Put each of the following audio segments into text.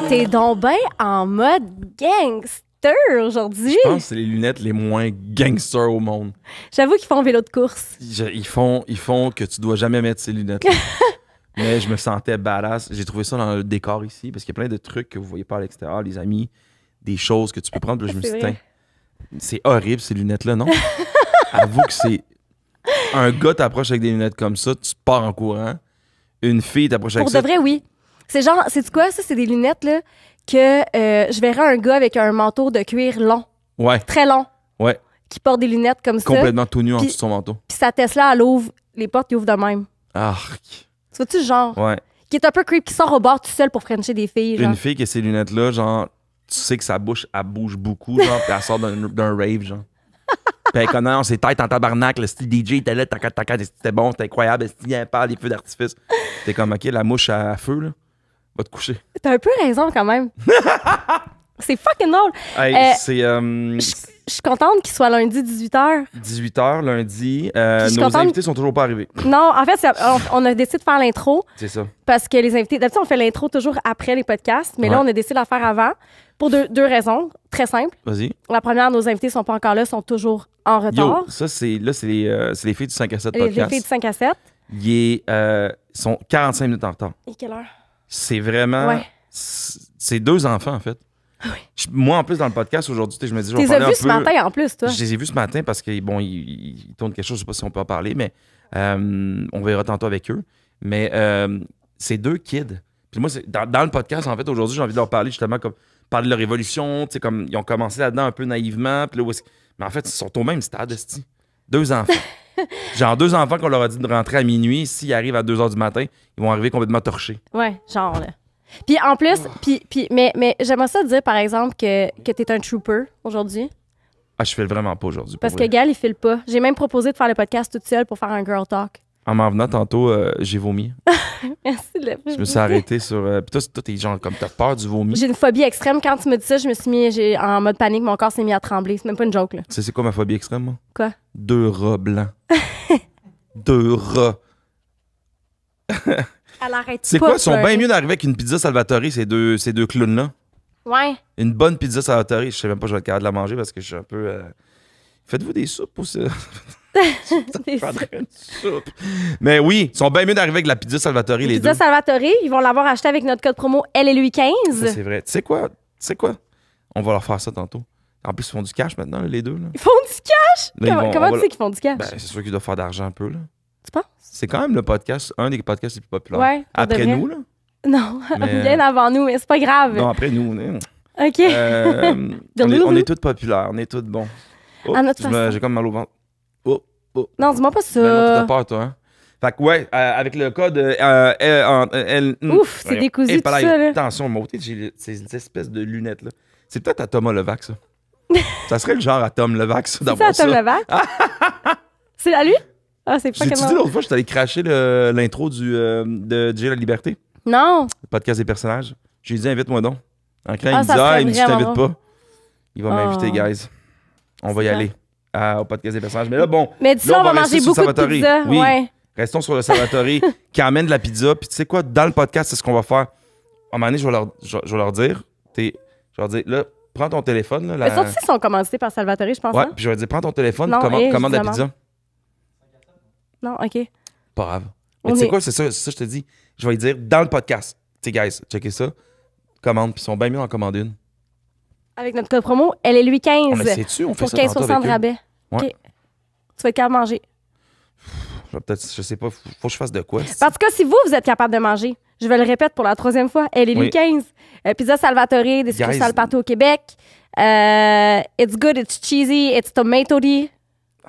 T'es donc ben en mode gangster aujourd'hui. Je pense que c'est les lunettes les moins gangsters au monde. J'avoue qu'ils font vélo de course. Ils font que tu dois jamais mettre ces lunettes-là. Mais je me sentais badass. J'ai trouvé ça dans le décor ici, parce qu'il y a plein de trucs que vous voyez pas à l'extérieur, les amis, des choses que tu peux prendre. Puis là, je me suis dit, c'est horrible ces lunettes-là, non? Avoue que c'est... Un gars t'approche avec des lunettes comme ça, tu pars en courant. Une fille t'approche avec ça. Pour de vrai, oui. C'est genre, sais-tu quoi? Ça, c'est des lunettes là, que je verrais un gars avec un manteau de cuir long. Ouais. Très long. Ouais. Qui porte des lunettes comme ça. Complètement tout nu en dessous de son manteau. Puis sa Tesla, elle ouvre les portes, ils ouvrent de même. Arc. Tu vois-tu, genre? Ouais. Qui est un peu creep, qui sort au bord tout seul pour frencher des filles. Genre. Une fille qui a ces lunettes-là, genre, tu sais que sa bouche, elle bouge beaucoup, genre, puis elle sort d'un rave, genre. Puis elle connaît, on s'est tête en tabarnak, le style DJ était là, c'était bon, c'était incroyable, le style impar, les feux d'artifice. T'es comme, OK, la mouche à feu, là, va te coucher. T'as un peu raison, quand même. C'est fucking drôle. Hey, c'est... Je suis contente qu'il soit lundi 18h. 18h, lundi. Nos contente... invités sont toujours pas arrivés. Non, en fait, on a décidé de faire l'intro. C'est ça. Parce que les invités... D'habitude, on fait l'intro toujours après les podcasts, mais là, on a décidé de la faire avant pour deux raisons très simples. Vas-y. La première, nos invités sont pas encore là, sont toujours en retard. Yo, ça, c'est les filles du 5 à 7 podcast. Les filles du 5 à 7. Ils sont 45 minutes en retard. Et quelle heure? C'est vraiment... Ouais. C'est 2 enfants, en fait. Oui. Moi, en plus, dans le podcast aujourd'hui, je me dis... Tu les as vus ce matin, en plus, toi? Je les ai vus ce matin parce qu'ils tournent quelque chose, je sais pas si on peut en parler, mais on verra tantôt avec eux. Mais c'est 2 kids. Puis moi, dans le podcast, en fait, aujourd'hui, j'ai envie de leur parler justement comme parler de leur évolution, tu sais, comme ils ont commencé là-dedans un peu naïvement, puis là, mais en fait, ils sont au même stade, esti. 2 enfants. Genre 2 enfants qu'on leur a dit de rentrer à minuit, s'ils arrivent à 2h du matin, ils vont arriver complètement torchés. Ouais, genre, là. Puis en plus, mais j'aimerais ça dire, par exemple, que t'es un trooper aujourd'hui. Ah, je file vraiment pas aujourd'hui. Parce que Gal, il file pas. J'ai même proposé de faire le podcast toute seule pour faire un girl talk. En m'en venant tantôt, j'ai vomi. Merci de le Je me suis arrêté sur... Puis toi, t'es genre comme t'as peur du vomi. J'ai une phobie extrême. Quand tu me dis ça, je me suis mis en mode panique. Mon corps s'est mis à trembler. C'est même pas une joke, là. Tu sais, c'est quoi ma phobie extrême, moi? Quoi? 2 rats blancs. 2 rats. Elle arrête C'est quoi? Ils sont bien mieux d'arriver avec une pizza Salvatore, ces deux clowns-là. Ouais. Une bonne pizza Salvatore. Je sais même pas si je vais être capable de la manger parce que je suis un peu... Faites-vous des soupes aussi? Des une soupe. Mais oui, ils sont bien mieux d'arriver avec la pizza Salvatore, les deux. Pizza Salvatore, ils vont l'avoir acheté avec notre code promo LLUI15. Ça, c'est vrai. Tu sais quoi? On va leur faire ça tantôt. En plus, ils font du cash maintenant, là, les deux. Là. Ils font du cash? Là, comment tu sais qu'ils font du cash? Ben, c'est sûr qu'ils doivent faire d'argent un peu. Là. Tu penses? C'est quand même le podcast, un des podcasts les plus populaires. Ouais, après nous, là. Non, Mais... bien avant nous, mais c'est pas grave. Non, après nous. OK. On est tous populaires, on est tous bons. Oh, j'ai comme mal au ventre. Oh. Non, dis-moi pas ça. Ben, t'as peur, toi, hein? Fait que, ouais, avec le code... Ouf, c'est décousu tout ça, là. Attention, moi, j'ai ces espèces de lunettes-là. C'est peut-être à Thomas Levac, ça. Ça serait le genre à Tom Levac, ça, d'avoir ça. C'est à Tom Levac? C'est à lui? Ah, c'est pas J'ai-tu dit l'autre fois, je suis allé cracher l'intro de Jay la Liberté? Non. Le podcast des personnages. J'ai dit, invite-moi donc. En créant, il me dit, je t'invite pas. Il va m'inviter, guys. On va y aller au podcast des personnages. Mais là, bon. Mais dis là, on va manger beaucoup de pizza. Oui. Ouais. Restons sur le Salvatore qui amène de la pizza. Puis tu sais quoi, dans le podcast, c'est ce qu'on va faire. À un moment donné, je vais leur dire, là, prends ton téléphone. Là, Mais ça aussi, ils sont commandités par Salvatore, je pense. Ouais, hein? puis je vais dire, prends ton téléphone, commande la pizza. Non, OK. Pas grave. Mais tu sais quoi, c'est ça, je te dis. Je vais lui dire, dans le podcast, tu sais, guys, checkez ça. Commande, puis ils sont bien mieux en commander une. Avec notre code promo, elle est lui 15. On fait pour ça 15% de rabais. Ouais. OK. Tu vas être capable de manger. Je sais pas, faut que je fasse de quoi. En tout cas, si vous êtes capable de manger, je vais le répéter pour la 3e fois, elle est lui 15. Pizza Salvatore, des succursales partout au Québec. It's good, it's cheesy, it's tomato-y.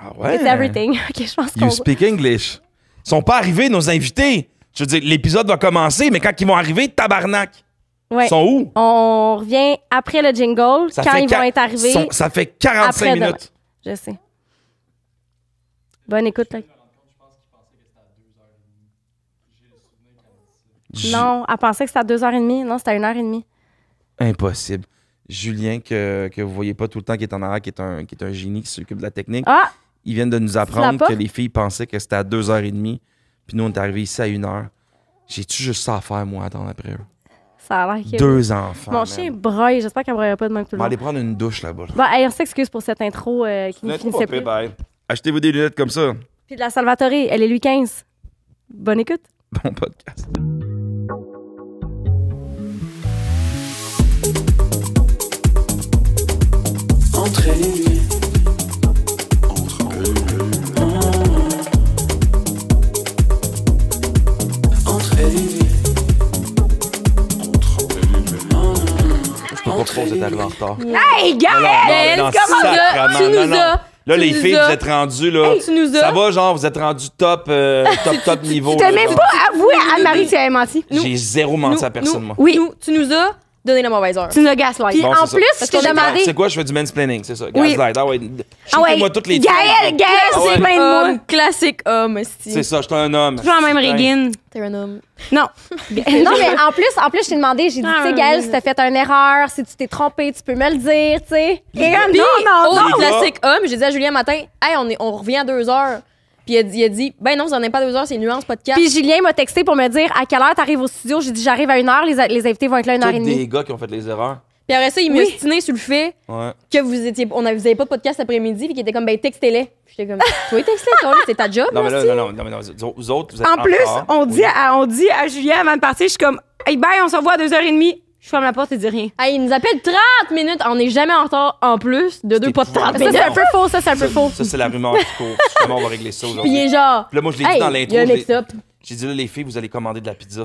Ah ouais? It's everything. OK, je pense qu'on... You speak English. Ils sont pas arrivés, nos invités. Je veux dire, l'épisode va commencer, mais quand ils vont arriver, tabarnak. Ouais. Ils sont où? On revient après le jingle, quand ils vont être arrivés. Ça fait 45 minutes. Je sais. Bonne écoute. Là. Non, elle pensait que c'était à 2h30. Non, c'était à 1h30. Impossible. Julien, que vous voyez pas tout le temps, qui est en arrière, qui est un génie, qui s'occupe de la technique. Ah! Ils viennent de nous apprendre que les filles pensaient que c'était à 2h30. Puis nous, on est arrivés ici à 1h. J'ai-tu juste ça à faire, moi, attendre après eux? Ça a l'air que... 2 enfants. Mon chien broye. J'espère qu'elle broyera pas de même que tout On va le aller monde. prendre une douche là-bas. Bon, hey, on s'excuse pour cette intro qui ne finissait plus. Bye. Achetez-vous des lunettes comme ça. Puis de la Salvatore, elle est Louis XV. Bonne écoute. Bon podcast. Entre elle et lui. Entre elle et lui. Je peux pas trop, vous êtes arrivés en retard. Hey, Gaël! Gaël, Tu nous as. Là, les nous filles, as. vous êtes rendus, là. Hey, tu nous as. Ça va, genre, vous êtes rendus top niveau. Tu t'as là, même genre. pas avoué à Anne-Marie que tu avais menti. J'ai zéro menti à personne, moi. Oui. Tu nous as donné la mauvaise heure. Tu nous as gaslight. Puis Bon, en c'est plus, ça. je t'ai demandé... C'est quoi? Je fais du mansplaining, c'est ça. Oui. Gaslight. Ah ouais. Ah ouais. Moi toutes les Gaël, filles. c'est ouais. plein de moi. Classique homme, esti. C'est ça, je suis un homme. Toujours la même Régine. T'es un homme. Non. Non, mais en plus, je t'ai demandé, j'ai dit, tu sais, Gaël, si t'as fait une erreur, si tu t'es trompé, tu peux me le dire, tu sais. Et Puis, non. autre Les gars. classique homme, j'ai dit à Julien matin, hey, on revient à 2 heures. Puis il a dit, ben non, vous en avez pas 2 heures, c'est Nuance Podcast. Puis Julien m'a texté pour me dire à quelle heure t'arrives au studio. J'ai dit, j'arrive à 1h, les invités vont être là 1h30. Tous des gars qui ont fait les erreurs. Puis après ça, il m'a Oui. ostiné sur le fait Ouais. que vous avez pas de podcast après-midi, puis qu'il était comme, ben textez-les. J'étais comme, tu vas texter, toi, c'est ta job. Non, mais là, là, non, vous autres, vous êtes En plus, retard. on dit à Julien avant de partir, je suis comme, hey, bye, on se revoit à 2h30. Je ferme la porte et dis rien. Hey, il nous appelle 30 minutes. On n'est jamais en retard en plus de 2 pas de 30 Ça, minutes. c'est un peu faux, ça, c'est un peu faux. Ça, c'est la rumeur qui court. Comment on va régler ça Puis il aujourd'hui? est genre, Puis là, moi, je l'ai dit hey, dans il y l'intro. a un je l'ai- mix-up. J'ai dit là, les filles, vous allez commander de la pizza.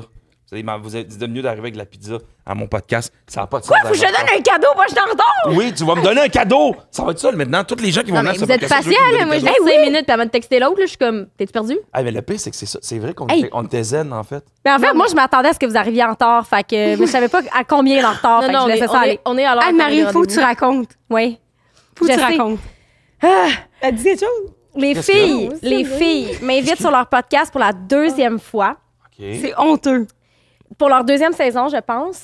Vous êtes mieux d'arriver avec de la pizza à mon podcast. Ça n'a pas de sens. Faut que je te donne un cadeau, moi, je suis en retard. Oui, tu vas me donner un cadeau. Ça va être ça maintenant. Tous les gens qui vont Non, venir mais à ce vous êtes podcast, patient, je veux qu'ils là. me Moi, je donnent laisse des 5 cadeaux. minutes, puis avant de texter l'autre, là, je suis comme, t'es-tu perdu? Ah, mais le pire, c'est que c'est ça. C'est vrai qu'on Hey. était zen, en fait. Mais en fait, moi, je m'attendais à ce que vous arriviez en retard. Fait que, mais je savais pas à combien en retard. Fait que je laissais ça aller. on est à l'heure. Anne-Marie, il faut que tu racontes. Oui. Faut que Je tu sais. racontes. T'as dit quelque chose? Les Qu'est-ce filles m'invitent sur leur podcast pour la 2e fois. OK. C'est honteux. Pour leur 2e saison, je pense.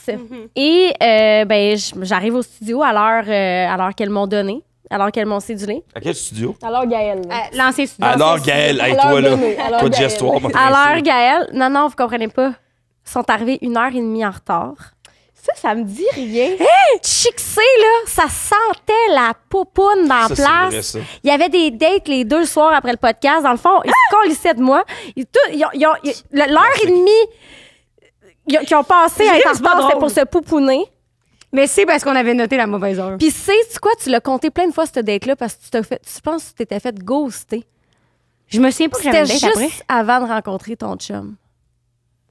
Et ben, j'arrive au studio à l'heure qu'elles m'ont donnée, à l'heure qu'elles m'ont cédulée. À quel studio? Alors, Gaël. L'ancien studio. Alors, Gaël, hey, toi, là. Toi, de gestoire, moi, À l'heure, Gaël. Non, vous comprenez pas. Ils sont arrivés 1h30 en retard. Ça me dit rien. Chicsé, là, ça sentait la poupoune dans la Ça, c'est vrai, place. ça. Il y avait des dates les 2 soirs après le podcast. Dans le fond, ils se colissaient de moi. L'heure et demie qu'ils ont passé à être en C'est pas retard, c'était drôle. pour se pouponner. Mais c'est parce qu'on avait noté la mauvaise heure. Puis sais-tu quoi? Tu l'as compté plein de fois, cette date-là, parce que tu penses que tu t'étais fait ghoster. Je me souviens pas que j'avais C'était une date juste après. avant de rencontrer ton chum.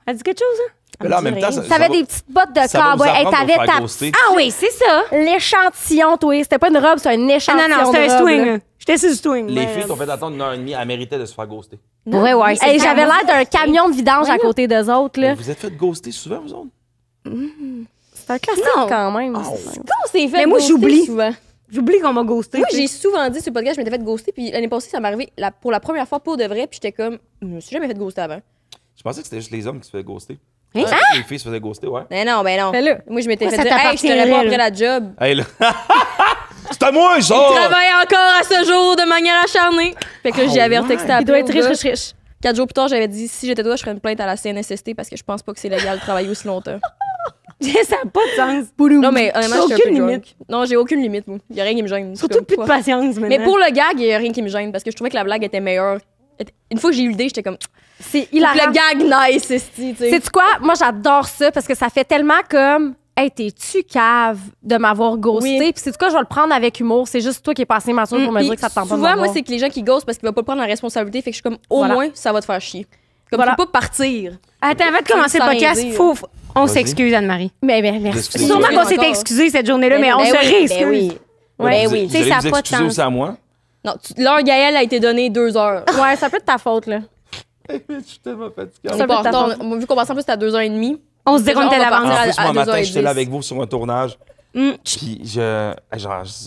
Elle dit quelque chose, hein? Mais là, en même temps, ça T'avais va- des petites bottes de ça va vous cowboy. Hey, apprendre t'avais pour faire ta ghoster. Ah oui, c'est ça. l'échantillon, toi. C'était pas une robe, c'était un Ah, échantillon. non, c'était de un robe, swing. là. là. J'étais sur le swing. Les mais- filles t'ont fait attendre 1h30, elles méritaient de se faire ghoster. Ouais, ouais. Hey, j'avais l'air d'un camion de vidange à côté d'eux autres. Là. Vous êtes fait ghoster souvent, vous autres? C'est un classique Non. quand même. Ah, On s'est fait Mais moi, ghoster j'oublie. souvent. J'oublie qu'on m'a ghosté. Moi, tu sais. j'ai souvent dit sur le podcast, je m'étais fait ghoster, puis l'année passée, ça m'est arrivé pour la première fois pour de vrai, puis j'étais comme, je me suis jamais fait ghoster avant. Je pensais que c'était juste les hommes qui se faisaient ghoster. Hein? Les filles se faisaient ghoster, ouais. Mais non, ben non. Fais-le. Moi, je m'étais Ouais, fait ça dire, hey, je te réponds t'appartiendrait, après là. la job. Hey, là. C'est à moi, ça! Je travaille encore à ce jour de manière acharnée. Fait que là, j'y avais ouais. retexté Il après. doit être au riche, gars. riche, riche. 4 jours plus tard, j'avais dit, si j'étais toi, je ferais une plainte à la CNSST parce que je pense pas que c'est légal de travailler aussi longtemps. Ça n'a pas de sens. Non, mais honnêtement, J'ai je suis un aucune peu limite. drunk. Non, j'ai aucune limite, moi. Y a rien qui me gêne. C'est Surtout comme plus de quoi. patience maintenant. Mais pour le gag, il y a rien qui me gêne parce que je trouvais que la blague était meilleure. Une fois que j'ai eu l'idée, j'étais comme, C'est le hilarant. gag nice, esti, tu sais. Sais-tu quoi? Moi, j'adore ça parce que ça fait tellement comme. Hey, t'es-tu cave de m'avoir ghosté? Oui. Puis c'est quoi, je vais le prendre avec humour. C'est juste toi qui es passé mature pour me Puis dire que ça te tente pas de souvent, moi, m'avoir. c'est que les gens qui ghostent parce qu'ils vont pas prendre la responsabilité. Fait que je suis comme, au Voilà. moins, ça va te faire chier. Comme, Voilà. faut pas partir. Attends, avant de commencer le Sans podcast, rien dire. on Vas-y. s'excuse, Anne-Marie. Mais merci. Excusez. Sûrement Oui, qu'on s'était encore. excusé cette journée-là, mais on se oui, réexcuse. Ben oui. Ouais. Vous- oui. vous Tu sais, allez ça a vous pas de excuser sens. aussi à moi? Non, l'heure Gaël a été donnée 2 heures. Ouais, ça peut être ta faute, là. Je suis tellement fatigué. On Ça est peut pas être ta en retard. faute. Vu qu'on passe en plus, c'était à 2h30. On se dit qu'on On était va d'avance. partir En à- plus, moi, matin, 2h10. j'étais là avec vous sur un tournage. Puis,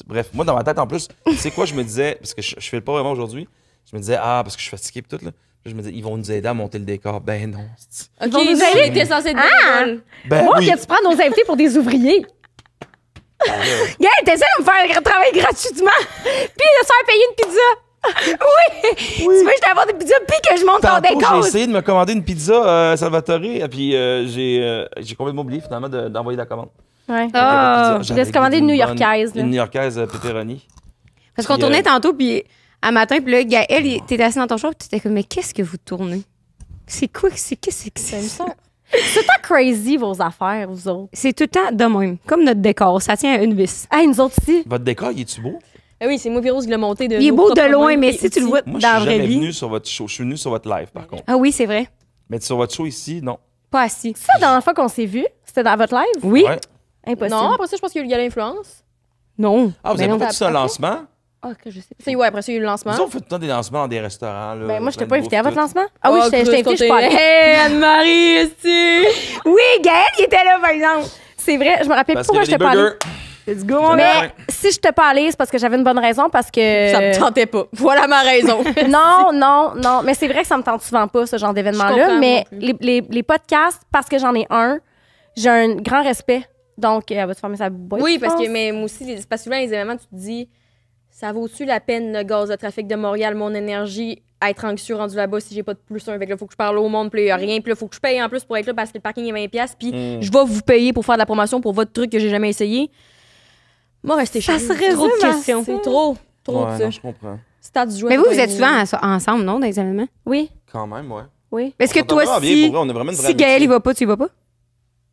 bref, moi, dans ma tête, en plus, tu sais quoi, je me disais, parce que je fais le pas vraiment aujourd'hui, je me disais, parce que je suis fatigué, puis tout, là. Puis je me disais, ils vont nous aider à monter le décor. Ben non. c'est- OK, vont nous nous, aider. t'es censé être bénévole. Ben Moi, oui. que tu prends nos invités pour des ouvriers. Gars, t'essaies de me faire travailler gratuitement. Puis de se faire payer une pizza. Tu veux juste avoir des pizzas puis que je monte ton Tantôt, j'ai décompte? essayé de me commander une pizza Salvatore, et puis j'ai complètement oublié finalement d'envoyer la commande. Ouais. Ah, je laisse commander une New-Yorkaise. Une New-Yorkaise pepperoni. Parce qu'on tournait tantôt, puis à matin, puis là, Gaël, t'étais assis dans ton char, puis tu étais comme, mais qu'est-ce que vous tournez? C'est quoi? Qu'est-ce que c'est ça? C'est tout le temps crazy, vos affaires, vous autres. C'est tout le temps de même. Comme notre décor, ça tient à une vis. Hey, nous autres ici. Votre décor, il est-tu beau? Ah oui, c'est moi, Virose, qui l'a monté de Il est nos beau de propres loin, mains mais et si tu le outils. vois Moi, dans la je suis vraie jamais vie. venu sur votre show. Je suis venu sur votre live, par contre. Ah oui, c'est vrai. Mais sur votre show ici, non. Pas assis. Ça, la dernière fois qu'on s'est vu, c'était dans votre live? Oui? Ouais. Impossible. Non, après ça, je pense qu'il y a eu le gala influence. Non. Ah, vous Mais avez non, pas fait ça un après? lancement? Ah, que je sais pas. Ça, ouais, après ça, il y a eu le lancement. Nous autres, on fait tout le temps des lancements dans des restaurants. Là, Ben, moi, je t'ai plein pas de invité à bouffe, votre tout. lancement. Ah oui, je t'ai invité, je suis pas allée. Hey, Anne-Marie, ici! Oui, Gaël, il était là, par exemple. C'est vrai, je me rappelle Parce plus pourquoi qu'il y je avait t'ai des pas allée. burgers. Let's go, mon Mais- gars. Mais si je t'ai pas allée, c'est parce que j'avais une bonne raison, parce que... Ça me tentait pas. Voilà ma raison. Non. Mais c'est vrai que ça me tente souvent pas, ce genre Je d'événement-là. comprends, Mais moi plus. les podcasts, parce que j'en ai un, j'ai un grand respect. Donc, elle va te fermer sa boîte. Oui, je parce pense. que mais moi aussi, parce que souvent, les événements, tu te dis, ça vaut-tu la peine le gaz de trafic de Montréal, mon énergie, à être anxieux rendu là-bas si j'ai pas de plus un. Fait que là, faut que je parle au monde, puis il y a rien, puis là, faut que je paye en plus pour être là parce que le parking est 20$, puis je vais vous payer pour faire de la promotion pour votre truc que j'ai jamais essayé. Moi, restez chez Ça vous. se résume Trop de à questions. ça. C'est trop de Ouais, ça. non, je comprends. Stade du jouet. Mais vous, c'est vous pas êtes évident. souvent ensemble, non, dans les événements? Oui, Quand même, ouais. oui. Est-ce que On s'entend toi, vraiment bien, si, pour vrai, on a vraiment une vraie si Gaël, amitié. il va pas, tu y vas pas?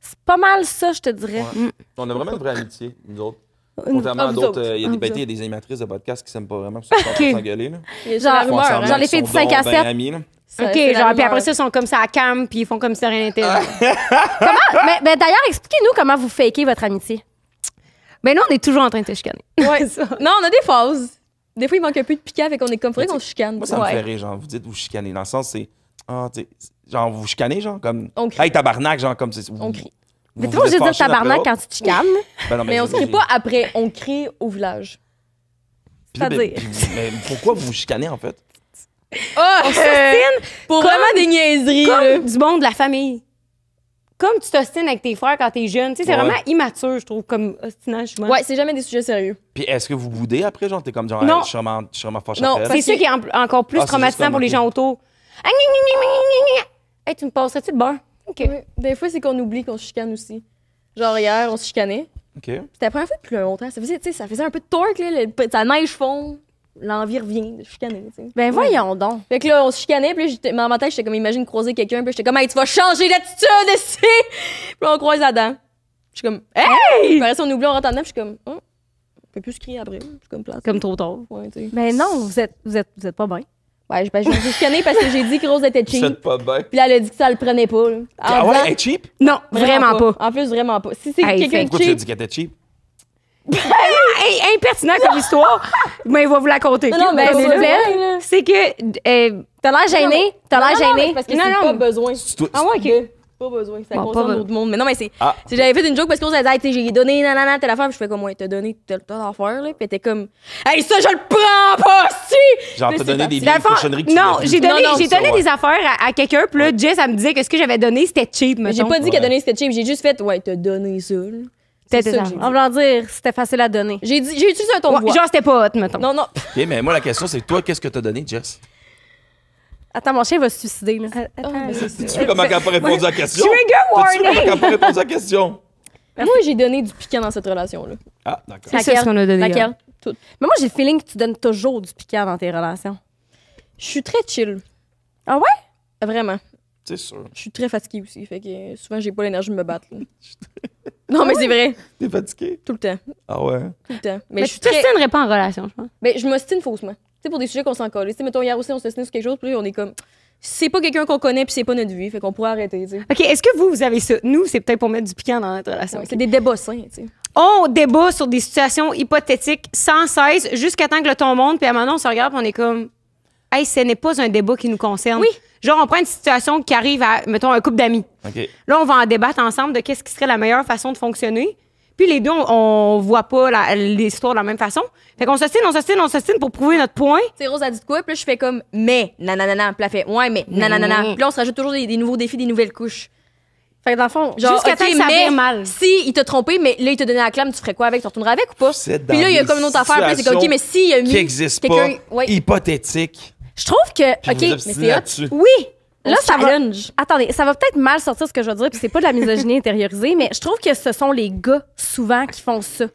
C'est pas mal ça, je te dirais. Ouais. On a vraiment une vraie amitié, nous autres. Une- Contrairement à vous d'autres, autres. il y a des, ben, il y a des animatrices de podcasts qui s'aiment pas vraiment, qui sont en train de s'engueuler. Là. Il y a Genre, la Ils font rumeur, semblant hein. J'en ai qu'ils fait sont du 5 à donc 7. ben amis, là. Ça, OK, c'est la genre, puis rumeur. après ça, ils sont comme ça à cam, puis ils font comme si rien n'était. mais d'ailleurs, expliquez-nous comment vous fakez votre amitié. Ben nous, on est toujours en train de te chicaner. Ouais. Non, on a des phases. Des fois, il manque un peu de piquant, fait qu'on est comme, faudrait qu'on se chicane. Moi, ça me Ouais. fait rire, genre, vous dites vous chicanez. Dans le sens, c'est. Ah, tu sais, genre, vous chicanez, genre, comme. On crie. Hey, tabarnak, genre, comme. On crie. Mais tu vois, je veux dire tabarnak quand tu te chicanes. Mais on se crie pas après, on crie au village. c'est-à-dire. Mais pourquoi vous chicanez, en fait? Ah! Pour Comme- vraiment des niaiseries, là. Comme du monde de la famille. Comme tu t'ostines avec tes frères quand t'es jeune. Tu sais, c'est Ouais. vraiment immature, je trouve, comme ostinage. moi. Ouais, c'est jamais des sujets sérieux. Puis est-ce que vous boudez après, genre, t'es comme, genre, Non. hey, je suis vraiment fâché Non, après elle? C'est ça qui est encore plus Ah, c'est traumatisant juste pour les comme, gens autour. Ah, gna, gna, gna, gna, gna, gna. Hey, tu me passerais-tu le beurre? OK. Oui. Des fois, c'est qu'on oublie qu'on se chicane aussi. Genre hier, on se chicanait. OK. C'était la première fois depuis longtemps. Ça faisait, tu sais, ça faisait un peu de torque, là. Ça neige fond. L'envie revient de chicaner, tu sais. Ben voyons donc. Fait que là, on se chicanait, puis là, dans ma tête, j'étais comme, imagine croiser quelqu'un, puis j'étais comme, hey, tu vas changer d'attitude ici! Puis là, on croise là-dedans. Je suis comme, hey! Puis après ça, on oublie, on rentre en dedans, puis je suis comme, on peut plus se crier après. Je suis comme, place. Comme trop tard. Ouais, tu sais. Ben non, vous êtes pas bien. Ouais, j'ai chicané parce que j'ai dit que Rose était Vous cheap. faites pas bien. Puis là, elle a dit que ça le prenait pas, là. En Ah ouais, disant, elle est cheap? Non, vraiment pas. En plus, vraiment pas. Si c'est Hey, quelqu'un Pourquoi de tu as cheap. dit qu'elle était cheap? Hey, impertinent comme histoire, mais il va vous la compter. Non, mais Ben, s'il s'il vous vous plaît. plaît. C'est que. T'as l'air gêné. T'as l'air gêné. Parce que Non, c'est non, pas mais- besoin. Ah ouais, OK. Pas besoin. Ça Bon, concerne pas d'autres mondes. Mais non, mais c'est. Ah. c'est- J'avais fait une joke parce qu'on s'est dit, hey, tu sais, j'ai donné, nanana, telle affaire. Puis je fais comme, ouais, t'as donné telle affaire, là. Puis elle était comme, hey, ça, je le prends pas, si! Genre, Là, t'as c'est donné parti. des Dans le vieilles fond, cochonneries que tu non, voulais j'ai plus. donné, Non, non, j'ai ça, donné ouais. des affaires à quelqu'un, puis là, Jess, elle me disait que ce que j'avais donné, c'était cheap, Mais j'ai mettons. pas dit Ouais. qu'elle donnait c'était cheap. J'ai juste fait, ouais, t'as donné ça, là. C'est C'était ça que ça. j'ai dit. En voulant dire, c'était facile à donner. J'ai utilisé un ton de Ouais, voix. genre, c'était pas hot, mettons. Non, non. OK, mais moi, la question, c'est toi, qu'est-ce que t'as donné, Jess? Attends, mon chien va se suicider, là. Tu sais comment elle n'a pas répondu à la question? Trigger Tu sais comment warning! elle n'a pas répondu à la question? Moi, j'ai donné du piquant dans cette relation-là. Ah, d'accord. C'est ça ce qu'on a donné. Laquelle? Toutes. Mais moi, j'ai le feeling que tu donnes toujours du piquant dans tes relations. Je suis très chill. Ah ouais? Vraiment. C'est sûr. Je suis très fatiguée aussi. Fait que souvent, j'ai pas l'énergie de me battre, là. Non, mais c'est vrai. T'es fatigué? Tout le temps. Ah ouais? Tout le temps. Mais Mais je tu suis te très. stinerais pas en relation, je pense. Ben, je m'ostine faussement. Tu sais, pour des sujets qu'on s'en colle. Tu sais, mettons, hier aussi, on s'ostine sur quelque chose, puis là, on est comme. C'est pas quelqu'un qu'on connaît, puis c'est pas notre vie. Fait qu'on pourrait arrêter, tu sais. OK, est-ce que vous avez ça? Nous, c'est peut-être pour mettre du piquant dans notre relation. Ouais, c'est des débats sains, tu sais. On débat sur des situations hypothétiques sans cesse jusqu'à temps que le ton monte, puis à un moment donné, on se regarde, puis on est comme, hey, ce n'est pas un débat qui nous concerne. Oui. Genre, on prend une situation qui arrive à, mettons, un couple d'amis. OK. Là, on va en débattre ensemble de qu'est-ce qui serait la meilleure façon de fonctionner. Puis les deux, on voit pas l'histoire de la même façon. Fait qu'on s'ostine pour prouver notre point. Tu sais, Rose a dit de quoi, puis là, je fais comme, mais, nanana. Puis là, elle fait, ouais, mais, nanana. Puis là, on se rajoute toujours des nouveaux défis, des nouvelles couches. Fait que dans le fond, Genre, Jusqu'à temps que ça mais vire mal. si il t'a trompé, mais là, il t'a donné la clame, tu ferais quoi avec? Tu retournerais avec ou pas? Vous êtes Puis dans là, il y a des comme une autre affaire. Puis là, c'est comme, OK, mais s'il a mis qui n'existe pas, quelqu'un... Ouais. hypothétique. je trouve que. Puis OK, vous mais obstinez c'est hot. là-dessus. oui, là, On ça va. challenge. Attendez, ça va peut-être mal sortir ce que je veux dire, puis c'est pas de la misogynie intériorisée, mais je trouve que ce sont les gars souvent qui font ça.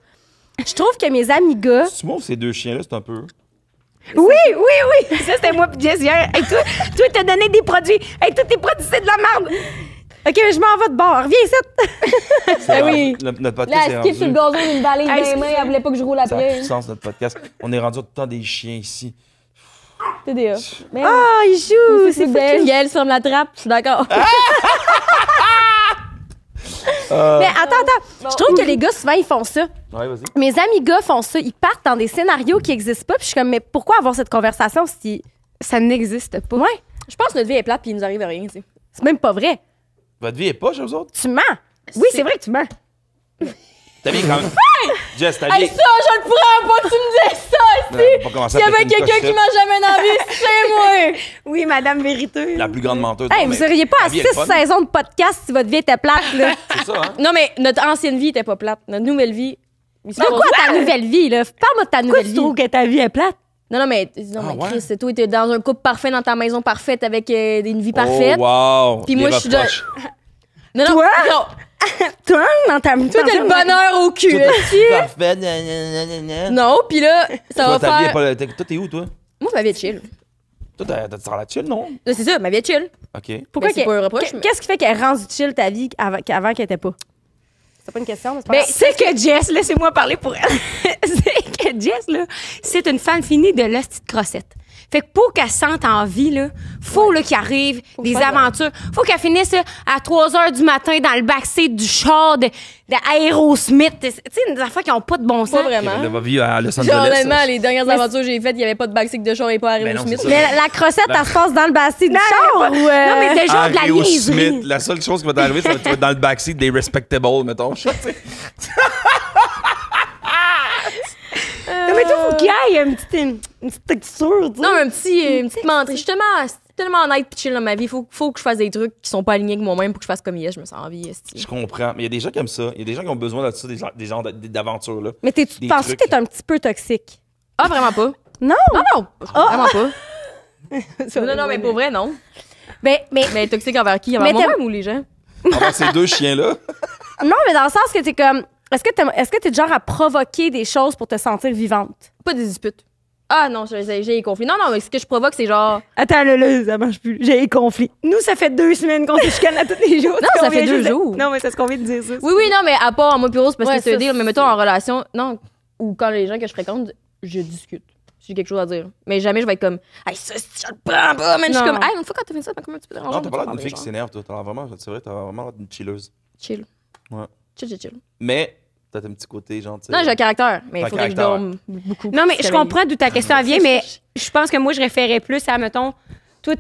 Je trouve que mes amis gars. Tu vois, ces deux chiens-là, c'est un peu. Oui. Ça, c'était moi pis Jess hier. Hey, toi, t'as donné des produits. Hey, tous tes produits, c'est de la merde. OK, mais je m'en vais de bord. Reviens ici. Ben oui. Notre Là, podcast est elle rendu. skip sur le gazon d'une balise dans les Excuse- mains, elle voulait pas que je roule Ça n'a plus après. de sens, notre podcast. On est rendu tout le temps des chiens ici. TDA. Mais Ah, il joue. c'est belle. Gaëlle ferme la trappe, je suis d'accord. Mais attends. Je trouve que les gars, souvent, ils font ça. Ouais, vas-y. Mes amis gars font ça. Ils partent dans des scénarios qui n'existent pas. Puis je suis comme, mais pourquoi avoir cette conversation si. Ça n'existe pas. Ouais, Je pense que notre vie est plate puis il nous arrive rien, tu sais. c'est même pas vrai. Votre vie est pas chez vous autres? Tu mens. Oui, c'est vrai que tu mens. Ta vie est quand même. Jess, ta vie. Hey, ça, je le prends pas que tu me dises ça, On va pas commencer S'il y à avait péter une quelqu'un qui cochette. m'a jamais dans la vie, c'est moi! Oui, madame vérité. La plus grande menteuse. Hey, Non, vous mais seriez pas ta à vie 6 est le fun. saisons de podcast si votre vie était plate, là. C'est ça, hein? Non, mais notre ancienne vie était pas plate. Notre nouvelle vie. De quoi ta nouvelle vie, là? Parle-moi de ta Pourquoi nouvelle tu vie. trouves que ta vie est plate? Non, mais ouais? Chris, c'est toi, t'es dans un couple parfait, dans ta maison parfaite, avec une vie parfaite. Oh, wow. Puis Les moi, je suis de- reproches. Non, Toi? non. Toi, dans ta Toi, t'as le bonheur au cul, Tout là. est parfait. Gna, gna, gna, gna, gna. Non, pis là, ça Toi, va ta vie est faire. pas. Toi, t'es où, toi? Moi, ma vie est chill. Toi, t'as la chill, non? Là, c'est ça, ma vie est chill. OK. Pourquoi Ben, c'est pas un reproche, mais- Qu'est-ce qui fait qu'elle rend chill ta vie qu'avant qu'elle était pas? C'est pas une question, mais c'est pas Ben, grave. c'est que Jess, laissez-moi parler pour elle. C'est que Jess, là, c'est une fan finie de l'hostie de crossette. Fait que pour qu'elle se sente en vie, là, faut là, qu'il arrive des que je fasse aventures. Faut qu'elle finisse là, à 3 h du matin dans le backseat du char de Aerosmith. Tu sais, des affaires qui n'ont pas de bon sens. Pas vraiment. Elle va vivre à Los Genre, Angeles. honnêtement, ça. les dernières aventures que j'ai faites, il n'y avait pas de backseat de char et pas Ben non, Aerosmith. c'est ça. Mais la crossette, elle se passe dans le bassin du char ou... Non, mais de genre de la Harry niaiserie. Smith, la seule chose qui va t'arriver, ça va être dans le backseat des respectable, mettons. Tu sais. Non, mais toi, faut qu'il y ait une petite texture, tu sais. Non, mais une petite menterie. Je suis tellement honnête pis chill dans ma vie. Faut que je fasse des trucs qui sont pas alignés avec moi-même pour que je fasse comme hier. Je me sens en vie, esti. Je comprends. Mais il y a des gens qui aiment ça. Il y a des gens qui ont besoin de ça, des gens d'aventures, là. Mais tu Des penses que trucs. t'es un petit peu toxique? Ah, vraiment pas? Non! Non, vraiment pas. Non, mais pour vrai, non. Mais Mais toxique envers qui? Envers Mais moi-même ou les gens? Envers ces deux chiens-là. non, mais dans le sens que t'es comme... Est-ce que t'es du genre à provoquer des choses pour te sentir vivante? Pas des disputes. Ah non, j'ai des conflits. Non, mais ce que je provoque, c'est genre... Attends, là, ça marche plus. J'ai conflit. Nous, ça fait 2 semaines qu'on se chicane à tous les jours. Non, ça fait 2 jours. Non, mais c'est ce qu'on vient de dire, ça. Oui, non, mais à part moi, Pyro, c'est parce Ouais, que c'est ça, un deal. Mais c'est- mettons en relation, non, ou quand les gens que je fréquente, je discute. Si j'ai quelque chose à dire. Mais jamais je vais être comme, hey, ça, je le prends pas, man. Je suis Non. comme, hey, une fois quand t'as fait ça, comment tu peux déranger? Non, t'as pas l'air d'une fille qui s'énerve, toi. T'as l'air vraiment, c'est vrai, t'as vraiment l'air d'une chilleuse. Chill. Ouais. Chill. Mais, t'as un petit côté, genre, tu sais. Non, j'ai un caractère, mais il T'as un faudrait que je caractère. dorme beaucoup. Non, mais pour je travailler. comprends d'où ta question vient, mais je pense que moi, je référais plus à, mettons, toi,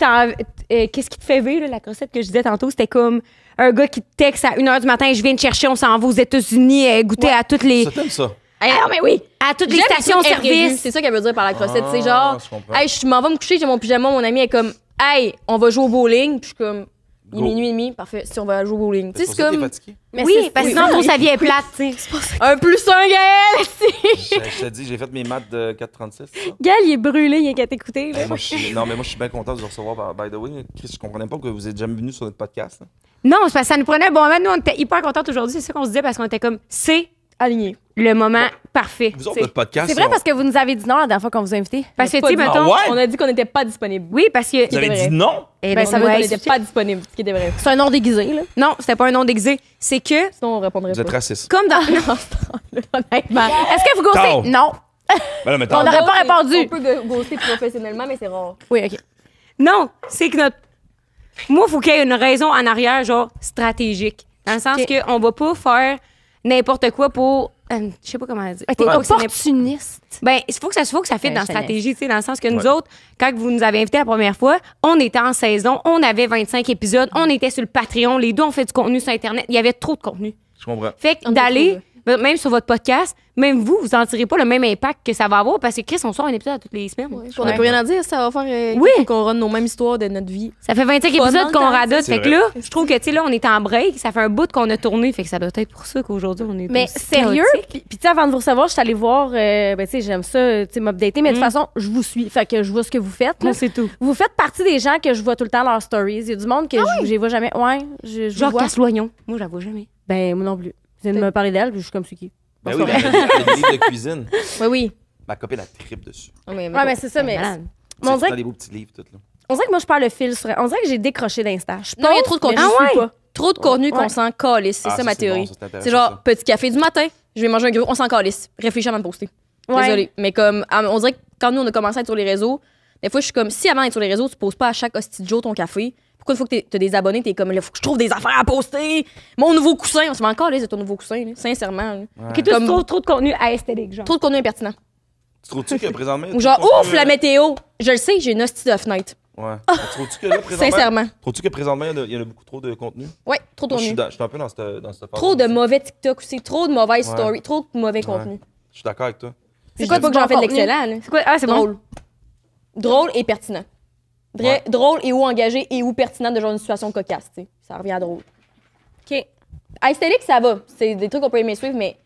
qu'est-ce qui te fait vivre, là, la crossette que je disais tantôt, c'était comme un gars qui te texte à 1 h du matin, je viens te chercher, on s'en va aux États-Unis, goûter à toutes les. Ça, t'aimes ça? Hey, Ah, mais oui! À toutes les j'aime stations trucs imprévus. service. C'est ça qu'elle veut dire par la crossette. Ah, C'est genre, je comprends. hey, je m'en vais me coucher, j'ai mon pyjama, mon ami est comme, hey, on va jouer au bowling. Puis je suis comme, il est Go. minuit et demi, parfait, si on va jouer au bowling. Tu sais, pour c'est ça que t'es comme. fatigué? Mais Oui, parce que sinon, ton sa vie est plate, tu sais. Un plus un, Gaël! Je te dis, j'ai fait mes maths de 4,36, c'est ça? Gal, il est brûlé, il a qu'à t'écouter. là. Moi, non, mais moi, je suis bien content de vous recevoir, by the way. Chris, je comprenais pas que vous êtes jamais venu sur notre podcast. Hein. Non, c'est parce que ça nous prenait un bon moment. Nous, on était hyper contents aujourd'hui. C'est ça qu'on se disait parce qu'on était comme, c'est Aligné. le moment parfait. Vous autres, t'sais. notre podcast, C'est vrai parce que vous nous avez dit non la dernière fois qu'on vous a invité. Parce que, Pas tu sais, dit- mettons. Ah ouais? On a dit qu'on n'était pas disponible. Oui, parce que. vous avez vrai. dit non? Eh Ben, ça veut On dire- n'était pas disponible, ce qui était vrai. C'est un nom déguisé, là. Non, c'était pas un nom déguisé. C'est que, Sinon, on répondrait Vous êtes pas. raciste. comme dans. Honnêtement. Est-ce que vous Tao. ghostez? Non. Ben là, mais On t'en- aurait pas répondu. On peut ghoster professionnellement, mais c'est rare. Oui, OK. Non, c'est que notre. Moi, il faut qu'il y ait une raison en arrière, genre stratégique. Dans le sens Ok. qu'on va pas faire n'importe quoi pour. Je sais pas comment dire. T'es Pas que c'est opportuniste. Ben, il faut que ça fait Ben, dans je te la stratégie, tu sais, dans le sens que nous Ouais. autres, quand vous nous avez invités la première fois, on était en saison, on avait 25 épisodes, on était sur le Patreon, les deux, on fait du contenu sur Internet. Il y avait trop de contenu. Je comprends. Fait que On d'aller était même sur votre podcast, même vous sentirez pas le même impact que ça va avoir parce que Chris, on sort un épisode à toutes les semaines. Ouais, on n'a plus rien à dire, ça va faire Oui. qu'on run nos mêmes histoires de notre vie. Ça fait 25 Pas épisodes qu'on longtemps, radote. c'est Fait que vrai. là, je trouve que, tu sais, là, on est en break. Ça fait un bout qu'on a tourné. Fait que ça doit être pour ça qu'aujourd'hui, on est Mais aussi sérieux, chaotique. puis tu sais, avant de vous recevoir, je suis allée voir, ben tu sais, j'aime ça, tu sais, m'updater, mais de toute façon, je vous suis, fait que je vois ce que vous faites. là. On sait tout. Vous faites partie des gens que je vois tout le temps leurs stories. Il y a du monde que je les vois jamais. Ouais, je Genre vois. Casse-Loignon. Moi, je la vois jamais. Ben, moi non plus. Vous venez de me parler d'elle, puis je suis comme c'est qui. Ben oui, mais elle a des livres de cuisine. Oui. Ma copine a tripe dessus. Mais Ouais, mais c'est ça, mais. Malade. Mais on C'est dirait, dans des beaux petits livres, tout là. on dirait que moi, je perds le fil sur. On dirait que j'ai décroché d'Insta. Je Non, il y a poste, trop de contenu. mais je suis pas. Trop de contenu qu'on Ouais. s'en calisse. C'est Ah, ça ma c'est théorie. bon, ça, c'est intéressant, C'est genre, ça. petit café du matin, je vais manger un gros, on s'en calisse. Réfléchis avant de poster. Ouais. Désolée. Mais comme, on dirait que quand nous, on a commencé à être sur les réseaux, des fois, je suis comme, si avant d'être sur les réseaux, tu poses pas à chaque hostie de jour ton café, pourquoi une fois que t'as des abonnés, t'es comme, il faut que je trouve des affaires à poster? Mon nouveau coussin, on se met encore de ton nouveau coussin, là, sincèrement. là. Ok, toi, Comme- tu trouves trop de contenu aesthétique, genre. Trop de contenu impertinent. Tu trouves-tu que présentement. Ou genre, tout le ouf, contenu, la météo. Je le sais, j'ai une hostie de fenêtre. Ouais. Trouves-tu que là, présentement. Sincèrement. Trouves-tu que présentement, il y en a beaucoup trop de contenu? Ouais, trop de Moi, je contenu. suis un peu dans cette phase. Trop de mauvais TikTok aussi, trop de mauvaises Ouais. stories, trop de mauvais Ouais. contenu. Je suis d'accord avec toi. C'est quoi pas du que j'en bon fais de contenu? l'excellent, là. C'est quoi? Ah, c'est bon. Drôle. Drôle et pertinent. Ouais. Drôle et ou engagé et ou pertinent de genre une situation cocasse, tu sais. Ça revient à drôle. OK. Aesthétique, ça va. C'est des trucs qu'on peut aimer suivre, mais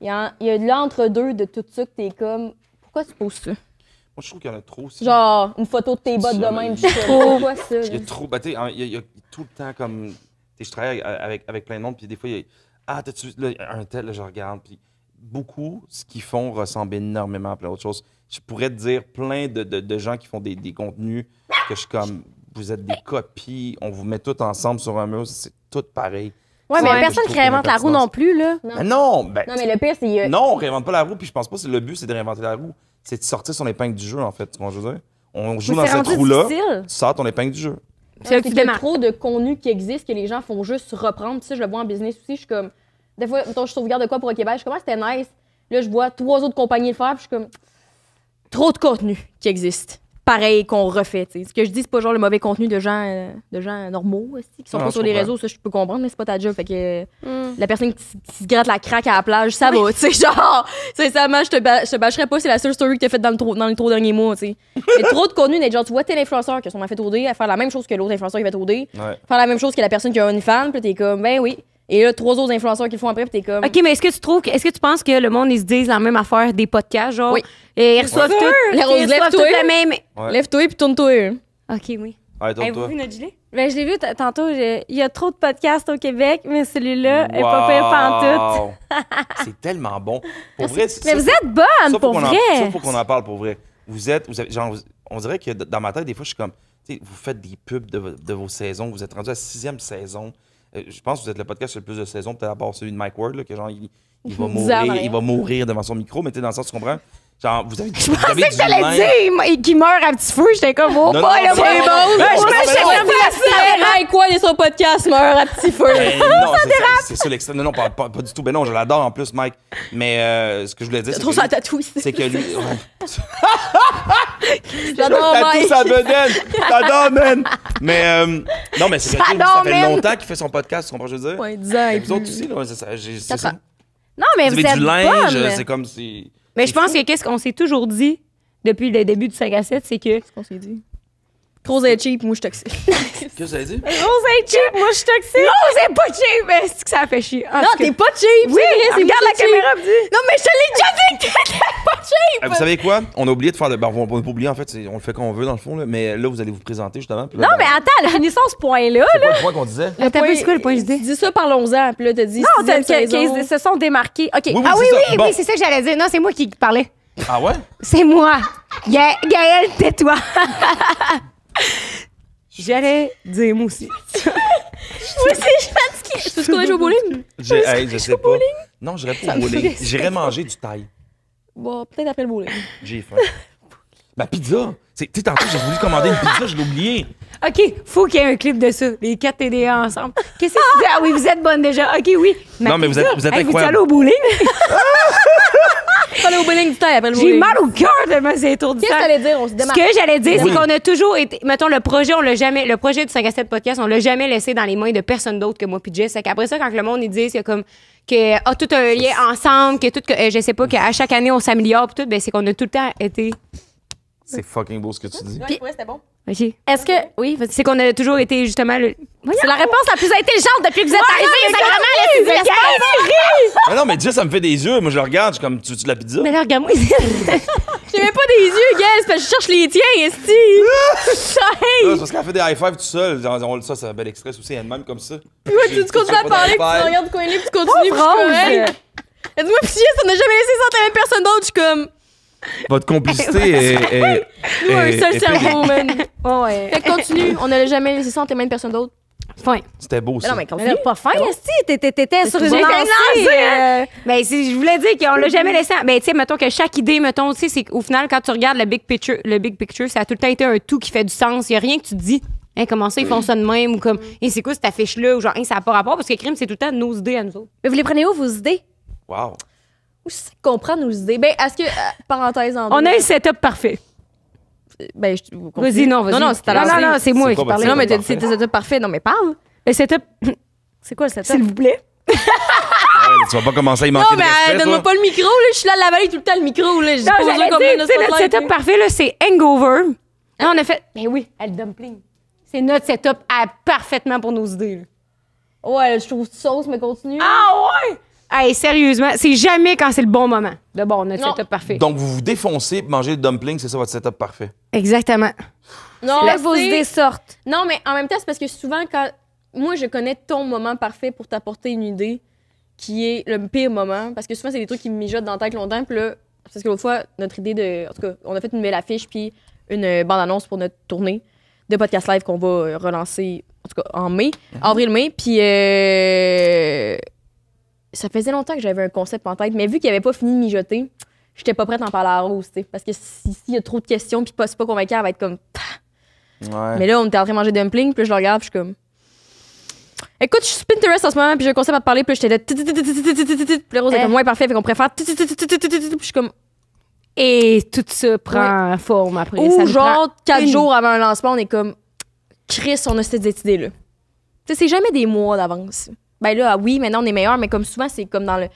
il y a de l'entre-deux de tout ça que t'es comme... Pourquoi tu poses ça? Moi, je trouve qu'il y en a trop aussi. Genre, une photo de tes bottes de Ça, même. mais- je suis comme, Pourquoi ça? Il y a trop. Ben, tu sais, il y a tout le temps comme. Tu sais, je travaille avec plein de monde, puis des fois, il y a. Ah, t'as-tu. Là, un tel, là, je regarde, puis beaucoup, ce qu'ils font ressemble énormément à plein d'autres choses. Je pourrais te dire plein de gens qui font des contenus que je suis comme. Vous êtes des copies, on vous met tout ensemble sur un mur, c'est tout pareil. Ouais, mais Ouais. personne Je qui trouve réinvente la roue pertinence. non plus, là. Non. Mais non, ben. Non, mais le pire, c'est... Non, on réinvente pas la roue, puis je pense pas que le but, c'est de réinventer la roue. C'est de sortir son épingle du jeu, en fait. Tu vois ce que je veux dire? On joue Mais dans c'est cette rendu roue-là, difficile. tu sors ton épingle du jeu. C'est là que tu qu'il y a démarres. trop de contenu qui existe que les gens font juste reprendre. Tu sais, je le vois en business aussi. Je suis comme... Des fois, mettons, je sauvegarde de quoi pour Québec. Je suis comme, ah, c'était nice. Là, je vois 3 autres compagnies le faire, puis je suis comme... Trop de contenu qui existe. Pareil qu'on refait, tu sais. Ce que je dis, c'est pas genre le mauvais contenu de gens normaux, aussi, qui sont Non, pas je sur les comprends. réseaux. Ça, je peux comprendre, mais c'est pas ta job. Fait que Mm. la personne qui se gratte la craque à la plage, ça va, tu sais. Genre, sincèrement, je te bâcherais pas, c'est la seule story que t'as faite dans les 3 derniers mois, tu sais. Il y a trop de contenu d'être genre, tu vois tel influenceur qui a sûrement fait OD à faire la même chose que l'autre influenceur qui a fait OD, Ouais. faire la même chose que la personne qui a un OnlyFans, puis t'es comme, ben oui. Et là, 3 autres influenceurs qui le font après, puis t'es comme. OK, mais est-ce que tu penses que le monde, ils se disent la même affaire des podcasts, genre? Oui. Et ils reçoivent Ouais. tout. Les roses, ils reçoivent lève-toi. tout la même. Ouais. Lève-toi puis tourne-toi. OK, oui. Allez, Avez-vous tourne-toi. vu notre gilet? Ben, je l'ai vu tantôt. Il y a trop de podcasts au Québec, mais celui-là est pas pire pantoute. Wow. C'est tellement bon. Pour vrai, Mais vous êtes bonne, ça, faut pour qu'on vrai. ça, faut qu'on en parle pour vrai. Vous avez- genre, on dirait que dans ma tête, des fois, je suis comme, tu sais, vous faites des pubs de vos saisons, vous êtes rendu à la 6e saison. Je pense que vous êtes le podcast qui a le plus de saisons, peut-être à part celui de Mike Ward, là, que genre, il va 10 ans en mourir, arrière. il va mourir devant son micro, mais tu sais, dans le sens, tu comprends? Genre, vous avez Je pensais que t'allais dire qu'il meurt à petit feu. J'étais comme, oh, Non, pas non, le c'est bon. bon. Ben, Je non, me ben, suis non. fait Quoi, les son podcast meurt à petit feu. Ben, non, c'est ça l'extrême. Non, pas du tout. Ben non, je l'adore en plus, Mike. Mais ce que je voulais dire, c'est Trop que ça lui- tatou ici. c'est que lui. Ouais. J'adore Tatou Mike. sa bedaine. T'adores, man. Mais non, mais c'est que lui, ça J'adore, fait man. longtemps qu'il fait son podcast, tu comprends ce que je veux dire? Ouais, 10 ans et Vous autres plus. aussi, là, c'est ça. C'est 4 ça. ans. Non, mais Vous vous avez êtes du linge, bonne. c'est comme si. Mais je pense que qu'est-ce qu'on s'est toujours dit depuis le début du 5 à 7, c'est que Qu'est-ce qu'on s'est dit? Trop est cheap, moi je suis toxique. Qu'est-ce que vous avez dit? Rose est cheap, moi je suis toxique. non, c'est pas cheap, mais c'est que ça fait chier. En Non, tout cas. t'es pas cheap! Oui, c'est vrai, c'est regarde pas la cheap. caméra, dis. Non, mais je te l'ai déjà dit que t'étais pas cheap! Vous savez quoi? On a oublié de faire le. Ben, on n'a pas oublié, en fait, on le fait quand on veut, dans le fond, là, mais là, vous allez vous présenter justement. puis là, Non, ben, mais attends, finissons ce point-là. c'est quoi le point qu'on disait? Attends, c'est quoi le point que je dis? Dis ça, parlons-en. Puis là, t'as dit. Non, sixième saison. qu'ils se sont démarqués. OK. Oui, oui, Ah c'est oui, ça. oui, Bon. oui, c'est ça que j'allais dire. Non, c'est moi qui parlais. Ah ouais? C'est moi. Gaël, tais-toi. J'allais dire moi aussi. Moi aussi, je suis fatiguée. Tu veux qu'on aille jouer au bowling? Je sais pas. Non, j'irais pas au bowling. J'irais manger du thaï. Bon, peut-être après le bowling. J'ai faim. Ma pizza! Tu sais, tantôt, j'ai voulu commander une pizza, je l'ai oublié. OK, faut qu'il y ait un clip de ça. Les 4 TDA ensemble. Qu'est-ce que tu dis? Ah oui, vous êtes bonne déjà. OK, oui. Non, mais vous êtes Hey, vous incroyable. allez au bowling? Faut aller au bowling du taille après le J'ai bowling. mal au cœur tellement c'est étourdissant. Qu'est-ce que t'allais dire? On se Ce démarque. que j'allais dire, c'est Oui. qu'on a toujours été. Mettons, le projet, le projet du 5 à 7 podcast, on l'a jamais laissé dans les mains de personne d'autre que moi puis Jess. C'est qu'après ça, quand le monde, ils disent que comme. Que tout un lien ensemble, que tout. Je sais pas, qu'à chaque année, on s'améliore puis tout, ben c'est qu'on a tout le temps été. C'est fucking beau ce que tu dis. Ouais, ouais, c'était bon. OK. Est-ce que. Oui, vas-y. C'est qu'on a toujours été justement. C'est la réponse la plus intelligente depuis que vous êtes arrivés. C'est vraiment la Ah non, mais Jess, ça me fait des yeux. Moi, je le regarde, je suis comme, tu veux de la pizza? Mais là, regarde-moi. J'ai même pas des yeux, Guess, parce que je cherche les tiens, esti. Ah, c'est parce qu'elle fait des high-fives tout seul. Ça, c'est un bel extrait aussi, elle-même comme ça. Puis ouais, tu continues à parler, puis tu regardes du coin puis tu continues, puis je suis correct. Et dis-moi, pis yes, on n'a jamais laissé ça à la même personne d'autre, je suis comme. Votre complicité est. Nous, un seul est cerveau, man. Ouais. Fait que continue, on n'a jamais laissé ça entre les mains de personne d'autre. Fin. C'était beau, Mais ça. non, mais Mais continue. là, pas fin, esti. T'étais sur une J'ai lancée. Ben, je voulais dire qu'on l'a jamais laissé. Ben, tu sais, mettons que chaque idée, mettons, tu sais, c'est qu'au final, quand tu regardes le big picture, ça a tout le temps été un tout qui fait du sens. Il n'y a rien que tu te dis, hein, comment ça, ils font ça de même, ou comme, hey, c'est quoi cette affiche-là, ou genre, hey, ça n'a pas rapport, parce que crime, c'est tout le temps nos idées à nous autres. Mais vous les prenez où, vos idées? Wow. Où c'est qu'on prend nos idées? Ben, est-ce que. Parenthèse en deux. On a un setup parfait. Ben, Vas-y, non, vas-y. Non, non, c'est à la Non, non, c'est moi C'est qui quoi parlais. Non, mais t'as Parfait. dit c'était parfait. Non, mais parle. Le setup, C'est quoi le setup? s'il vous plaît. Ouais, tu vas pas commencer à y manquer Non, de mais respect, donne-moi toi. pas le micro, là. Je suis là à la vallée tout le temps, le micro, là. Je dis Non, pas aux j'allais autres comme dire, notre tu sais, notre spotlight, setup là. parfait, là, c'est Hangover. Là, on a fait, ben oui, le dumpling. C'est notre setup parfaitement pour nos idées. Là. Ouais, je trouve sauce, mais continue. Ah ouais? Hey, sérieusement, c'est jamais quand c'est le bon moment. De bon, notre Non. setup parfait. Donc, vous vous défoncez pour manger le dumpling, c'est ça votre setup parfait. Exactement. Non, Là, vos c'est- idées sortent. Non, mais en même temps, c'est parce que souvent, quand. Moi, je connais ton moment parfait pour t'apporter une idée qui est le pire moment. Parce que souvent, c'est des trucs qui me mijotent dans la tête longtemps. Puis là, parce que l'autre fois, notre idée de. En tout cas, on a fait une belle affiche puis une bande-annonce pour notre tournée de podcast live qu'on va relancer, en tout cas, en mai, avril-mai. Puis ça faisait longtemps que j'avais un concept en tête, mais vu qu'il avait pas fini de mijoter, j'étais pas prête à en parler à Rose, tu sais. Parce que s'il y a trop de questions puis pas, c'est pas convaincant, elle va être comme. Ouais. Mais là, on était en train de manger dumpling, puis là, je le regarde, puis je suis comme. Écoute, je suis sur Pinterest en ce moment, puis j'ai un concept à te parler, puis là, j'étais là. Puis là, Rose est comme, ouais, parfait, fait qu'on préfère. Puis je suis comme. Et tout ça prend forme après. ça Ou nous genre, prend 4 une- jours avant un lancement, on est comme. Chris, on a cette idée-là. Tu sais, c'est jamais des mois d'avance. Ben là, oui, maintenant, on est meilleur, mais comme souvent, c'est comme dans le.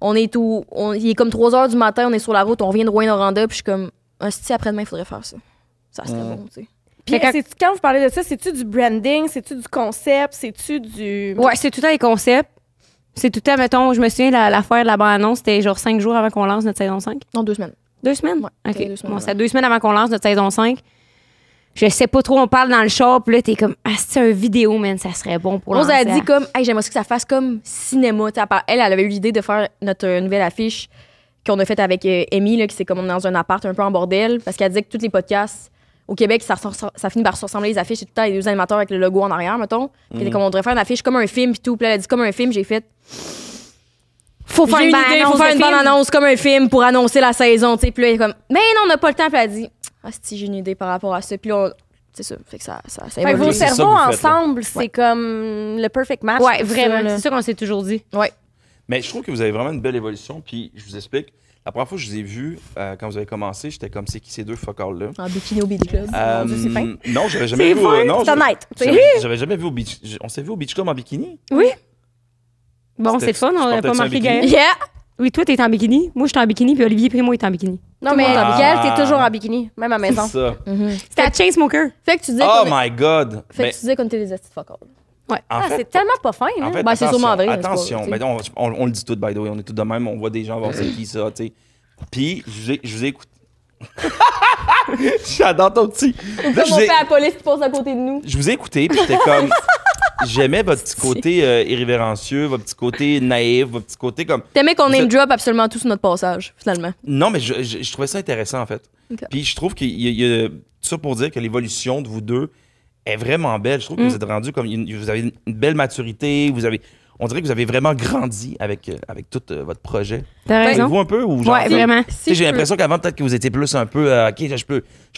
Il est comme 3 h du matin, on est sur la route, on vient de Rouyn-Noranda, puis je suis comme. Hostie, après-demain, il faudrait faire ça. Ça serait bon, tu sais. Puis, quand vous parlez de ça, c'est-tu du branding? C'est-tu du concept? C'est-tu du. Ouais, c'est tout le temps les concepts. C'est tout le temps, mettons, je me souviens, l'affaire de la bande-annonce, c'était genre 5 jours avant qu'on lance notre saison 5. Dans 2 semaines. 2 semaines? Ouais, OK. c'était 2 semaines Bon, avant. c'est 2 semaines avant qu'on lance notre saison 5. Je sais pas trop, on parle dans le shop, là, t'es comme, ah, c'est un vidéo, man, ça serait bon pour Rose lancer. a dit comme, hey, j'aimerais ça que ça fasse comme cinéma. Tu sais, elle avait eu l'idée de faire notre nouvelle affiche qu'on a faite avec Amy, là, qui c'est comme on est dans un appart un peu en bordel, parce qu'elle disait que tous les podcasts au Québec, ça finit par se ressembler les affiches. C'est tout le temps les 2 animateurs avec le logo en arrière, mettons. Puis elle était comme, on devrait faire une affiche comme un film, puis tout. Puis là, elle a dit comme un film, j'ai fait. Faut faire J'ai une une idée, faut bande-annonce faire de une film. bande-annonce comme un film pour annoncer la saison, tu sais. Puis là, elle est comme, mais non, on n'a pas le temps. Puis elle a dit, ah, si, j'ai une idée par rapport à ça. Puis là, c'est ça. Fait que ça Fait que évolue. vos C'est ça que cerveaux vous faites, là. ensemble, c'est comme le perfect match. Ouais, pour ça, vraiment. là. C'est ça qu'on s'est toujours dit. Ouais. Mais je trouve que vous avez vraiment une belle évolution. Puis je vous explique. La première fois que je vous ai vu, quand vous avez commencé, j'étais comme, c'est qui ces deux fuckers-là? En bikini au Beach Club. Mon Dieu, c'est fin. Non, j'avais jamais C'est vu. fin, non, c'est honnête. J'avais jamais vu au beach. On s'est vu au Beach Club en bikini? Oui. Bon, C'était- c'est le fun, tu on n'a portais-tu pas un marqué bikini? Gaël. Yeah! Oui, toi, t'es en bikini. Moi, je suis en bikini, puis Olivier Primo est en bikini. Non, mais Ah. Gaël, t'es toujours en bikini, même à la C'est maison. ça. C'était à Chainsmoker. Fait que tu disais Oh qu'on my God! fait Mais que tu disais qu'on était des astuces fuck all. en Ah, fait, c'est tellement pas fin, hein? en fait, Ben, c'est sûrement vrai, c'est pas- Attention, tu sais. mais on le dit tout, by the way. On est tous de même. On voit des gens voir c'est qui ça, tu sais. Puis, je vous ai écouté. J'adore ton petit. Là, Comme je on vous ai- fait la police qui passe à côté de nous. je vous ai écouté, puis j'étais comme. J'aimais votre petit côté irrévérencieux, votre petit côté naïf, votre petit côté comme. T'aimais qu'on Vous name êtes- drop absolument tout sur notre passage, finalement. Non, mais je trouvais ça intéressant, en fait. Ok. Puis je trouve qu'il y a tout ça pour dire que l'évolution de vous deux est vraiment belle. Je trouve que vous êtes rendus comme. Vous avez une belle maturité, on dirait que vous avez vraiment grandi avec tout votre projet. T'as raison. Vous un peu ou genre. Ouais, vraiment. Tu sais, j'ai l'impression qu'avant, peut-être que vous étiez plus un peu. OK, je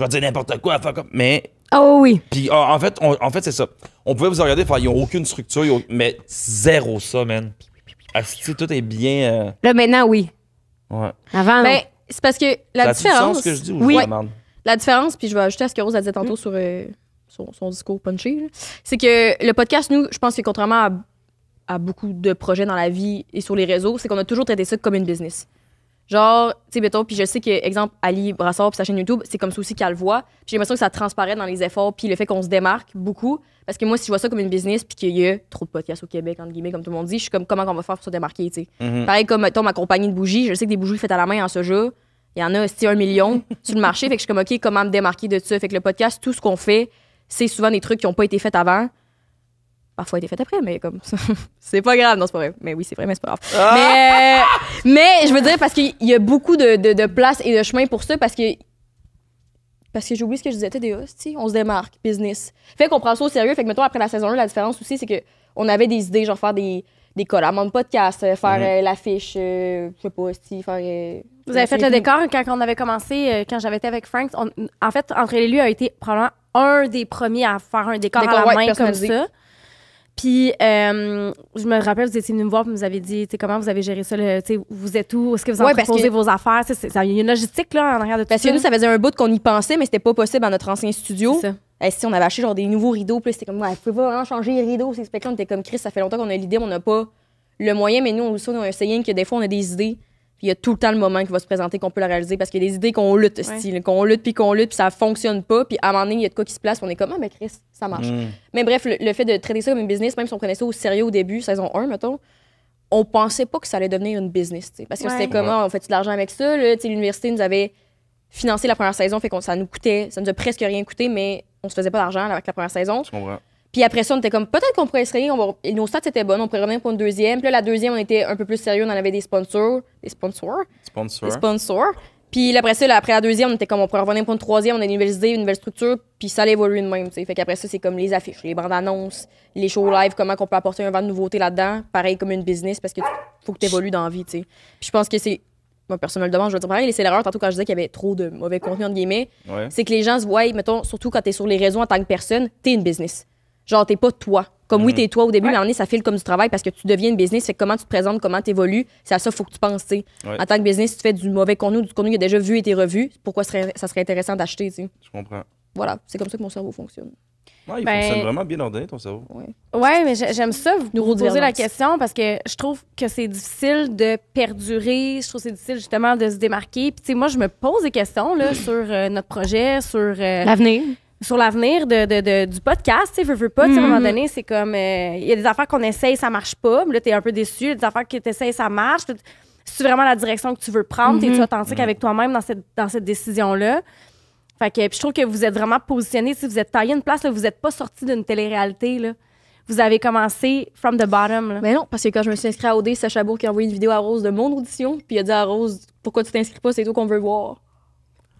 vais dire n'importe quoi, faire comme. Mais. Oh oui. Puis en fait, c'est ça. On pouvait vous regarder, faire, ils n'ont aucune structure, mais zéro ça, man. Asti, tout est bien. Là, maintenant, oui. Ouais. Avant, non. Ben, c'est parce que la Ça a-tu du différence. sens, ce que je dis ou Oui. je demande? La différence, puis je vais ajouter à ce que Rose a dit tantôt sur son discours punché, là, c'est que le podcast, nous, je pense que contrairement à beaucoup de projets dans la vie et sur les réseaux, c'est qu'on a toujours traité ça comme une business. Genre, tu sais, mettons, puis je sais que, exemple, Ali Brassard puis sa chaîne YouTube, c'est comme ça aussi qu'elle le voit. Puis j'ai l'impression que ça transparaît dans les efforts puis le fait qu'on se démarque beaucoup. Parce que moi, si je vois ça comme une business puis qu'il y a trop de podcasts au Québec, entre guillemets, comme tout le monde dit, je suis comme, comment on va faire pour se démarquer, tu sais. Mhm. Pareil comme, mettons, ma compagnie de bougies, je sais que des bougies faites à la main en soja, il y en a, 1 million sur le marché. Fait que je suis comme, OK, comment me démarquer de ça? Fait que le podcast, tout ce qu'on fait, c'est souvent des trucs qui n'ont pas été faits avant. Parfois été fait après, mais comme ça. C'est pas grave, non, c'est pas vrai. Mais oui, c'est vrai, mais c'est pas grave. Mais je veux dire, parce qu'il y a beaucoup de place et de chemin pour ça, parce que j'ai oublié ce que je disais, TDA, on se démarque, business. Fait qu'on prend ça au sérieux. Fait que, mettons, après la saison 1, la différence aussi, c'est qu'on avait des idées, genre faire des collabs en podcast, faire l'affiche, je sais pas, faire. Vous avez fait le décor quand on avait commencé, quand j'avais été avec Frank. En fait, Entre les lieux a été probablement un des premiers à faire un décor à la main comme ça. Puis, je me rappelle, vous étiez venu me voir et vous avez dit, comment vous avez géré ça, vous êtes où, est-ce que vous entreposez vos affaires? Il y a une logistique là, en arrière de tout ça. Parce que nous, ça faisait un bout qu'on y pensait, mais c'était pas possible dans notre ancien studio. C'est ça. Si on avait acheté genre des nouveaux rideaux, puis c'était comme, ouais, vous pouvez pas vraiment changer les rideaux. C'est spectacle, on était comme Chris, ça fait longtemps qu'on a l'idée, on n'a pas le moyen, mais nous, on a essayé que des fois, on a des idées. Puis il y a tout le temps le moment qui va se présenter qu'on peut la réaliser parce qu'il y a des idées qu'on lutte, qu'on lutte, puis ça fonctionne pas. Puis à un moment donné, il y a de quoi qui se place, puis on est comme, ah, mais Chris, ça marche. Mais bref, le fait de traiter ça comme une business, même si on prenait ça au sérieux au début, saison 1, mettons, on pensait pas que ça allait devenir une business, t'sais, parce que c'était comme, on fait de l'argent avec ça. Là, l'université nous avait financé la première saison, fait que ça nous a presque rien coûté, mais on se faisait pas d'argent avec la première saison. Je comprends. Puis après ça, on était comme, peut-être qu'on pourrait essayer, nos stats étaient bonnes, on pourrait revenir pour une deuxième. Puis là, la deuxième, on était un peu plus sérieux, on en avait des sponsors. Puis après ça, après la deuxième, on était comme, on pourrait revenir pour une troisième, on a une nouvelle idée, une nouvelle structure, puis ça allait évoluer de même, t'sais. Fait qu'après ça, c'est comme les affiches, les bandes annonces, les shows live, comment qu'on peut apporter un vent de nouveauté là-dedans. Pareil comme une business, parce que faut que tu évolues dans la vie, t'sais. Puis je pense que c'est, moi, personne me le demande, je veux dire, pareil, c'est l'erreur tantôt quand je disais qu'il y avait trop de mauvais contenu, entre guillemets. Ouais. C'est que les gens se voient, mettons, surtout quand t'es sur les réseaux en tant que personne, t'es une business. Genre, t'es pas toi. Comme oui, t'es toi au début, mais à un moment donné, ça file comme du travail parce que tu deviens une business. Fait que comment tu te présentes, comment t'évolues, c'est à ça qu'il faut que tu penses, tu sais. Ouais. En tant que business, si tu fais du mauvais contenu, du contenu qui a déjà vu et été revu, pourquoi ça serait intéressant d'acheter, tu sais. Je comprends. Voilà, c'est comme ça que mon cerveau fonctionne. Ouais, il fonctionne vraiment bien ordonné, ton cerveau. Ouais, mais j'aime ça, vous poser la Neurogouvernance. question parce que je trouve que c'est difficile de perdurer. Je trouve que c'est difficile justement de se démarquer. Puis, tu sais, moi, je me pose des questions là, sur notre projet, sur L'avenir. sur l'avenir du podcast, tu sais, veux pas, tu sais, à un moment donné, c'est comme, il y a des affaires qu'on essaye, ça marche pas, mais là, t'es un peu déçu, il y a des affaires que t'essayes, ça marche, c'est vraiment la direction que tu veux prendre, t'es-tu authentique avec toi-même dans cette décision-là? Fait que, puis je trouve que vous êtes vraiment positionné, si vous êtes taillé une place, là, vous êtes pas sorti d'une télé-réalité, là. Vous avez commencé from the bottom, là. Mais non, parce que quand je me suis inscrite à OD, c'est Chabour qui a envoyé une vidéo à Rose de mon audition, puis il a dit à Rose, pourquoi tu t'inscris pas, c'est toi qu'on veut voir.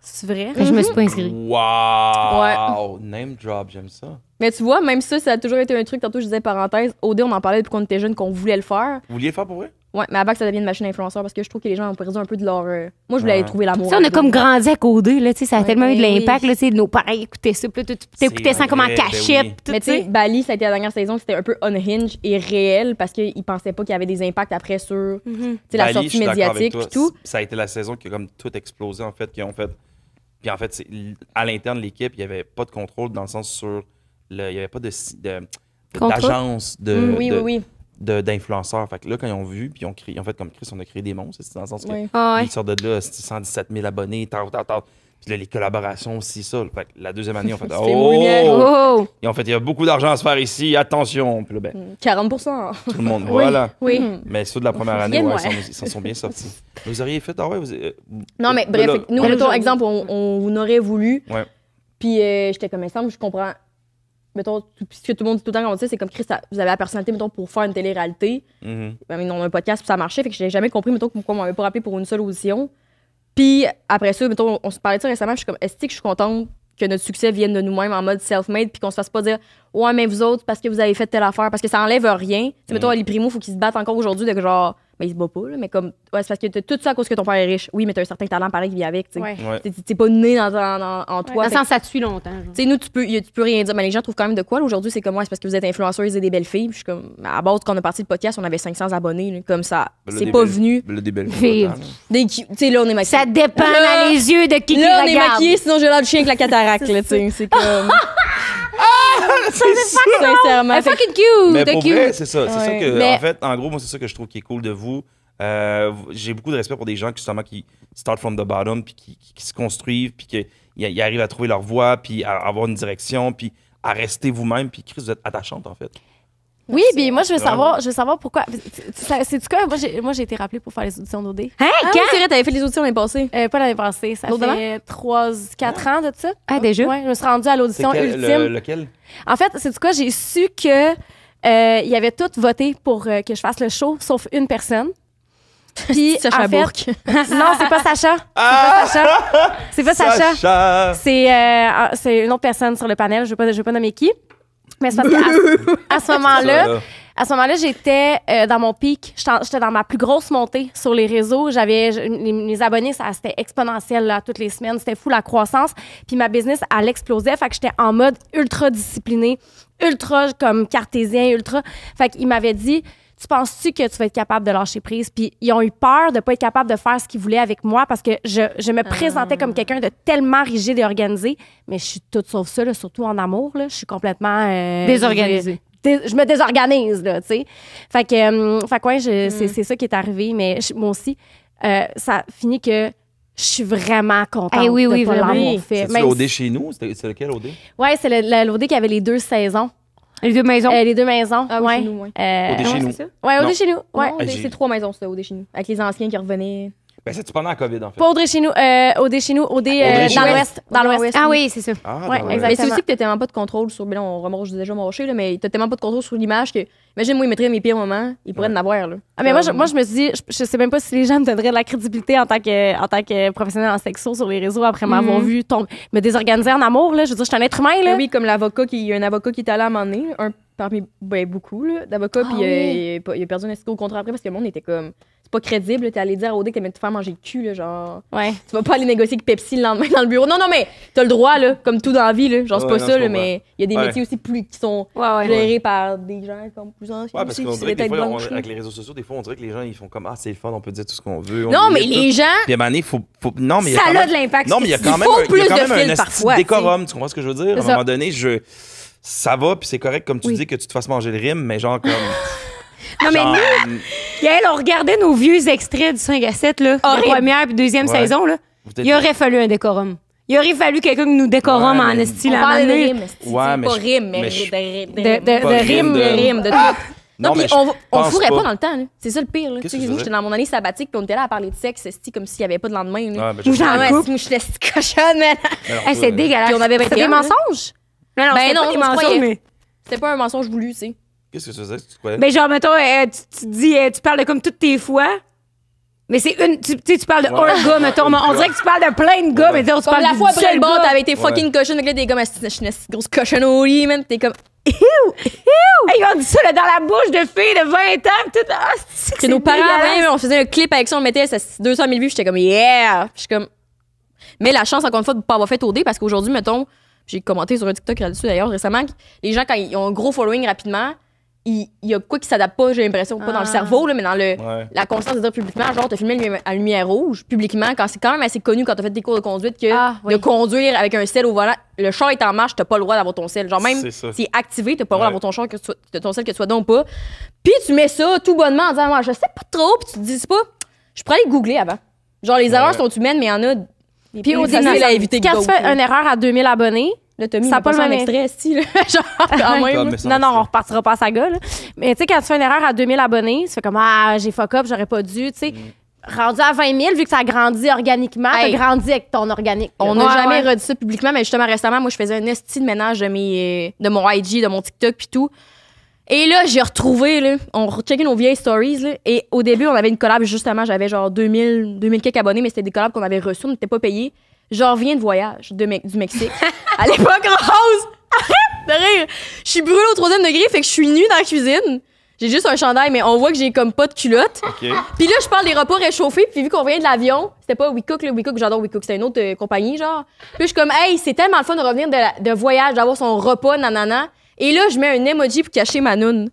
C'est vrai? Je me suis pas inscrite. Wow! Name drop, j'aime ça. Mais tu vois, même ça a toujours été un truc. Tantôt, je disais parenthèse. OD, on en parlait depuis qu'on était jeunes, qu'on voulait le faire. Vous vouliez le faire pour vrai? Ouais, mais avant que ça devienne une machine influenceur, parce que je trouve que les gens ont perdu un peu de leur. Moi, je voulais aller trouver l'amour. Ça, on a comme grandi à coder, là, tu sais, ça a tellement eu de oui. l'impact, là, tu sais, nos parents écoutaient ça, puis là, t'écoutais ça comme en vrai, ben cachette, oui. tout Mais tu sais, ça. Bali, ça a été la dernière saison, c'était un peu unhinged et réel parce qu'ils pensaient pas qu'il y avait des impacts après sur tu sais, la Bali, je sortie suis d'accord avec médiatique toi. et tout. Ça a été la saison qui a comme tout explosé, en fait, qui ont fait. Puis en fait, à l'interne de l'équipe, il n'y avait pas de contrôle dans le sens sur. Il n'y avait pas d'agence Oui. d'influenceurs. Fait que là, quand ils ont vu, puis ils ont fait comme Chris, on a créé des monstres, c'est dans le sens que Oui. Ah ouais. ils sortent de là, c'est 117 000 abonnés, Puis là, les collaborations aussi, ça. Fait que la deuxième année, on fait C'était mouillé. Oh! Ils ont fait, il y a beaucoup d'argent à se faire ici, attention. Puis là, ben, 40%. tout le monde, voilà. Oui. Mais ceux de la première année, Rien de ils s'en sont bien sortis. Vous auriez fait, Non, mais bref, fait que nous, mettons, exemple, on aurait voulu. Ouais. Puis j'étais comme, exemple, je comprends. Mettons, ce que tout le monde dit tout le temps quand on dit ça, c'est comme Chris, vous avez la personnalité, mettons, pour faire une télé-réalité. Mhm. Ben, on a un podcast, puis ça marchait. Fait que je n'ai jamais compris, mettons, pourquoi on m'avait pas rappelé pour une seule audition. Puis après ça, mettons, on se parlait de ça récemment, je suis comme, est-ce que je suis contente que notre succès vienne de nous-mêmes en mode self-made, puis qu'on se fasse pas dire, ouais, mais vous autres, parce que vous avez fait telle affaire, parce que ça enlève rien. Tu sais, mettons, Ali Primo, faut qu'il se batte encore aujourd'hui de genre, Mais il se bat pas, là, mais comme, ouais, c'est parce que t'as tout ça à cause que ton père est riche. Oui, mais t'as un certain talent pareil qui vient avec, tu sais. Ouais. Ouais. T'es pas né en toi. Dans le Fait sens, ça te suit longtemps. genre. tu sais, nous, tu peux rien dire. Mais les gens trouvent quand même de quoi. Là, aujourd'hui, c'est comme moi, c'est parce que vous êtes influenceuses et des belles filles. Puis je suis comme, à la base, quand on a parti le podcast, on avait 500 abonnés. Là, comme ça, Ben là, c'est des pas belles- venu. ben là, des belles Vive. photos, Tu sais, là, on est maquillés. Ça dépend Là- dans les yeux de qui Là, on est regarde. maquillés, sinon j'ai l'air de chien avec la cataracte, là, tu sais. C'est comme. Sincèrement. Ah, Fait que- fucking cute. Mais t'es pour cute. vrai, c'est ça. C'est ça Ouais. que, Mais- en fait, en gros, moi, c'est ça que je trouve qui est cool de vous. J'ai beaucoup de respect pour des gens qui, justement, qui start from the bottom, puis qui se construisent, puis qui arrivent à trouver leur voie, puis à avoir une direction, puis à rester vous-même, puis Chris, vous êtes attachante, en fait. Oui, puis moi, je veux Vraiment. savoir pourquoi. C'est du cas, moi, j'ai été rappelée pour faire les auditions d'OD. Hein, Ah, oui, c'est vrai, t'avais fait les auditions l'année passée. Pas l'année passée, ça L'autre fait 3-4 ans de ça. Ah, déjà? Ouais, je me suis rendue à C'est l'audition ultime. lequel? En fait, c'est du cas, j'ai su que il y avait tous voté pour que je fasse le show, sauf une personne. Puis, Sacha en fait, Bourque. non, c'est pas Sacha. C'est pas Sacha. Sacha! C'est une autre personne sur le panel. Je vais pas nommer qui. Mais c'est parce qu'à ce moment-là, à ce moment-là, j'étais dans mon pic. J'étais dans ma plus grosse montée sur les réseaux. Les abonnés, c'était exponentiel là, toutes les semaines. C'était fou la croissance. Puis ma business, elle explosait. Fait que j'étais en mode ultra disciplinée, ultra comme cartésien, ultra. Fait qu'il m'avait dit, tu penses-tu que tu vas être capable de lâcher prise? Puis ils ont eu peur de pas être capable de faire ce qu'ils voulaient avec moi parce que je me présentais comme quelqu'un de tellement rigide et organisé. Mais je suis toute sauf ça, là, surtout en amour. Là. Je suis complètement... Désorganisée. Je me désorganise, là, tu sais. Fait que ouais, c'est ça qui est arrivé. Mais moi aussi, ça finit que je suis vraiment contente Eh oui, oui, de pas vraiment. l'avoir fait. C'est Même l'OD si- chez nous? C'est lequel OD? Ouais, c'est l'OD qui avait les 2 saisons. Les 2 maisons. Les 2 maisons. Ah oui, ouais. chez nous, ouais. OD chez nous. c'est ça? Ouais, Non. OD chez nous. Ouais. Non, j'ai- c'est 3 maisons, ça, au chez nous. Avec les anciens qui revenaient. Ben, c'est pendant la COVID, en fait. Pas OD chez nous. OD chez nous. OD chez dans nous. l'Ouest. Dans l'Ouest. Ah oui, c'est ça. Ah, Ouais, dans- exact. Mais c'est Exactement. aussi que t'as tellement pas de contrôle sur. Ben là, je déjà moché, là, mais t'as tellement pas de contrôle sur l'image que. Imagine, moi, ils mettraient mes pires moments, ils pourraient en avoir, là. Ah, mais moi, je me suis dit, je sais même pas si les gens me donneraient de la crédibilité en tant que professionnel en sexo sur les réseaux après m'avoir vu me désorganiser en amour. Là. Je veux dire, je suis un être humain. Là. Oui, comme l'avocat il y a un avocat qui est allé à un moment donné, un parmi beaucoup là, d'avocats, puis oui. il a perdu un au contrat après parce que le monde était comme. C'est pas crédible, là, t'es allé dire à OD que t'aimais te faire manger le cul, là, genre. Ouais. Tu vas pas aller négocier avec Pepsi le lendemain dans le bureau. Non, mais t'as le droit, là, comme tout dans la vie, là. Genre, c'est Ouais, pas non, ça, je là, comprends. mais il y a des Ouais. métiers aussi qui sont Ouais. gérés par des gens comme plus anciens. Ouais, parce aussi, qu'on qui dirait sont que des des fois, têtes blanches, là. avec les réseaux sociaux, des fois, on dirait que les gens, ils font comme, ah, c'est le fun, on peut dire tout ce qu'on veut. on Non, mais limite tout. les gens. Puis à un moment donné, faut... Non, mais il y a Ça quand a même... de l'impact. Non, mais il y a Il quand même faut un, il y a plus quand de même fil un esti parfois, de décorum, tu comprends ce que je veux dire? À un ça. moment donné, ça va, puis c'est correct, comme tu dis, que tu te fasses manger le rime, mais genre comme... Non, mais genre, Gaëlle, on regardait nos vieux extraits du 5 à 7, là, la Horrible. première puis deuxième Ouais. saison, là. vous êtes- Il aurait fallu un décorum. Il aurait fallu quelqu'un qui nous décorum Ouais, en mais- esti, On là, à un parle de moment donné. rimes, c'est Ouais, mais pas je- rimes, mais mais je- De Pas rimes. de rimes, de tout. Non, mais puis je on pense fourrait pas pas. dans le temps, là. C'est ça le pire, là. Qu'est-ce Tu sais, que tu nous, faisais? j'étais dans mon année sabbatique, puis on était là à parler de sexe, esti, comme s'il y avait pas de lendemain, là. Ouais, ben, je Moi, j'en sais. Ah ouais, coupe. moi, je suis laisse cochonne, man. Alors, Hey, c'est toi, dégueulasse. Puis on avait C'est des 21 ans, là. mensonges. Non, non, Ben c'est non, pas des tu mensonges, croyais. mais... C'était pas un mensonge voulu, tu sais. Qu'est-ce que tu faisais? Tu croyais? Ben, genre, mettons, tu dis, tu parles de comme toutes tes fois, mais c'est une... Tu sais, tu parles de Ouais. un gars, mettons, mais on dirait que tu parles de plein de gars, mais tu Comme parles la du fois après seul le bar, gars. t'avais été fucking cochonne, donc là, t'es comme, je suis une grosse cochonne au lit, man. T'es comme, Hey, ils ont dit ça là, dans la bouche de filles de 20 ans, pis tout. Ah, c'est que nos parents, dégueulasse. même, on faisait un clip avec ça, on le mettait, ça 200 000 vues, j'étais comme, yeah! Puis je suis comme. Mais la chance, encore une fois, de pas avoir fait OD, parce qu'aujourd'hui, mettons, j'ai commenté sur un TikTok là-dessus d'ailleurs récemment, que les gens, quand ils ont un gros following rapidement, il y a quoi qui s'adapte pas, j'ai l'impression, pas dans le cerveau, là, mais dans Ouais. la conscience de dire publiquement, genre, t'as filmé à lumière rouge, publiquement, quand c'est quand même assez connu quand t'as fait des cours de conduite que de conduire avec un sel au volant, le char est en marche, t'as pas le droit d'avoir ton sel. Genre, même C'est ça. s'il est activé, t'as pas le droit Ouais. d'avoir ton char, ton sel que tu sois donc pas. Puis tu mets ça tout bonnement en disant, moi, je sais pas trop, puis tu te dis, c'est pas, je pourrais aller googler avant. Genre, les erreurs sont humaines, mais il y en a. Puis au début, facile à éviter quand tu d'autres, fais là. une erreur à 2000 abonnés, Là, Tommy, ça a il pas pas ça le un même extrait, si, là. Genre, quand même. Comme là. ça, non, on c'est- repartira pas à saga, là. Mais tu sais, quand tu fais une erreur à 2000 abonnés, tu fais comme, ah, j'ai fuck up, j'aurais pas dû, tu sais. Rendu à 20 000, vu que ça a grandi organiquement, Hey. t'as grandi avec ton organique. On là. n'a Ouais, jamais ouais. redit ça publiquement, mais justement, récemment, moi, je faisais un esti de ménage de mon IG, de mon TikTok, puis tout. Et là, j'ai retrouvé, là, on recheckait nos vieilles stories, là, et au début, on avait une collab, justement, j'avais genre 2000 quelques abonnés, mais c'était des collabs qu'on avait reçus, on n'était pas payés. Je reviens de voyage du Mexique. À l'époque, Rose, arrête de rire. Je suis brûlée au 3e degré, fait que je suis nue dans la cuisine. J'ai juste un chandail, mais on voit que j'ai comme pas de culotte. OK. Puis là, je parle des repas réchauffés, puis vu qu'on vient de l'avion, c'était pas WeCook, là, WeCook, j'adore WeCook, c'était une autre compagnie, genre. Puis je suis comme, hey, c'est tellement le fun de revenir de voyage, d'avoir son repas, nanana. Et là, je mets un emoji pour cacher ma noune.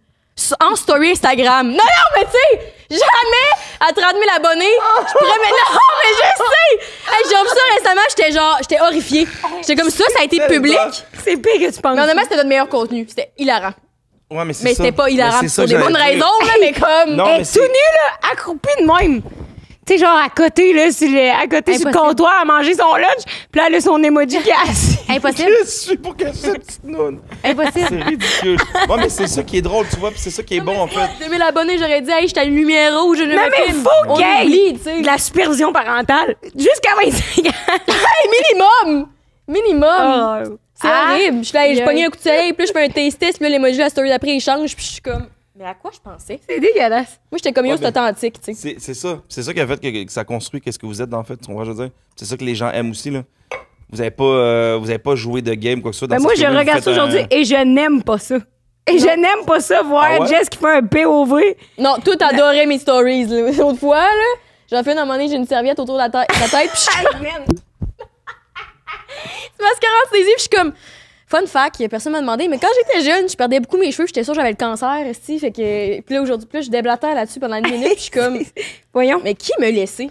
En story Instagram. Non, mais tu sais, jamais à 30 000 abonnés, je pourrais mais non, mais je sais! Hey, j'ai vu ça récemment, j'étais horrifiée. J'étais comme ça a été public. C'est pire que tu penses. Mais honnêtement, c'était notre meilleur contenu. C'était hilarant. Ouais, mais c'est Mais ça. c'était pas hilarant Mais c'est pour ça des que bonnes j'allais dire. raisons, là, mais comme. Non, Elle mais est c'est- tout nu, là, accroupie de même. Tu sais, genre à côté, là, sur le comptoir à manger son lunch, puis là, elle a son emoji qui est assis. Impossible. Je suis pour cacher cette petite noune. Impossible. C'est ridicule. Ouais, mais c'est ça qui est drôle, tu vois, puis c'est ça qui est bon, en fait. 2000 abonnés, j'aurais dit, hey, j'étais à une lumière rouge, je ne Non, me mais filme. faut On qu'il y ait oublie, tu sais. de la supervision parentale. Jusqu'à 25 ans. Hey, minimum! C'est horrible. Je suis là, je Yeah. pogne un coup de soleil, puis là, je fais un taste test, puis là, l'emoji, la story d'après, il change, puis je suis comme. Mais à quoi je pensais? C'est dégueulasse. Moi, j'étais comme yo, Ouais, c'est authentique, tu sais. C'est ça. C'est ça qui a fait que ça construit qu'est-ce que vous êtes, en fait. Tu comprends, je veux dire? C'est ça que les gens aiment aussi, là. Vous avez pas joué de game, quoi que ce soit. Ben moi, je regarde ça aujourd'hui et je n'aime pas ça. Et je n'aime pas ça, voir Ah ouais? Jess qui fait un POV. Non, tout adorait mes stories, là. L'autre fois, là, j'en fais un moment donné, j'ai une serviette autour de la tête, puis je suis mascara en saisie, puis je suis comme. Fun fact, personne m'a demandé, mais quand j'étais jeune, je perdais beaucoup mes cheveux, j'étais sûre que j'avais le cancer, esti, fait que. Puis là, aujourd'hui, plus je déblatère là-dessus pendant une minute, puis je suis comme. Voyons. Mais qui me laissait?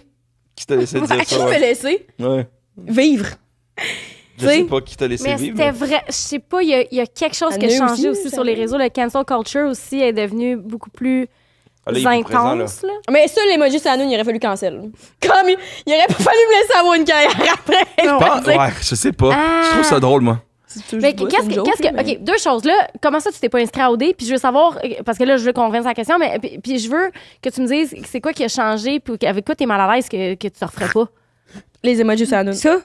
Qui t'a laissé dire Qui ça? me Ouais. laissait Ouais. vivre? Je sais pas qui t'a laissé Mais vivre. c'était vrai. Je sais pas, il y a quelque chose qui a Anne changé aussi, aussi ça sur les arrive. réseaux. Le cancel culture aussi est devenu beaucoup plus Ah, là, il est plus présent, là. intense. Là. Mais ça, l'emoji sur la noune, il aurait fallu cancel. Comme il aurait pas fallu me laisser avoir une carrière après. Non. Pas- ouais, je sais pas. Je trouve ça drôle, moi. Mais qu'est-ce que. OK, deux choses. Là, comment ça, tu t'es pas inscrit à OD? Puis je veux savoir, parce que là, je veux qu'on revienne sur la question, mais puis je veux que tu me dises c'est quoi qui a changé, puis avec quoi t'es mal à l'aise que tu te referais pas. Les emojis sur la noune. Ça?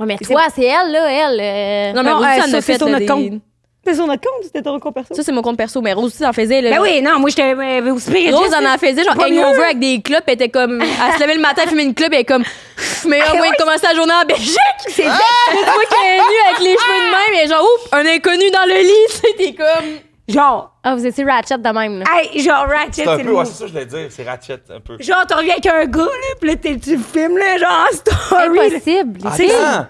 Oh, mais toi, c'est elle, là, elle. Non, mais Non, Rose, ça en ça, a c'est fait sur là, notre compte. C'était sur notre compte, c'était ton compte perso. Ça, c'est mon compte perso. Mais Rose aussi en faisait. Là, Ben oui, non, moi, j'étais aussi pire. Rose en faisait, genre, Pas hangover mieux. avec des clopes. Elle était comme. Elle se levait le matin, fumer une clope. Elle est comme. Meilleur moyen de commencer la journée en Belgique. C'est vrai. Tu vois qu'elle est nue avec les cheveux de même. Et genre, oups, un inconnu dans le lit. Tu sais, t'es comme. Genre, Ah, vous étiez ratchet de même, là. hey, genre Ratchet, C'est un c'est peu, le ouais, mot. c'est ça que je voulais dire. C'est Ratchet, un peu. Genre, tu reviens avec un gars, là, pis là, tu le filmes, là, genre, en story. là. Impossible. Attends!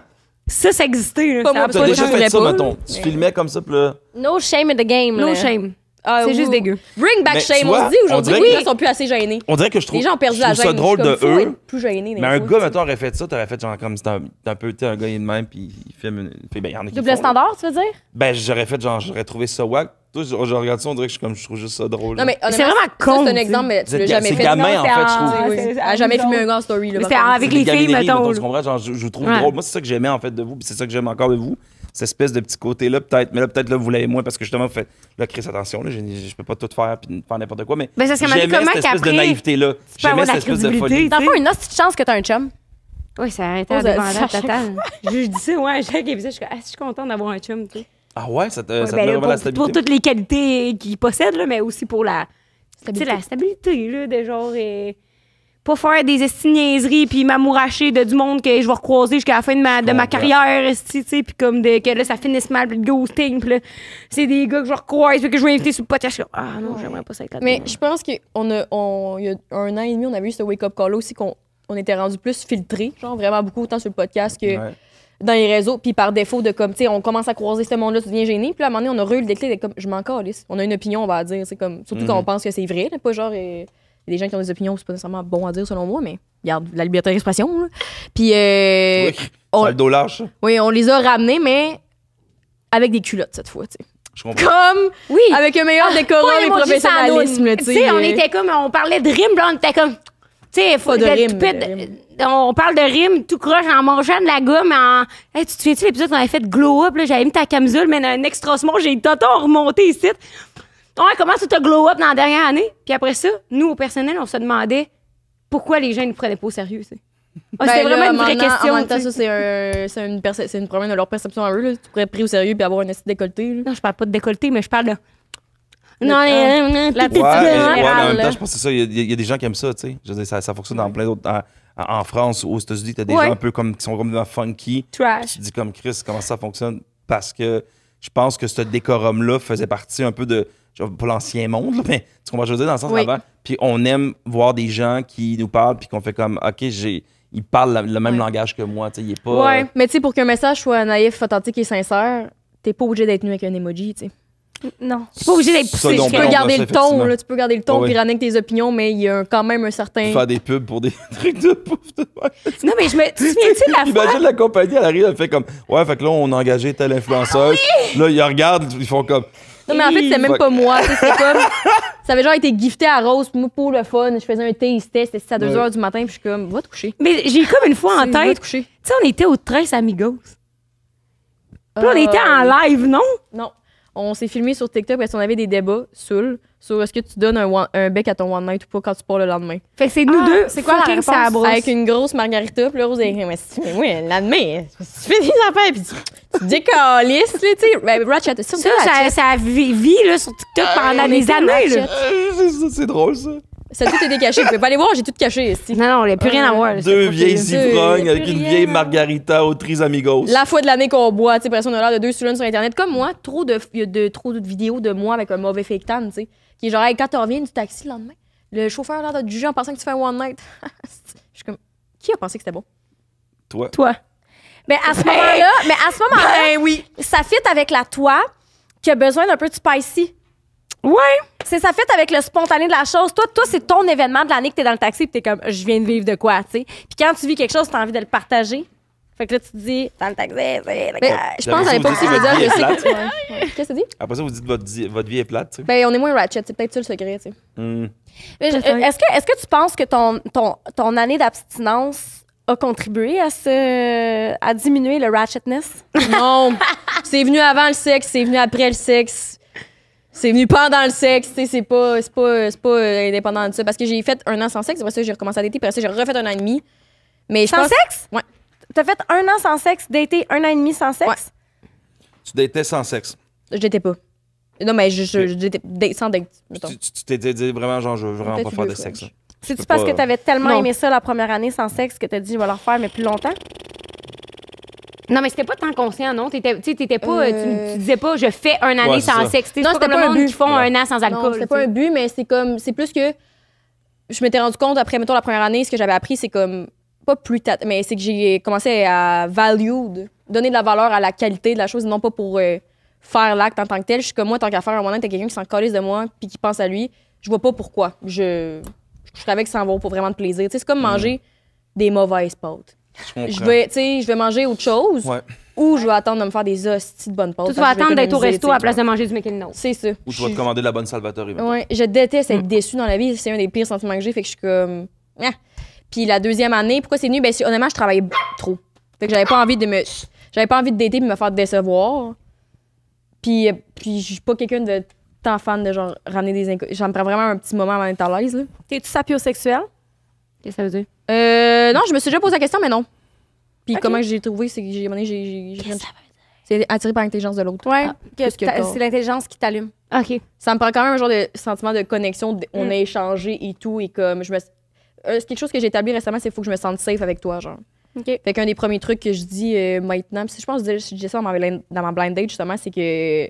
Ça existait, là. Pas Ça moi, a T'as pas déjà je fait voulais ça, pas, mettons. là. Tu filmais comme ça, pis là. No shame in the game, là. No shame. Ah, C'est juste ouh. dégueu. Bring back Mais shame. tu On vois, se dit aujourd'hui on que dirait les que- gens sont plus assez gênés. On dirait que je trouve, Les gens ont perdu je la trouve gêne. ça drôle Je suis de comme, faut eux. être plus gêné. Mais un gars, mettons, aurait fait ça, t'aurais fait genre comme c'est un peu, tu sais, un gars il est de même, puis il filme une. Puis ben, il y en a qui Double font, là. standard, tu veux dire? Ben, j'aurais fait genre, j'aurais trouvé ça wack. Toi, je regarde ça, on dirait que je trouve juste ça drôle. Non, mais C'est honnêtement, vraiment ça, con, c'est un tu exemple, mais tu sais. l'as jamais C'est fait. gamin, Non, en c'est fait, je en- trouve. Oui, oui. c'est- Elle a jamais filmé un gars en story. Là, Mais par c'est contre. avec C'est les des filles, gamineries, mettons. tu comprends? Genre, je vous trouve Ouais. drôle. Moi, c'est ça que j'aimais en fait de vous, puis c'est ça que j'aime encore de vous. Cette espèce de petit côté-là, peut-être. Mais là, peut-être là, vous l'avez moins parce que justement, vous faites. Là, Chris, attention, là, je peux pas tout faire puis faire n'importe quoi. Mais Ben, ça serait mal j'aimais comment cette espèce de qu'après, naïveté-là. peux J'aimais avoir cette la espèce de crédibilité. folie. Dans le fond, une petite chance que t'as un chum. Oui, ça a été Oh, un ça- débandade ça- total. Je dis ça, ouais, à chaque épisode, je suis contente d'avoir un chum, tu sais. Ah ouais, ça te Ouais, ça te ben, met là, vraiment la pour stabilité. toutes les qualités qu'il possède, là, mais aussi pour la Stabilité. la stabilité, là, de genre. Pas faire des niaiseries puis m'amouracher de du monde que je vais recroiser jusqu'à la fin de ma comprends. carrière, esti, tu sais, puis comme que là, ça finisse mal, puis le ghosting, puis là, c'est des gars que je recroise, puis que je vais inviter sur le podcast. Je suis comme, ah non, j'aimerais pas ça être là. Mais je pense qu'il y a un an et demi, on avait eu ce wake-up call-là aussi qu'on était rendu plus filtré, genre vraiment beaucoup autant sur le podcast que Ouais. dans les réseaux. Puis par défaut de comme, tu sais, on commence à croiser ce monde-là, tu deviens gêné. Puis là, à un moment donné, on a eu le déclic de comme, je m'en calisse. On a une opinion, on va dire. C'est comme, surtout quand on pense que c'est vrai, là, pas genre, il y a des gens qui ont des opinions, c'est pas nécessairement bon à dire selon moi, mais regarde, la liberté d'expression, là. Puis, Oui, on- ça a le dos large, ça. oui, on les a ramenés, mais avec des culottes cette fois, tu sais. Je comprends. Comme, oui, avec un meilleur décorum pas et l'emoji professionnalisme, là, tu sais, on était comme, on parlait de rimes, là, on était comme, tu sais, faut Pas de le rimes, toupette, de rimes. on parle de rimes tout croche en mangeant de la gomme, en. Hey, tu te souviens-tu l'épisode qu'on avait fait glow up, là, j'avais mis ta camisole, mais dans un extra small, j'ai tonton remonté ici. Ouais, comment ça t'a glow up dans la dernière année? Puis après ça, nous, au personnel, on se demandait pourquoi les gens ne nous prenaient pas au sérieux, tu sais. Ah, c'était Ben là, vraiment une vraie maintenant, question. En même temps, tu sais. ça, c'est une problème de leur perception à eux. Là. Tu pourrais être pris au sérieux et avoir un esti décolleté. Là. Non, je parle pas de décolleté, mais je parle de. La Ouais, petite mais en générale, même là. temps, je pense que c'est ça. Il y a des gens qui aiment ça, tu sais. Je veux dire, ça fonctionne dans plein d'autres. En France ou aux États-Unis, t'as des Ouais. gens un peu comme qui sont complètement funky. Trash. Tu te dis comme Chris, comment ça fonctionne? Parce que je pense que ce décorum-là faisait partie un peu de pas l'ancien monde, là, mais tu comprends ce que je veux dire dans le sens Oui. avant. Puis on aime voir des gens qui nous parlent puis qu'on fait comme, OK, il parle le même Ouais. langage que moi, tu sais, il est pas... Ouais. Mais tu sais, pour qu'un message soit naïf, authentique et sincère, t'es pas obligé d'être nu avec un emoji, tu sais. Non. T'es pas obligé d'être Ça, poussé. non, Tu ben peux non, garder ça, le ton, effectivement. là, tu peux garder le ton Ah oui. puis ramener avec tes opinions, mais il y a quand même un certain... Faire des pubs pour des trucs de pouf de même. Non, mais tu te souviens-tu de la fois? Imagine la compagnie, elle arrive, elle fait comme, ouais, fait que là, on a engagé telle influenceuse. Là, ils regardent, ils font comme, Non, mais en fait, c'était même Fuck. pas moi. Tu sais, c'était comme... Ça avait genre été gifté à Rose, puis moi, pour le fun, je faisais un taste test, c'était à 2 Ouais. h du matin, puis je suis comme, va te coucher. Mais j'ai comme une fois en Va te tête. Tu coucher. sais, on était au 13 Amigos. Puis on était en live, non? Non. On s'est filmé sur TikTok parce qu'on avait des débats sur est-ce que tu donnes un bec à ton one night ou pas quand tu pars le lendemain. Fait que c'est nous deux. c'est quoi la fucking réponse? sa brosse. Avec une grosse margarita, puis là, Rose est mais oui, le lendemain, tu fais des affaires, puis tu décalisses, là, tu sais. Ben, Ratchet, c'est Ça vit là, sur TikTok pendant on des était années. Là. Ratchet. c'est drôle, ça. Ça a tout été caché. Vous pouvez pas aller voir, j'ai tout caché. esti. Non, non, il n'y a plus rien à voir. là, Deux c'est vieilles pas ivrognes y a avec plus une rien. vieille margarita aux Tres Amigos. La fois de l'année qu'on boit, tu sais, parce qu'on a l'air de deux students sur Internet. Comme moi, il y a trop de vidéos de moi avec un mauvais fake tan, tu sais. Qui est genre, hey, quand tu reviens du taxi le lendemain, le chauffeur a l'air de te juger en pensant que tu fais un one night. Je suis comme, qui a pensé que c'était bon? Toi. toi. Mais à ce moment-là, Ben oui. ça fit avec la toi qui a besoin d'un peu de spicy. Ouais. Ça fit avec le spontané de la chose. Toi, c'est ton événement de l'année que t'es dans le taxi pis t'es comme, je viens de vivre de quoi, tu sais. Puis quand tu vis quelque chose, t'as envie de le partager. Fait que là, tu te dis, dans le taxi, c'est Mais je J'avais pense à l'époque ça, aussi, je veux dire, vous je dites sais votre que. Ouais. Qu'est-ce que tu dis? Après ça, vous dites votre vie est plate, tu sais. Ben, on est moins ratchet, c'est peut-être ça le secret, tu sais. Est-ce que tu penses que ton année d'abstinence a contribué à diminuer le ratchetness? Non, c'est venu avant le sexe, c'est venu après le sexe. C'est venu pendant le sexe, tu sais, c'est pas indépendant de ça. Parce que j'ai fait 1 an sans sexe, après ça, j'ai recommencé à dater, puis après ça, j'ai refait 1 an et demi. Mais je Sans pense... sexe? Ouais. T'as fait 1 an sans sexe, daté 1 an et demi sans sexe? Ouais. Tu datais sans sexe. Je datais pas. Non, mais je datais sans date, mettons. Tu t'étais dit vraiment, genre, je veux vraiment Peut-être pas faire de deux sexe. French. là. C'est-tu peux parce pas- que t'avais tellement Non. aimé ça la première année sans sexe que t'as dit, je vais le refaire, mais plus longtemps? Non, mais c'était pas tant conscient, non? T'étais pas, tu disais pas, je fais 1 année Ouais, c'est sans ça. sexe. Non, C'est c'était pas pas comme un le monde but. qui font Ouais. 1 an sans alcool. Non, c'était pas un but, mais c'est plus que je m'étais rendu compte après, mettons, la première année, ce que j'avais appris, c'est comme, pas plus tard, mais c'est que j'ai commencé à donner de la valeur à la qualité de la chose, non pas pour faire l'acte en tant que tel. Je suis comme moi, tant qu'à faire un moment, t'as quelqu'un qui s'en calisse de moi puis qui pense à lui, je vois pas pourquoi. Je savais que ça en vaut pour vraiment de plaisir. Tu sais, c'est comme manger des mauvaises pâtes. Je Je comprends. vais manger autre chose Ouais. ou je vais attendre de me faire des hosties de bonnes pâtes. Tu parce vas que je vais attendre d'être au économiser, resto tu à sais. la place de manger du McKinnon. C'est ça. Ou tu vas te commander de la bonne Salvatore. mettons. Ouais, je déteste être déçue dans la vie. C'est un des pires sentiments que j'ai. Fait que je suis comme. Ah. Puis la deuxième année, pourquoi c'est venu? Ben, honnêtement, je travaillais trop. Fait que j'avais pas envie de dater puis me faire décevoir. Puis je suis pas quelqu'un de tant fan de genre ramener des inconnus. J'en prends vraiment un petit moment avant d'être à l'aise, là. T'es-tu sapiosexuel? Qu'est-ce que ça veut dire? Non, je me suis déjà posé la question, mais non. Puis Ok. comment j'ai trouvé, c'est que c'est attiré par l'intelligence de l'autre. Ouais. plus que C'est l'intelligence qui t'allume. OK. Ça me prend quand même un genre de sentiment de connexion. On Mm. a échangé et tout. Et comme c'est quelque chose que j'ai établi récemment, c'est qu'il faut que je me sente safe avec toi, genre. OK. Fait qu'un des premiers trucs que je dis maintenant, puis je pense que je disais ça dans ma blind date, justement, c'est que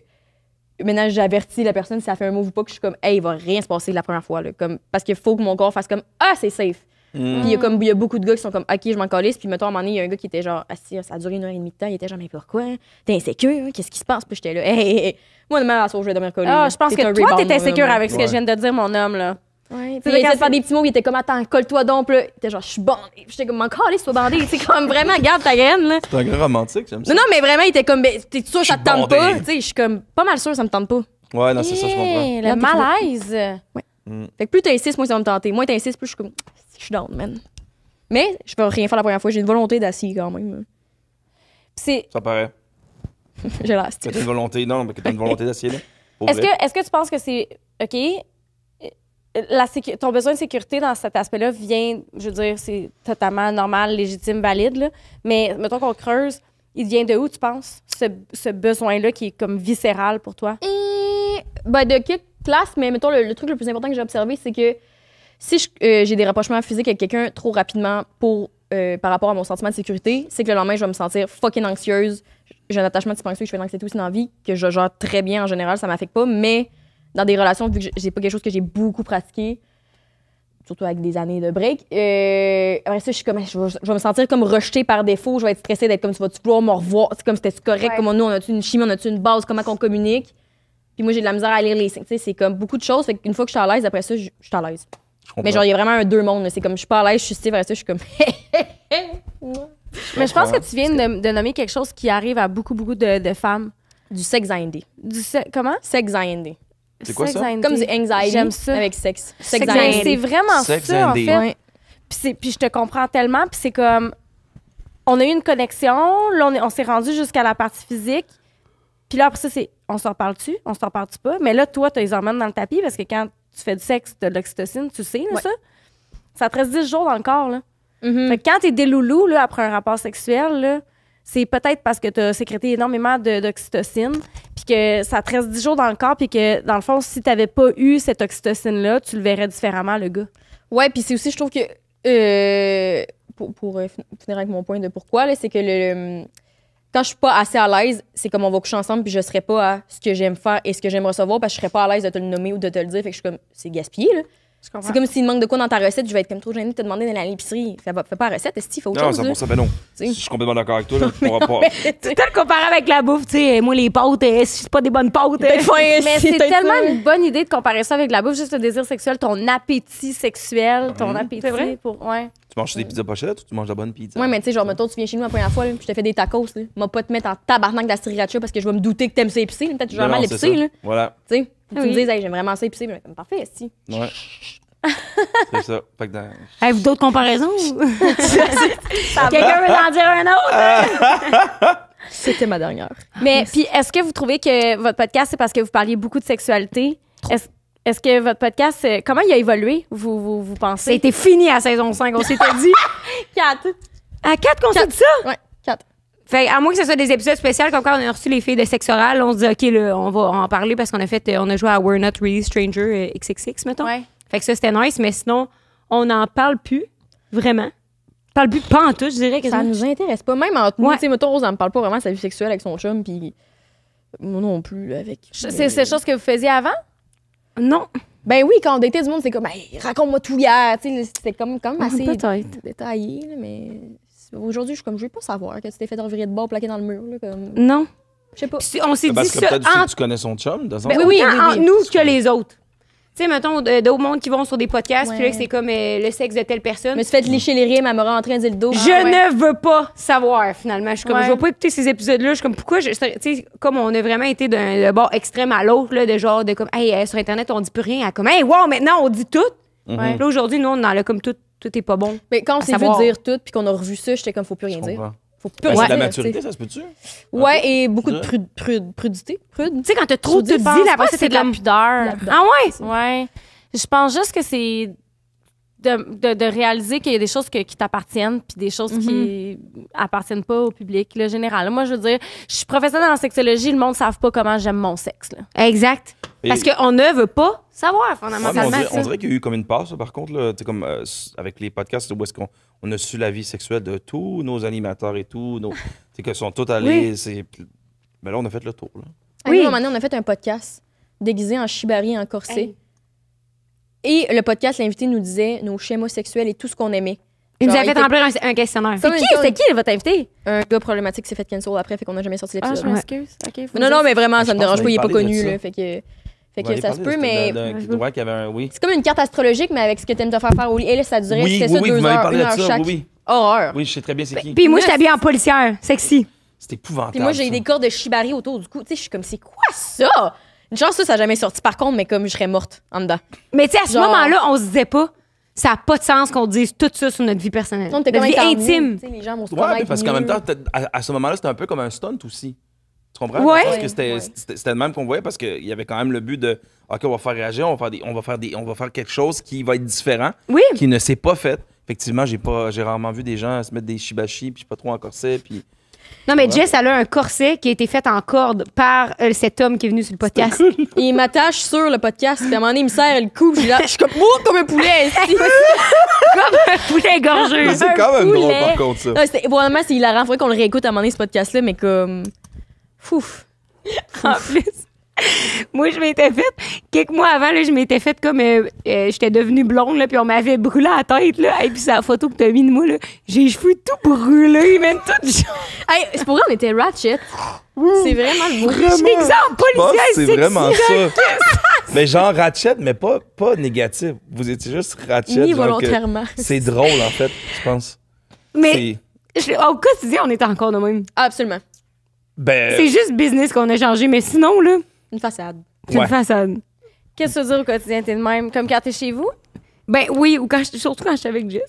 maintenant, j'avertis la personne si ça fait un move ou pas, que je suis comme, hey, il va rien se passer la première fois, là. Comme, parce qu'il faut que mon corps fasse comme, ah, c'est safe. Mm. Puis il y a beaucoup de gars qui sont comme, ok, je m'en calisse. Puis mettons, à un moment donné, il y a un gars qui était genre, ah, si, ça a duré 1 heure et demie de temps. Il était genre, mais pourquoi? T'es insécure? Qu'est-ce qui se passe? Puis j'étais là, hey. Moi, demain, à la soirée, je vais dormir collée. Ah, là. je pense T'es que un toi, rebound, t'es insécure là, avec ce que Ouais. je viens de dire, mon homme, là. Ouais, C'est il essayait quand de faire des petits mots, il était comme, attends, colle-toi donc. Puis là, il était genre, je suis bandé. Puis j'étais comme, mon calisse, sois bandé. Tu sais, comme vraiment, garde ta graine, là. C'est un gars romantique, j'aime ça. Non, non, mais vraiment, il était comme, ben, t'es sûr que ça te tente bandé. pas? Tu sais, je suis comme, pas mal sûr que ça me tente pas. Ouais, non, c'est ça, je comprends. Le Regarde, t'es malaise. Fait que plus t'insistes, moins ça va me tenter. Moins t'insistes, plus je suis comme, je suis down, man. Mais je peux rien faire la première fois. J'ai une volonté d'assis quand même. C'est Ça paraît. J'ai l'air Que stylé. t'as une volonté, non, mais que t'as une volonté d'essayer, là. Pour Est-ce vrai. que tu penses que c'est OK? Ton besoin de sécurité dans cet aspect-là vient, je veux dire, c'est totalement normal, légitime, valide, là. Mais mettons qu'on creuse, il vient de où, tu penses, ce besoin-là qui est comme viscéral pour toi? Ben, de quelle place, mais mettons, le truc le plus important que j'ai observé, c'est que si j'ai des rapprochements physiques avec quelqu'un trop rapidement par rapport à mon sentiment de sécurité, c'est que le lendemain, je vais me sentir fucking anxieuse. J'ai un attachement de type anxieux, je fais de l'anxiété aussi dans la vie, que je gère très bien en général, ça m'affecte pas, mais dans des relations, vu que c'est pas quelque chose que j'ai beaucoup pratiqué, surtout avec des années de break. Après ça, je suis comme, je vais me sentir comme rejetée par défaut. Je vais être stressée d'être comme, tu vas-tu vouloir me revoir? C'est comme, c'était correct? Ouais. Comme nous, on a-tu une chimie, on a-tu une base? Comment qu'on communique? Puis moi, j'ai de la misère à lire les signes. Tu sais, c'est comme beaucoup de choses. Fait qu'une fois que je suis à l'aise, après ça, je suis à l'aise. Je comprends. Mais genre, il y a vraiment un deux mondes. Là. C'est comme, je suis pas à l'aise, je suis Steve, après ça, je suis comme, Mais je pense que tu viens de nommer quelque chose qui arrive à beaucoup, beaucoup de femmes. du sex anxiety. Comment? Sex anxiety. C'est quoi ça? Sex anxiety. Comme du anxiety J'aime ça. avec sexe. Sex Mais anxiety. c'est vraiment Sex ça, en anxiety. fait. Ouais. Puis je te comprends tellement. Puis c'est comme, on a eu une connexion. Là, on s'est rendu jusqu'à la partie physique. Puis là, après ça, c'est, on s'en reparle-tu? On s'en reparle-tu pas? Mais là, toi, tu as les hormones dans le tapis parce que quand tu fais du sexe, tu as de l'oxytocine, tu sais, là, Ouais. ça. Ça te reste 10 jours dans le corps, là. Mhm. Fait que quand t'es des loulous, là, après un rapport sexuel, là, c'est peut-être parce que t'as sécrété énormément d'oxytocine, puis que ça te reste 10 jours dans le corps, puis que, dans le fond, si t'avais pas eu cette oxytocine-là, tu le verrais différemment, le gars. Ouais, puis c'est aussi, je trouve que, pour finir avec mon point de pourquoi, là, c'est que quand je suis pas assez à l'aise, c'est comme on va coucher ensemble, puis je serais pas à ce que j'aime faire et ce que j'aime recevoir, parce que je serais pas à l'aise de te le nommer ou de te le dire. Fait que je suis comme, c'est gaspillé, là. C'est comme s'il manque de quoi dans ta recette, je vais être comme trop gênée de te demander d'aller à l'épicerie. Fais pas la recette, est-ce qu'il faut autre Non, chose, là? 100%, ben non. sais. Je suis complètement d'accord avec toi. Là, on va pas... Tu le comparer avec la bouffe, tu sais, moi, les pâtes, si c'est pas des bonnes pâtes. Peut-être faim, Mais c'est peut-être tellement ça. une bonne idée de comparer ça avec la bouffe, juste le désir sexuel, ton appétit sexuel, ton appétit C'est vrai? pour... Ouais. Tu manges des pizzas pochettes ou tu manges de la bonne pizza? Ouais, mais tu sais, genre, mettons, tu viens chez nous la première fois, là, puis je te fais des tacos, là. M'a pas te mettre en tabarnak de la sriracha parce que je vais me douter que t'aimes ça épicé. Peut-être que je vais Non, mal c'est épicé, ça. là. Voilà. Tu sais, faut que tu Oui. me dises, hey, j'aime vraiment ça épicé. Comme, parfait, si. Ouais. C'est ça. Fait que dans... Avez-vous d'autres comparaisons? Quelqu'un veut en dire un autre? C'était ma dernière. Mais puis, est-ce que vous trouvez que votre podcast, c'est parce que vous parliez beaucoup de sexualité? Est-ce que votre podcast, comment il a évolué, vous pensez? C'était fini à saison 5, on s'était dit. 4. À 4 qu'on s'est dit ça? Ouais, 4. Fait à moins que ce soit des épisodes spéciaux, comme quand on a reçu les filles de sexe oral, on se dit, OK, là, on va en parler parce qu'on a fait, on a joué à We're Not Really Stranger XXX, mettons. Ouais. Fait que ça, c'était nice, mais sinon, on n'en parle plus, vraiment. On parle plus pas en tout, je dirais. Ça quasiment. nous intéresse pas. Même entre nous, Ouais. tu sais, mettons, Rose, elle me parle pas vraiment de sa vie sexuelle avec son chum, puis moi non plus, là, avec. C'est ces choses que vous faisiez avant? Non. Ben oui, quand on datait du monde, c'est comme, hey, raconte-moi tout hier. Tu sais, c'était comme assez Peut-être. détaillé, là, mais aujourd'hui, je suis comme, je veux pas savoir que tu t'es fait revirer de bord, plaqué dans le mur, là, comme. Non. Je sais pas. Puis on s'est dit Parce que ça peut-être aussi entre que tu connais son chum, de son ben, oui, oui, oui, entre oui. nous que les autres. Tu sais, mettons, d'autres mondes qui vont sur des podcasts, Ouais. puis là, c'est comme le sexe de telle personne. Je me suis fait licher les rimes, elle me rentrer un dildo. Je ne veux pas savoir, finalement. Je suis comme, Ouais. je vais pas écouter ces épisodes-là. Je suis comme, pourquoi? Tu sais, comme on a vraiment été d'un bord extrême à l'autre, là, de genre, de comme, hey, sur Internet, on dit plus rien. À comme, hey, wow, maintenant, on dit tout. Ouais. Là, aujourd'hui, nous, on est dans le comme tout est pas bon. Mais quand on À s'est vu savoir. dire tout, puis qu'on a revu ça, j'étais comme, faut plus rien Je dire. comprends. Faut plus Ben, rien c'est de la dire, maturité, tu sais. ça se peut-tu? Ouais, et beaucoup de Ouais. prudité. Prude. Tu sais, quand t'as trop tout Je dit, pense là, Je après pense ça, que c'est c'est de la comme. pudeur. Ah ouais? Ouais. Je pense juste que c'est de réaliser qu'il y a des choses qui t'appartiennent puis des choses qui appartiennent pas au public, le général. Moi, je veux dire, je suis professeure en sexologie, le monde ne savent pas comment j'aime mon sexe. Là. Exact. Et- Parce qu'on ne veut pas savoir, Ouais, mais fondamentalement. on dirait qu'il y a eu comme une passe, par contre, là, tu sais, comme avec les podcasts où est-ce qu'on a su la vie sexuelle de tous nos animateurs et tout, tu sais, qu'ils sont tous allés. Mais là, on a fait le tour. Là. Oui. Oui. À un moment donné, on a fait un podcast déguisé en shibari et en corset. Hey. Et le podcast, l'invité nous disait nos schémas sexuels et tout ce qu'on aimait. Il nous Genre, a fait était- remplir un questionnaire. Comme une C'est qui votre invité? Un gars problématique s'est fait cancel après, fait qu'on n'a jamais sorti Ah, l'épisode. je m'excuse. OK, faut non, dire. non, mais vraiment, ça Je me pense dérange qu'on pas, il est va pas parler de connu, ça. là. Fait que On va aller ça se parler peut, de- mais Ouais, qu'il y avait un. Oui. c'est comme une carte astrologique, mais avec ce que t'aimes te faire faire au lit. Et là, ça durait, Oui, c'était oui, ça, oui, 2 vous m'avez heures, parlé 1 de heure ça. chaque. Oui, oui. Horreur. Oui, je sais très bien c'est qui. Puis moi, je suis habillée en policière, sexy. C'est épouvantable. Puis moi, j'ai ça. des cordes de shibari autour du cou. Tu sais, je suis comme, c'est quoi ça? Une chance, ça n'a jamais sorti par contre, mais comme je serais morte en dedans. Mais tu sais, à ce Genre- moment-là, on se disait pas, ça n'a pas de sens qu'on dise tout ça sur notre vie personnelle. Non, t'es Notre comme vie être en intime. vous, tu sais, les gens vont se Ouais, mais connaître parce qu'en même mieux. temps, à ce moment-là, c'était un peu comme un stunt aussi. Tu comprends? Ouais. Parce que c'était Ouais. c'était le même qu'on voyait parce qu'il y avait quand même le but de OK, on va faire réagir, on va faire quelque chose qui va être différent, Oui. qui ne s'est pas fait. Effectivement, j'ai rarement vu des gens se mettre des shibashi puis pas trop en corset puis Non, mais Ouais. Jess, elle a un corset qui a été fait en corde par cet homme qui est venu sur le podcast. Et il m'attache sur le podcast, puis à un moment donné, il me serre le cou, puis je suis comme, oh, comme un poulet, esti. Comme un poulet gorgeux. Mais c'est quand même drôle poulet. par contre ça. Non, vraiment, c'est hilarant. Faudrait qu'on le réécoute à un moment donné, ce podcast-là, mais comme. Fouf. En plus. Moi, je m'étais faite, quelques mois avant, là, je m'étais faite comme, j'étais devenue blonde, là, puis on m'avait brûlé la tête, là. Et puis, c'est la photo que t'as mis de moi, là. J'ai les cheveux tout brûlés, même tout jaune. Hey, c'est pour vrai, on était ratchet. C'est vraiment le mot. Exemple Je pense policier, que c'est vraiment ça. Mais genre Ratchet, mais pas négatif. Vous étiez juste Ratchet. Ni genre que volontairement. C'est drôle, en fait, je pense. Mais, au quotidien, on est encore de même. Absolument. C'est juste business qu'on a changé, mais sinon, là, Une façade. c'est une façade. Qu'est-ce que tu veux dire au quotidien? T'es de même? Comme quand t'es chez vous? Ben oui, ou surtout quand je suis avec Jess.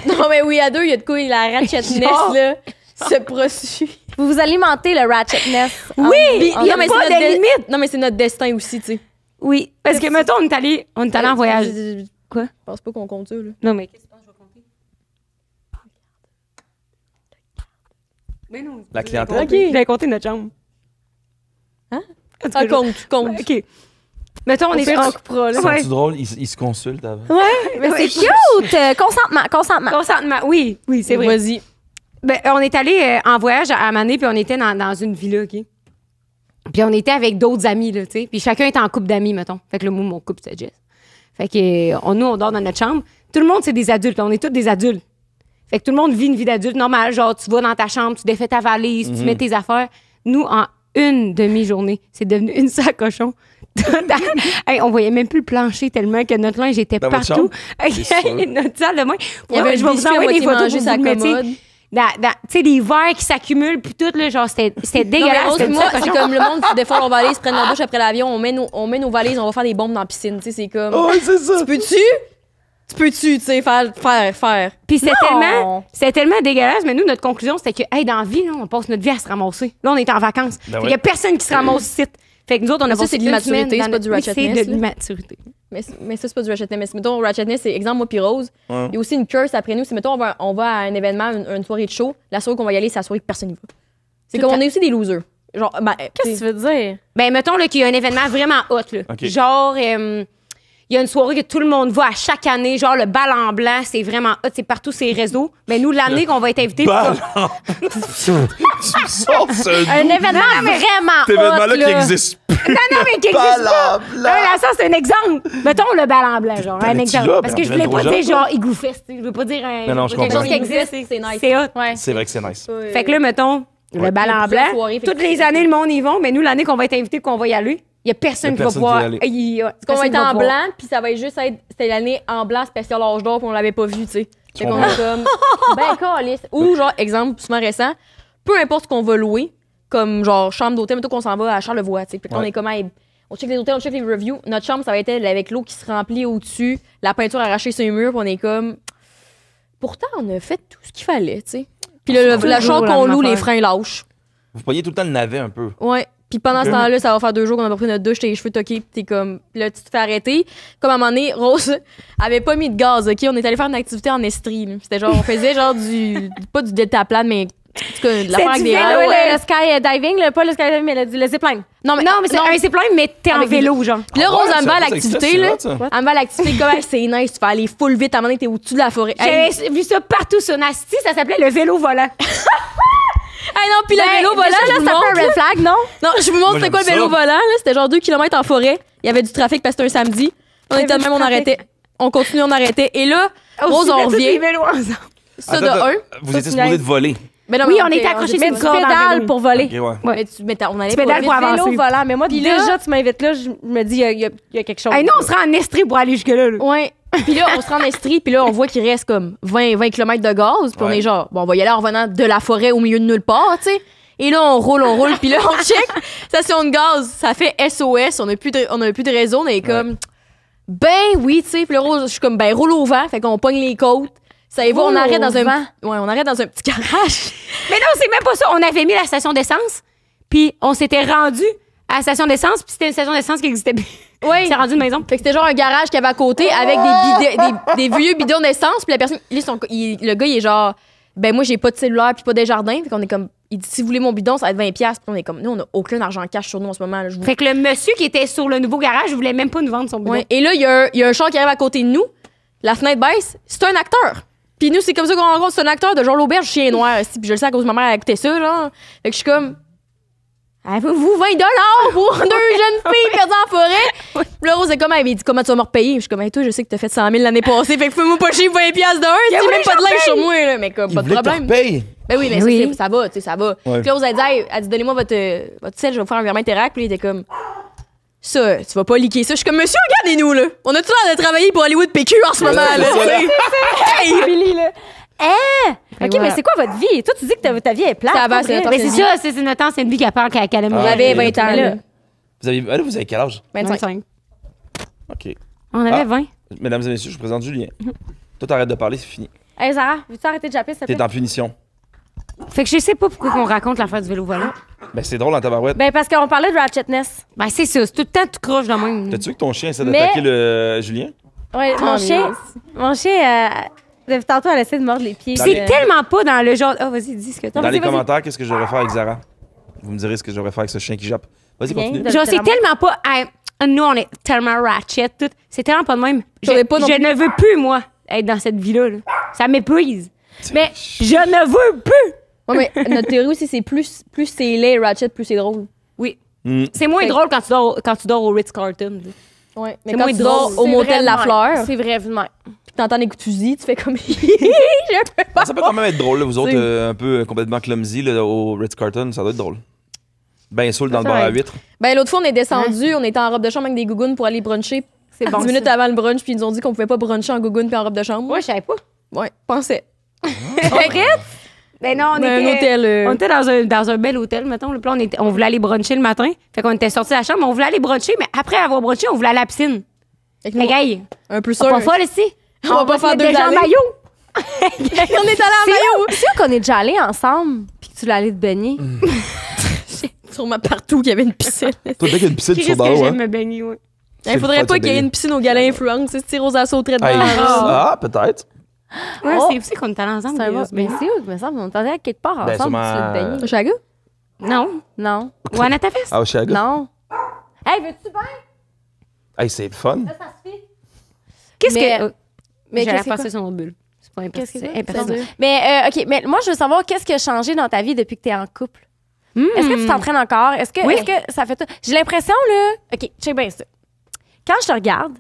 Non, mais oui, à deux, il y a de quoi la ratchetness, Genre. là, se poursuit. Vous vous alimentez le ratchetness. Oui, Puis, il y a non, mais pas c'est notre de limite. Non, mais c'est notre destin aussi, tu sais. Oui, parce que, mettons, on est allé en voyage. Quoi? Je pense pas qu'on compte ça, là. Non, mais qu'est-ce que tu penses que je vais compter? Mais non. La clientèle. Ok. Je vais compter notre chambre. Hein? En tout cas, Ah, compte. OK. Mettons, on est... on coupera, là. Ouais. C'est drôle, ils se consultent avant. Mais c'est cute! Consentement. Consentement, oui, c'est vrai. Vas-y. Ben, on est allé en voyage à Mané, puis on était dans une villa, OK? Puis on était avec d'autres amis, là, tu sais. Puis chacun était en couple d'amis, mettons. Fait que là, moi, mon couple, c'était Jess. Fait que nous, on dort dans notre chambre. Tout le monde, c'est des adultes. On est tous des adultes. Fait que tout le monde vit une vie d'adulte normale. Genre, tu vas dans ta chambre, tu défais ta valise, tu mets tes affaires. Nous, en une demi-journée, c'est devenu une sacochon. Hey, on voyait même plus le plancher tellement que notre linge était Dans votre partout. chambre? C'est sûr. Notre salle de bain. Il y avait je vais vous envoyer des photos pour sa vous le mettre. commode. Tu sais, des verres qui s'accumulent, puis tout, là, genre, c'était Non, mais dégueulasse. Rose, c'était moi, une c'est sacochon. comme le monde qui défend leurs valises, prennent leur douche après l'avion, on met nos valises, on va faire des bombes dans la piscine, tu sais, c'est comme... Oh, c'est ça. Tu peux-tu, tu sais, faire. Puis Non. c'était tellement dégueulasse, mais nous, notre conclusion, c'était que, hey, dans la vie, là, on passe notre vie à se ramasser. Là, on est en vacances. Ben Il y a personne qui se ramasse ici. Fait que nous autres, on a Ça, passé c'est de une l'immaturité, semaine c'est dans pas du notre- oui, ratchetness, c'est de là. l'immaturité. Mais ça, c'est pas du ratchetness. Mais mettons, ratchetness, c'est exemple, moi puis Rose. Ouais. Il y a aussi une curse après nous. C'est, mettons, on va à un événement, une soirée de show. La soirée qu'on va y aller, c'est la soirée que personne n'y va. C'est Tout comme le on est aussi des losers. Genre, Qu'est-ce que tu veux dire? Ben, mettons là, qu'il y a un événement vraiment hot. Là. OK. Genre, il y a une soirée que tout le monde va à chaque année. Genre, le bal en blanc, c'est vraiment hot. C'est partout sur les réseaux. Mais nous, l'année qu'on va être invités... Bal en- Tu me sors ce Un événement vraiment Cet événement-là hot, qui là. existe. Non, mais qui existe Bal pas. en blanc. Là, ça, c'est un exemple. Mettons le bal en blanc, genre. Ben, Un mais tu exemple. l'as, Parce ben, que je on voulais dirait pas une dire genre Igloo Fest. Je veux pas dire Non, non, je quelque comprends. chose qui existe. C'est nice. C'est hot. Ouais. C'est vrai que c'est nice. Fait que là, mettons, le bal en plusieurs blanc. soirées, fait que Toutes les années, le monde y va. Mais nous, l'année qu'on va être invité qu'on va y aller, il y a personne qui va personne qui pouvoir. va y aller. Ouais, Qu'on va personne être qui en pouvoir. blanc, puis ça va être juste être. C'était l'année en blanc spécial âge d'or, puis on l'avait pas vu, tu sais. Fait qu'on comprends. est comme. Ben, calisse. Ou, genre, exemple, super récent, peu importe ce qu'on va louer, comme genre chambre d'hôtel, mettons qu'on s'en va à Charlevoix, tu sais. Puis qu'on Ouais. est comme, hey, on check les hôtels, on check les reviews. Notre chambre, ça va être elle avec l'eau qui se remplit au-dessus, la peinture arrachée sur les murs, puis on est comme. Pourtant, on a fait tout ce qu'il fallait, tu sais. Puis là, la Toujours chambre la qu'on même loue, les affaire. freins lâchent. Vous voyez tout le temps le navet un peu. Ouais. Puis pendant ce Ok. temps-là, ça va faire 2 jours qu'on a pas pris notre douche, t'as les cheveux toqués, pis t'es comme. Pis là, tu te fais arrêter. Comme à un moment donné, Rose avait pas mis de gaz, OK? On est allé faire une activité en estrie, là. C'était genre, on faisait genre pas du deltaplane, mais en tout cas, de l'affaire avec du des vélo, rails. Ah ouais, Ouais. le skydiving, pas le skydiving, mais le zipline. Non, mais, Non, mais c'est un zipline, mais t'es en Avec vélo, genre. Puis là, Ah Rose, ouais, elle me va à ça, ça l'activité, existe, là. c'est hot, ça. Elle me va à l'activité, comme, hey, c'est nice, tu fais aller full vite. À un moment donné, t'es au-dessus de la forêt. Hey, J'avais vu ça partout sur Nasty, ça s'appelait le vélo volant. hey, non, puis le vélo volant, là, ça un red flag, non? Non, je vous montre Moi, c'est quoi le j'aime vélo ça. volant, là. C'était genre 2 km en forêt. Il y avait du trafic parce que c'était un samedi. On Il y était avait même, du on trafic. arrêtait. On continue, on arrêtait. Et là, Rose, Aussi, on mais tous les revient. vélos ensemble. Ça de Attends, un. Vous Ça, étiez c'est supposé nice. de voler. Mais non, Oui, mais on était accrochés Mais sur tu le corps dans le pédales vélo. pour voler. Ok, ouais. Mais on allait Tu pas pédales vite. pour avancer. Vélo volant. Mais moi, Puis là- déjà, tu m'invites là, je me dis, il y a quelque chose. Hey, non, on se rend en Estrie pour aller jusque-là. là. Ouais. Puis là, on se rend en Estrie, puis là, on voit qu'il reste comme 20 km de gaz. Puis on Ouais. est genre, bon, on va y aller en revenant de la forêt au milieu de nulle part, tu sais. Et là, on roule, puis là, on check. Station de gaz, ça fait SOS. On a plus de réseau. On est comme, ben oui, tu sais. Puis là, Rose, je suis comme, ben roule au vent. Fait qu'on pogne les côtes. Ça y va, on Roule arrête au dans vent. on arrête dans un petit garage. Mais non, c'est même pas ça. On avait mis la station d'essence, puis on s'était rendu à la station d'essence, puis c'était une station d'essence qui existait plus. Oui. C'est rendu une maison. Fait que c'était genre un garage qu'il y avait à côté avec des vieux bidons d'essence. Puis la personne, le gars, il est genre, ben moi, j'ai pas de cellulaire puis pas de jardin. Fait qu'on est comme, il dit, si vous voulez mon bidon, ça va être 20$. Puis on est comme, nous, on a aucun argent cash sur nous en ce moment. Là, je vous- Fait que le monsieur qui était sur le nouveau garage voulait même pas nous vendre son bidon. Ouais. Et là, il y a un char qui arrive à côté de nous. La fenêtre baisse. C'est un acteur. Puis nous, c'est comme ça qu'on rencontre. C'est un acteur de genre l'auberge chien noir. Puis je le sais à cause de ma mère, elle a écouté ça, genre. Fait que je suis comme, Avez-vous 20 $ pour 2 jeunes filles perdues en forêt? Puis là, Rose est comme, elle m'a dit, comment tu vas me repayer? Je suis comme, hey, toi, je sais que t'as fait 100 000 l'année passée, fait que fais-moi pas chier 20 piastres d'un, tu même pas de linge sur moi, là. Mais comme, Il pas de voulait que tu problème. repayes. Ben oui, mais Oui. ça va, tu sais, ça va. Ouais. Puis Rose, elle dit, elle dit, donnez-moi votre sel, je vais vous faire un virement Interact. Puis il était comme, ça, tu vas pas liquer ça. Je suis comme, monsieur, regardez-nous, là. On a tout l'air de travailler pour Hollywood PQ en ce moment, là. c'est ça. tu sais. Hey, Billy, là. OK, voilà. mais c'est quoi votre vie? Toi, tu dis que ta vie est plate. Ça va, pas c'est vrai? notre Mais c'est vie. ça, c'est notre ancienne vie qu'elle parle qu'elle a Ah, On avait ok. 20 ans, là. Vous avez quel âge? 25. OK. On avait Ah. 20. Mesdames et messieurs, je vous présente Julien. Toi, t'arrêtes de parler, c'est fini. Hey, Zara, veux-tu arrêter de japper, s'il te T'es plaît? en punition. Fait que je sais pas pourquoi on raconte l'affaire du vélo volant. Ben, c'est drôle en tabarouette. Ben, parce qu'on parlait de ratchetness. Ben, c'est ça. C'est tout le temps, tu croches de même. T'as-tu vu que ton chien essaie Mais- d'attaquer le Julien? Ouais, mon chien, depuis tantôt, elle essaie de mordre les pieds. Dans C'est les- tellement pas dans le genre. Oh, vas-y, dis ce que t'as. Dans les vas-y. commentaires, qu'est-ce que je devrais faire avec Zara? Vous me direz ce que je devrais faire avec ce chien qui jappe. Vas-y, Bien. continue. Genre, C'est c'est la tellement pas. Nous, on est tellement ratchet, tout. C'est tellement pas de même. Je J'aurais pas non plus. ne veux plus, moi, être dans cette vie-là. Là. Ça m'épuise. Mais Je ne veux plus. Ouais, mais notre théorie aussi, c'est plus c'est laid, Ratchet, plus c'est drôle. Oui. Hmm. C'est moins Fait- drôle quand tu dors au Ritz-Carlton. là. Ouais, mais C'est quand moins tu dors drôle. au c'est motel vrai La de Fleur, même. C'est vrai, vu de même. puis t'entends des coups de fusil, tu fais comme... Ah, ça peut quand même être drôle, là, vous autres, C'est- un peu complètement clumsy là, au Ritz-Carlton, ça doit être drôle. Ben saoul dans le Ça bar à va être- 8. Ben, l'autre fois, on est descendu, on était en robe de chambre avec des gougounes pour aller bruncher. C'est bon. 10 minutes avant le brunch, puis ils nous ont dit qu'on pouvait pas bruncher en gougoune puis en robe de chambre. Moi, je savais pas. Ouais, pensais. Ben non, on Un était. hôtel. On était dans un bel hôtel, mettons. Là, puis là, on voulait aller bruncher le matin. Fait qu'on était sortis de la chambre, on voulait aller bruncher, mais après avoir brunché, on voulait aller à la piscine. Fait que Hey, nous, gars, un peu on sûr. pas folle ici. On va pas se faire mettre deux déjà en allées. maillot. on est allé en maillot. C'est sûr qu'on est déjà allés ensemble, puis que tu l'as allé te baigner. Sûrement partout qu'il y avait une piscine. Toi, dès qu'il y a une piscine, tu Qu'est-ce sors que dans l'eau, j'aime hein? me baigner, ouais. C'est Il le faudrait fun, pas se qu'il y ait baigner. une piscine au Gala Influence. Tu sais, Rosa sauterait dedans. Hey, Ah. ah, peut-être. Ouais, Oh. c'est aussi qu'on est allés ensemble. C'est un bon- mais Mais c'est où, me semble? On était allés quelque part Ben, ensemble, sûrement, puis tu l'as te baigner. Chaga? Non. Non. Ou à Natafest. Ah, au Chicago? Non. Hey, veux-tu bien? Hey, c'est fun. Ça se fait. Qu'est-ce Mais- que. Mais J'allais qu'est-ce que passer sur notre bulle. C'est pas Qu'est-ce que impersonnel. c'est? Impersonnel. C'est-à-dire? Mais, OK, mais moi, je veux savoir qu'est-ce qui a changé dans ta vie depuis que tu es en couple. Est-ce que tu t'entraînes encore? Est-ce que, Oui. est-ce que ça fait tout? J'ai l'impression, là. OK, check bien ça. Quand je te regarde,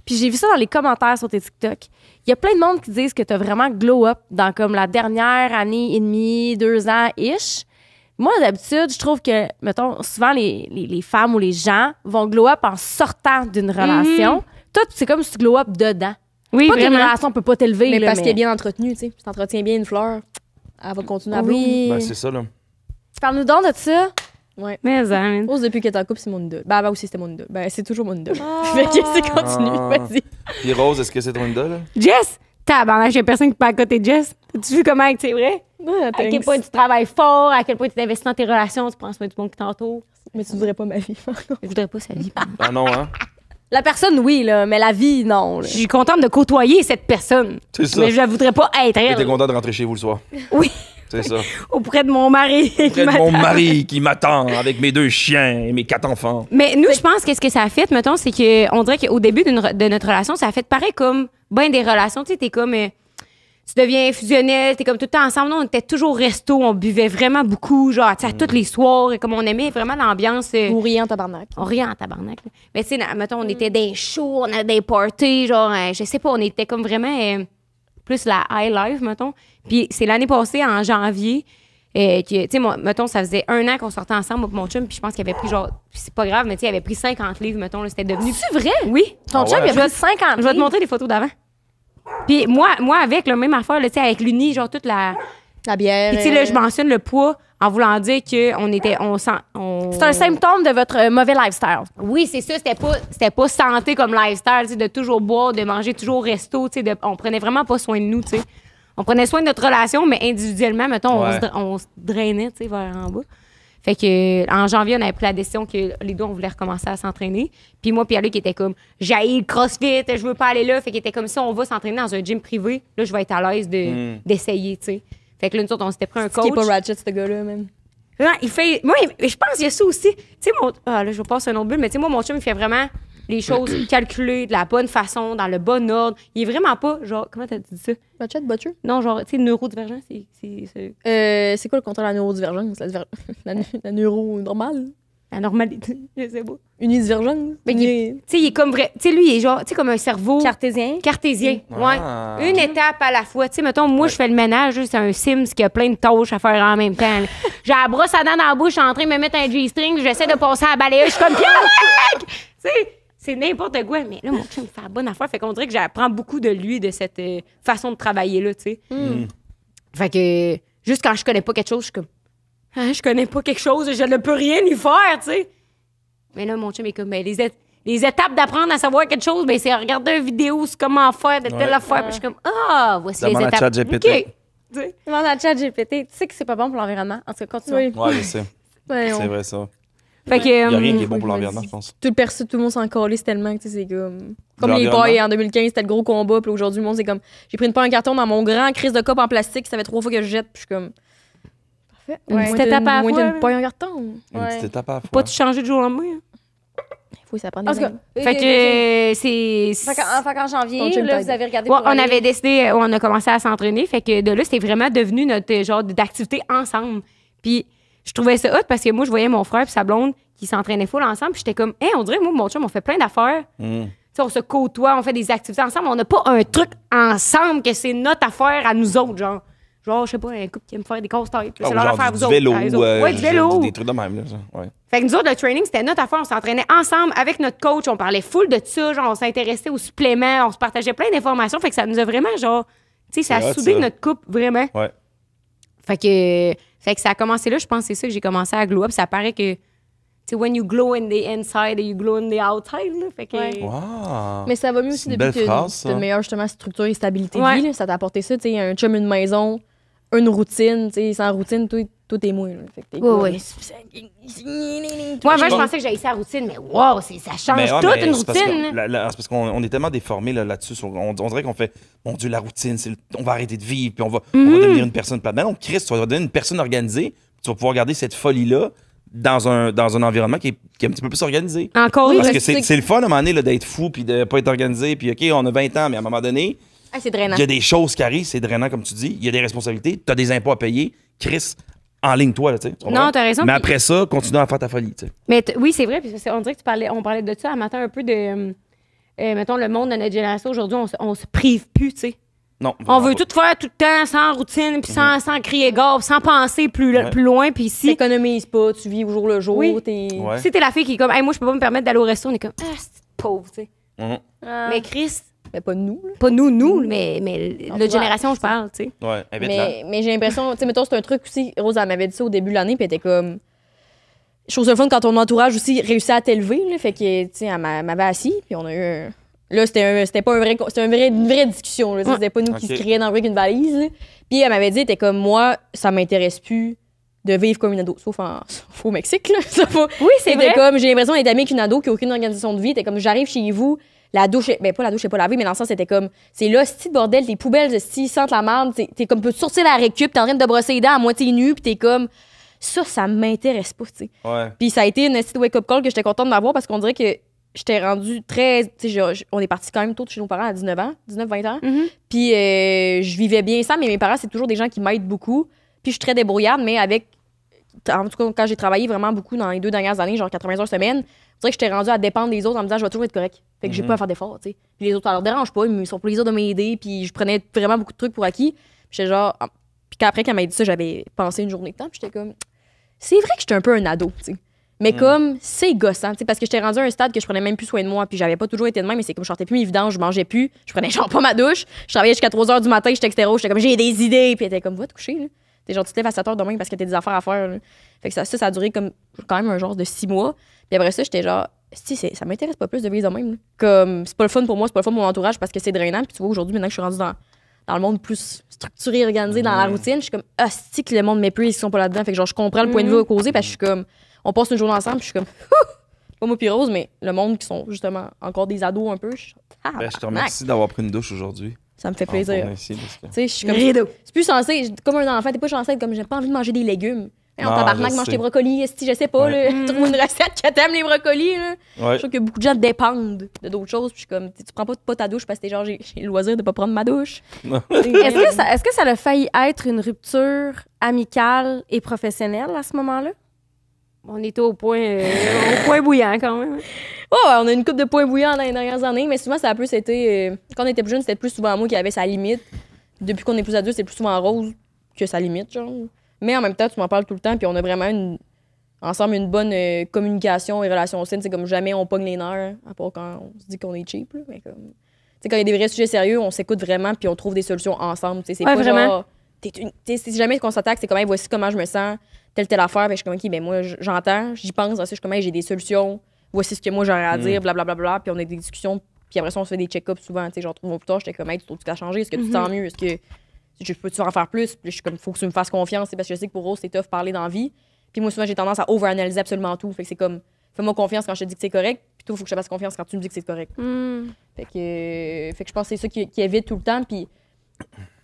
puis j'ai vu ça dans les commentaires sur tes TikTok, il y a plein de monde qui disent que tu as vraiment glow up dans comme la dernière année et demie, 2 ans-ish. Moi, d'habitude, je trouve que, mettons, souvent les femmes ou les gens vont glow up en sortant d'une relation. Toi, c'est comme si tu glow up dedans. Oui, Pas qu'une vraiment. relation peut pas t'élever, Mais là, parce qu'elle est bien entretenue, tu sais. Si t'entretiens bien une fleur, elle va continuer à bloom. Oui. Ben, c'est ça, là. Parle-nous donc de ça. Ouais. Mais ça, man. Rose, depuis qu'elle est en couple, c'est mon idole. Ben, avant aussi, c'était mon idole. Ben, c'est toujours mon idole. Fait que c'est continue, Ah. vas-y. Puis Rose, est-ce que c'est ton idole, là? Jess! Tabarnak, j'ai personne qui peut à côté de Jess. As-tu vu comment c'est vrai? À quel point tu travailles fort, à quel point tu t'investis dans tes relations, tu prends soin du monde qui t'entoure. Mais tu voudrais pas ma vie. Je voudrais pas sa vie. Ah non, hein? La personne, oui, là, mais la vie, non. là. Je suis contente de côtoyer cette personne. C'est ça. Mais je ne voudrais pas être Et t'es elle. content de rentrer chez vous le soir. Oui, C'est ça. auprès de mon mari. qui Près de mon m'attend. mari qui m'attend avec mes 2 chiens et mes 4 enfants. Mais nous, je pense que ce que ça a fait, mettons, c'est qu'on dirait qu'au début de notre relation, ça a fait pareil comme ben des relations. Tu sais, t'es comme. Tu deviens fusionnel, t'es comme tout le temps ensemble. Nous, on était toujours resto, on buvait vraiment beaucoup, genre, tu sais, à tous les soirs, et comme on aimait vraiment l'ambiance. Ou rien, tabarnak. On riait en tabarnak. Là. Mais tu sais, mettons, on était des shows, on avait des parties, genre, je sais pas, on était comme vraiment plus la high life, mettons. Puis c'est l'année passée, en janvier, que, tu sais, mettons, ça faisait 1 an qu'on sortait ensemble, moi et mon chum, puis je pense qu'il avait pris, genre, puis c'est pas grave, mais tu sais, il avait pris 50 livres, mettons, là, c'était devenu... C'est vrai? Oui. Ton Ah chum, ouais? il a pris 50 Je vais te montrer les photos d'avant. Puis moi avec, la même affaire, là, tu sais, avec l'uni, genre, toute la... La bière. Puis tu sais, là, je mentionne le poids en voulant dire qu'on était... C'est un symptôme de votre mauvais lifestyle. Oui, c'est ça. C'était pas santé comme lifestyle, tu sais, de toujours boire, de manger toujours au resto. Tu sais, on prenait vraiment pas soin de nous, tu sais. On prenait soin de notre relation, mais individuellement, mettons, Ouais. on se drainait, tu sais, vers en bas. Fait que en janvier, on avait pris la décision que les deux, on voulait recommencer à s'entraîner. Puis moi, Pierre-Luc était comme, j'haïs le CrossFit, je veux pas aller là. Fait qu'il était comme, si on va s'entraîner dans un gym privé, là, je vais être à l'aise d'essayer, tu sais. Fait que là, nous autres, on s'était pris un Ce qui coach. est pas ratchet, ce gars-là, même. Non, il fait. Moi, je pense qu'il y a ça aussi. Tu sais, là, je vais passer un autre but, mais tu sais, moi, mon chum, il fait vraiment les choses calculées de la bonne façon, dans le bon ordre. Il est vraiment pas, genre, comment t'as dit ça? Butcher? Non, genre, tu sais, neurodivergent, C'est quoi le contraire de la neurodivergence? La neuro normale? la normalité, je sais pas. Unidivergence? Mais tu sais, il est comme vrai. Tu sais, lui, il est genre, tu sais, comme un cerveau Cartésien. cartésien. Ah. Ouais. Une étape à la fois. Tu sais, mettons, moi, je fais le ménage, là, c'est un Sims qui a plein de tâches à faire en même temps. là. J'ai la brosse à dents dans la bouche, je suis en train de me mettre un G-string, j'essaie de passer à la balayeuse, je suis comme Pierre! Tu sais, c'est n'importe quoi. Mais là, mon chum, il fait la bonne affaire. Fait qu'on dirait que j'apprends beaucoup de lui, de cette façon de travailler-là, tu sais. Fait que, juste quand je connais pas quelque chose, je suis comme, ah, je connais pas quelque chose, je ne peux rien y faire, tu sais. Mais là, mon chum est comme, ben, les étapes d'apprendre à savoir quelque chose, ben, c'est regarder une vidéo sur comment faire de telle affaire. Puis je suis comme, ah, voici Demande les à étapes. ChatGPT. OK. Tu sais. Demande à ChatGPT. Tu sais que c'est pas bon pour l'environnement. En tout cas, continue. Oui. Ouais, je sais. Ouais, C'est vrai, ça. Fait que, Il n'y a rien qui est oui, bon pour vas-y. l'environnement, je pense. Tout le monde s'en calisse tellement que tu sais, c'est comme les L'environnement. pailles en 2015, c'était le gros combat. Puis aujourd'hui, le monde, c'est comme. J'ai pris une paille en carton dans mon grand crise de coupe en plastique, ça fait 3 fois que je jette. Puis je suis comme. Parfait. Une petite étape à la Moins fois, d'une là. paille en carton. Une petite étape à la fois. pas tout changer de jour au lendemain. hein. Il faut que ça prenne En des tout cas, années. Fait que, c'est. Fait qu'en janvier, Ton chum là, t'aide. vous avez regardé Ouais, pour on aller- avait décidé, on a commencé à s'entraîner. Fait que de là, c'était vraiment devenu notre genre d'activité ensemble. Puis je trouvais ça hot parce que moi, je voyais mon frère et sa blonde qui s'entraînaient full ensemble. Puis j'étais comme, hey, on dirait, moi, mon chum, on fait plein d'affaires. Mm. Tu sais, on se côtoie, on fait des activités ensemble. On n'a pas un truc ensemble que c'est notre affaire à nous autres, genre. Genre, je sais pas, un couple qui aime faire des casse-têtes. puis Ah, c'est ou leur genre affaire, du vous vélo. autres. à eux autres. Ouais, du vélo. Des trucs de même, là. Ça. Ouais. Fait que nous autres, le training, c'était notre affaire. On s'entraînait ensemble avec notre coach. On parlait full de ça. Genre, on s'intéressait aux suppléments. On se partageait plein d'informations. Fait que ça nous a vraiment, genre, tu sais, ça C'est a hot, soudé ça. notre couple, vraiment. Ouais. Fait que ça a commencé là. Je pense que c'est ça que j'ai commencé à glow up. Ça paraît que, tu sais, when you glow in the inside, you glow in the outside, là. Fait que. Ouais. Wow. Mais ça va mieux C'est aussi une depuis belle que phrase, t'as ça. une meilleure justement structure et stabilité Ouais. de vie. Là. Ça t'a apporté ça, tu sais, un chum, une maison, une routine. Tu sais, sans routine, tout est moins. Là. Fait que t'es Ouais, comme- ouais. Moi, avant, je pensais que j'avais sa routine, mais wow, ça change Mais, ouais, toute mais une c'est parce routine. que- c'est parce qu'on est tellement déformés là-dessus. On dirait qu'on fait, mon Dieu, la routine, on va arrêter de vivre, puis on va devenir une personne plate. Mais non, Christ, tu vas devenir une personne organisée, puis tu vas pouvoir garder cette folie-là dans un environnement qui est un petit peu plus organisé. Encore, Oui, Parce mais que c'est- c'est le fun à un moment donné là, d'être fou, puis de pas être organisé, puis OK, on a 20 ans, mais à un moment donné, Ah, c'est drainant. il y a des choses qui arrivent, c'est drainant, comme tu dis. Il y a des responsabilités, tu as des impôts à payer. Chris, enligne-toi, là, tu sais. tu comprends? Non, t'as raison, Mais puis- après ça, continue à faire ta folie, tu sais. Mais oui, c'est vrai. Puis on dirait que on parlait de ça un matin un peu de. Mettons, le monde de notre génération aujourd'hui, on se prive plus, tu sais. Non. On veut vraiment tout faire tout le temps, sans routine, puis sans crier gare, sans penser Ouais. plus loin. Puis si, T'économises pas, tu vis au jour le jour. Oui. T'es... pas. Ouais. si t'es la fille qui est comme, hey, moi, je peux pas me permettre d'aller au resto, on est comme, ah, c'est pauvre, tu sais. Mhm. Mais Chris, Mais pas nous. Là. pas nous, mais Entourage, notre génération, je parle, tu sais. Ouais, invite-la. Mais j'ai l'impression, tu sais, mettons, c'est un truc aussi. Rose, elle m'avait dit ça au début de l'année, puis elle était comme. Chose de fun quand ton entourage aussi réussit à t'élever, là. Fait que, tu sais, elle m'avait assis, puis on a eu un. Là, c'était pas un vrai. C'était une vraie discussion, là. C'était pas nous qui Ok. se criaient dans le avec une valise, là. Puis elle m'avait dit, elle était comme, moi, ça m'intéresse plus de vivre comme une ado. Sauf au Mexique, là. Oui, c'est C'était vrai. comme, j'ai l'impression d'être amie avec une ado qui a aucune organisation de vie. T'es comme, j'arrive chez vous, la douche, pas la douche, c'est pas lavée, mais dans le sens, c'était comme, c'est là, ce bordel, tes poubelles, si sentent la merde, t'es comme, peux sortir la récup, t'es en train de te brosser les dents à moitié nu, pis t'es comme, ça m'intéresse pas, tu sais. Ouais. Puis ça a été une petite wake-up call que j'étais contente d'avoir parce qu'on dirait que j'étais rendue très, tu sais, on est parti quand même tôt de chez nos parents à 19 ans, 19-20 ans. Mhm. Puis je vivais bien ça, mais mes parents, c'est toujours des gens qui m'aident beaucoup. Puis je suis très débrouillarde, mais en tout cas, quand j'ai travaillé vraiment beaucoup dans les 2 dernières années, genre 80 heures semaine, on dirait que j'étais rendue à dépendre des autres en me disant, je vais toujours être correct. Fait que j'ai pas à faire d'efforts, tu sais. Puis les autres, ça leur dérange pas, ils sont plaisir de m'aider, puis je prenais vraiment beaucoup de trucs pour acquis. Puis j'étais genre, puis après, quand elle m'a dit ça, j'avais pensé une journée de temps, puis j'étais comme, c'est vrai que j'étais un peu un ado, tu sais. Mais comme, c'est gossant, tu sais, parce que j'étais rendue à un stade que je prenais même plus soin de moi, puis j'avais pas toujours été de même, mais c'est comme je sortais plus mes vidanges, je mangeais plus, je prenais genre pas ma douche, je travaillais jusqu'à 3 h du matin, j'étais extéro, j'étais comme, j'ai des idées, puis elle était comme, va te coucher, là. T'es genre, tu te lèves à 7 h demain parce que t'as des affaires à faire, là. Fait que ça a duré comme, quand même un genre de 6 mois. Puis après ça, j'étais genre, si, ça m'intéresse pas plus de vivre de même, là. Comme, c'est pas le fun pour moi, c'est pas le fun pour mon entourage parce que c'est drainant, puis tu vois, aujourd'hui, maintenant que je suis rendue dans le monde plus structuré, organisé, dans la routine, je suis comme, ah, c'est que le monde méprise, ils sont pas là-dedans. Fait que genre, je comprends le point de vue opposé parce que je suis comme, on passe une journée ensemble, puis je suis comme, pas moi puis Rose, mais le monde qui sont justement encore des ados un peu, je suis Ben, je te tabarnak. remercie d'avoir pris une douche aujourd'hui. Ça me fait En plaisir. tournant ici, parce que- Tu sais, je suis comme, c'est plus censé, comme un enfant, t'es pas censé être comme, j'ai pas envie de manger des légumes. En Non, tabarnak, je mange sais. tes brocolis. Si je sais pas, Ouais. là, trouve une recette que t'aimes les brocolis. Là. Ouais. Je trouve que beaucoup de gens dépendent de d'autres choses. Puis je suis comme, tu prends pas ta douche parce que t'es genre, j'ai le loisir de pas prendre ma douche. Est-ce que ça a failli être une rupture amicale et professionnelle à ce moment-là? On était au point bouillant quand même. Oh, on a une coupe de points bouillants dans les dernières années, mais souvent, ça a plus été. Quand on était plus jeune, c'était plus souvent moi qui avait sa limite. Depuis qu'on est plus adulte, c'est plus souvent Rose que sa limite, genre. Mais en même temps, tu m'en parles tout le temps, puis on a vraiment ensemble une bonne communication et relation saine. C'est comme jamais on pogne les nerfs, à part quand on se dit qu'on est cheap, là, mais comme. Tu sais, quand il y a des vrais sujets sérieux, on s'écoute vraiment, puis on trouve des solutions ensemble. Tu sais, c'est Ouais, pas vraiment. genre. Si jamais qu'on s'attaque, c'est comme, hey, voici comment je me sens, telle affaire, puis je suis comme, OK, ben moi, j'entends, j'y pense, ensuite, je suis comme, hey, j'ai des solutions, voici ce que moi j'aurais à dire, blablabla, puis on a des discussions, puis après ça, on se fait des check-ups souvent, tu sais, genre, 3 mois plus tard, j'étais comme, hey, tu trouves que ça a changé, est-ce que tu te sens mieux, est-ce que je peux-tu en faire plus, puis je suis comme, faut que tu me fasses confiance, c'est parce que je sais que pour Rose, c'est tough parler dans la vie, puis moi, souvent, j'ai tendance à over-analyser absolument tout, fait que c'est comme, fais-moi confiance quand je te dis que c'est correct, puis toi, faut que je te fasse confiance quand tu me dis que c'est correct. Fait que je pense que c'est ça qui évite tout le temps, puis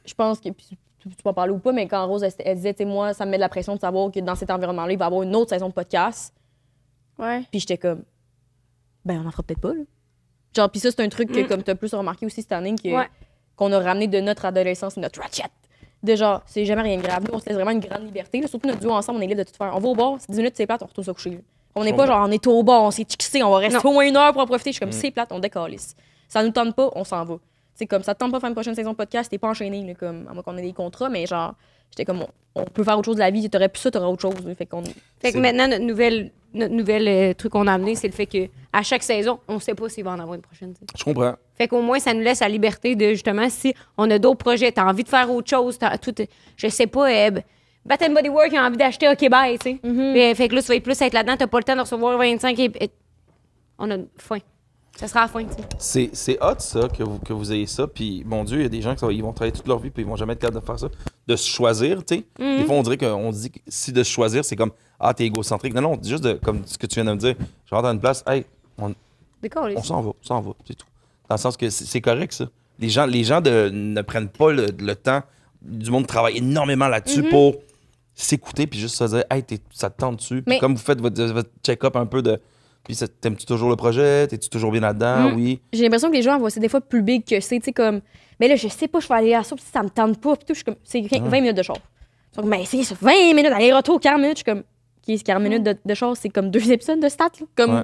je pense que. Puis, tu vas parler ou pas, mais quand Rose, elle disait, tu sais, moi, ça me met de la pression de savoir que dans cet environnement-là, il va y avoir une autre saison de podcast. Ouais. Puis j'étais comme, ben, on en fera peut-être pas, là. Genre, puis ça, c'est un truc que, comme tu as plus remarqué aussi cette année, qu'on a ramené de notre adolescence, notre ratchet. De genre, c'est jamais rien de grave. Nous, on se laisse vraiment une grande liberté. Là, surtout notre duo ensemble, on est libre de tout faire. On va au bar, c'est 10 minutes, c'est plate, on retourne se coucher. Là. On n'est pas genre, on est au bar, on s'est tixé, on va rester au moins 1 heure pour en profiter. Je suis comme, c'est plate, on décalisse. Ça nous tente pas, on s'en va. C'est comme ça te tente pas de faire une prochaine saison de podcast, t'es pas enchaîné, là, comme, à moins qu'on ait des contrats, mais genre, j'étais comme, on peut faire autre chose de la vie, t'aurais plus ça, t'aurais autre chose. Là, Fait que maintenant, notre nouvelle truc qu'on a amené, c'est le fait que à chaque saison, on sait pas s'il va en avoir une prochaine. T'sais. Je comprends. Fait qu'au moins, ça nous laisse la liberté de, justement, si on a d'autres projets, t'as envie de faire autre chose, je sais pas, Bath and Body Works a envie d'acheter OK Bye, tu sais. Fait que là, tu vas plus être là-dedans, t'as pas le temps de recevoir 25 on a faim. Ça sera à la fin, tu sais. C'est hot, ça, que vous ayez ça. Puis, mon Dieu, il y a des gens qui ils vont travailler toute leur vie puis ils vont jamais être capables de faire ça. De se choisir, tu sais. Des fois, on dirait qu'on dit que si de se choisir, c'est comme, ah, t'es égocentrique. Non, juste comme ce que tu viens de me dire. Je rentre dans une place, hey, on s'en va, c'est tout. Dans le sens que c'est correct, ça. Les gens ne prennent pas le temps. Du monde travaille énormément là-dessus pour s'écouter puis juste se dire, hey, ça te tente dessus. Puis Mais- comme vous faites votre check-up un peu de. Puis t'aimes-tu toujours le projet? T'es-tu toujours bien là-dedans? Oui. J'ai l'impression que les gens voient ça des fois plus big que c'est, tu sais, comme, mais là, je sais pas, je vais aller à ça, puis ça me tente pas, puis tout, je suis comme, c'est 20 minutes de char. Ils sont comme, mais c'est ça, 20 minutes, aller-retour, 40 minutes, je suis comme, OK, 40 minutes de char, c'est comme 2 épisodes de stats, là. Comme, Ouais.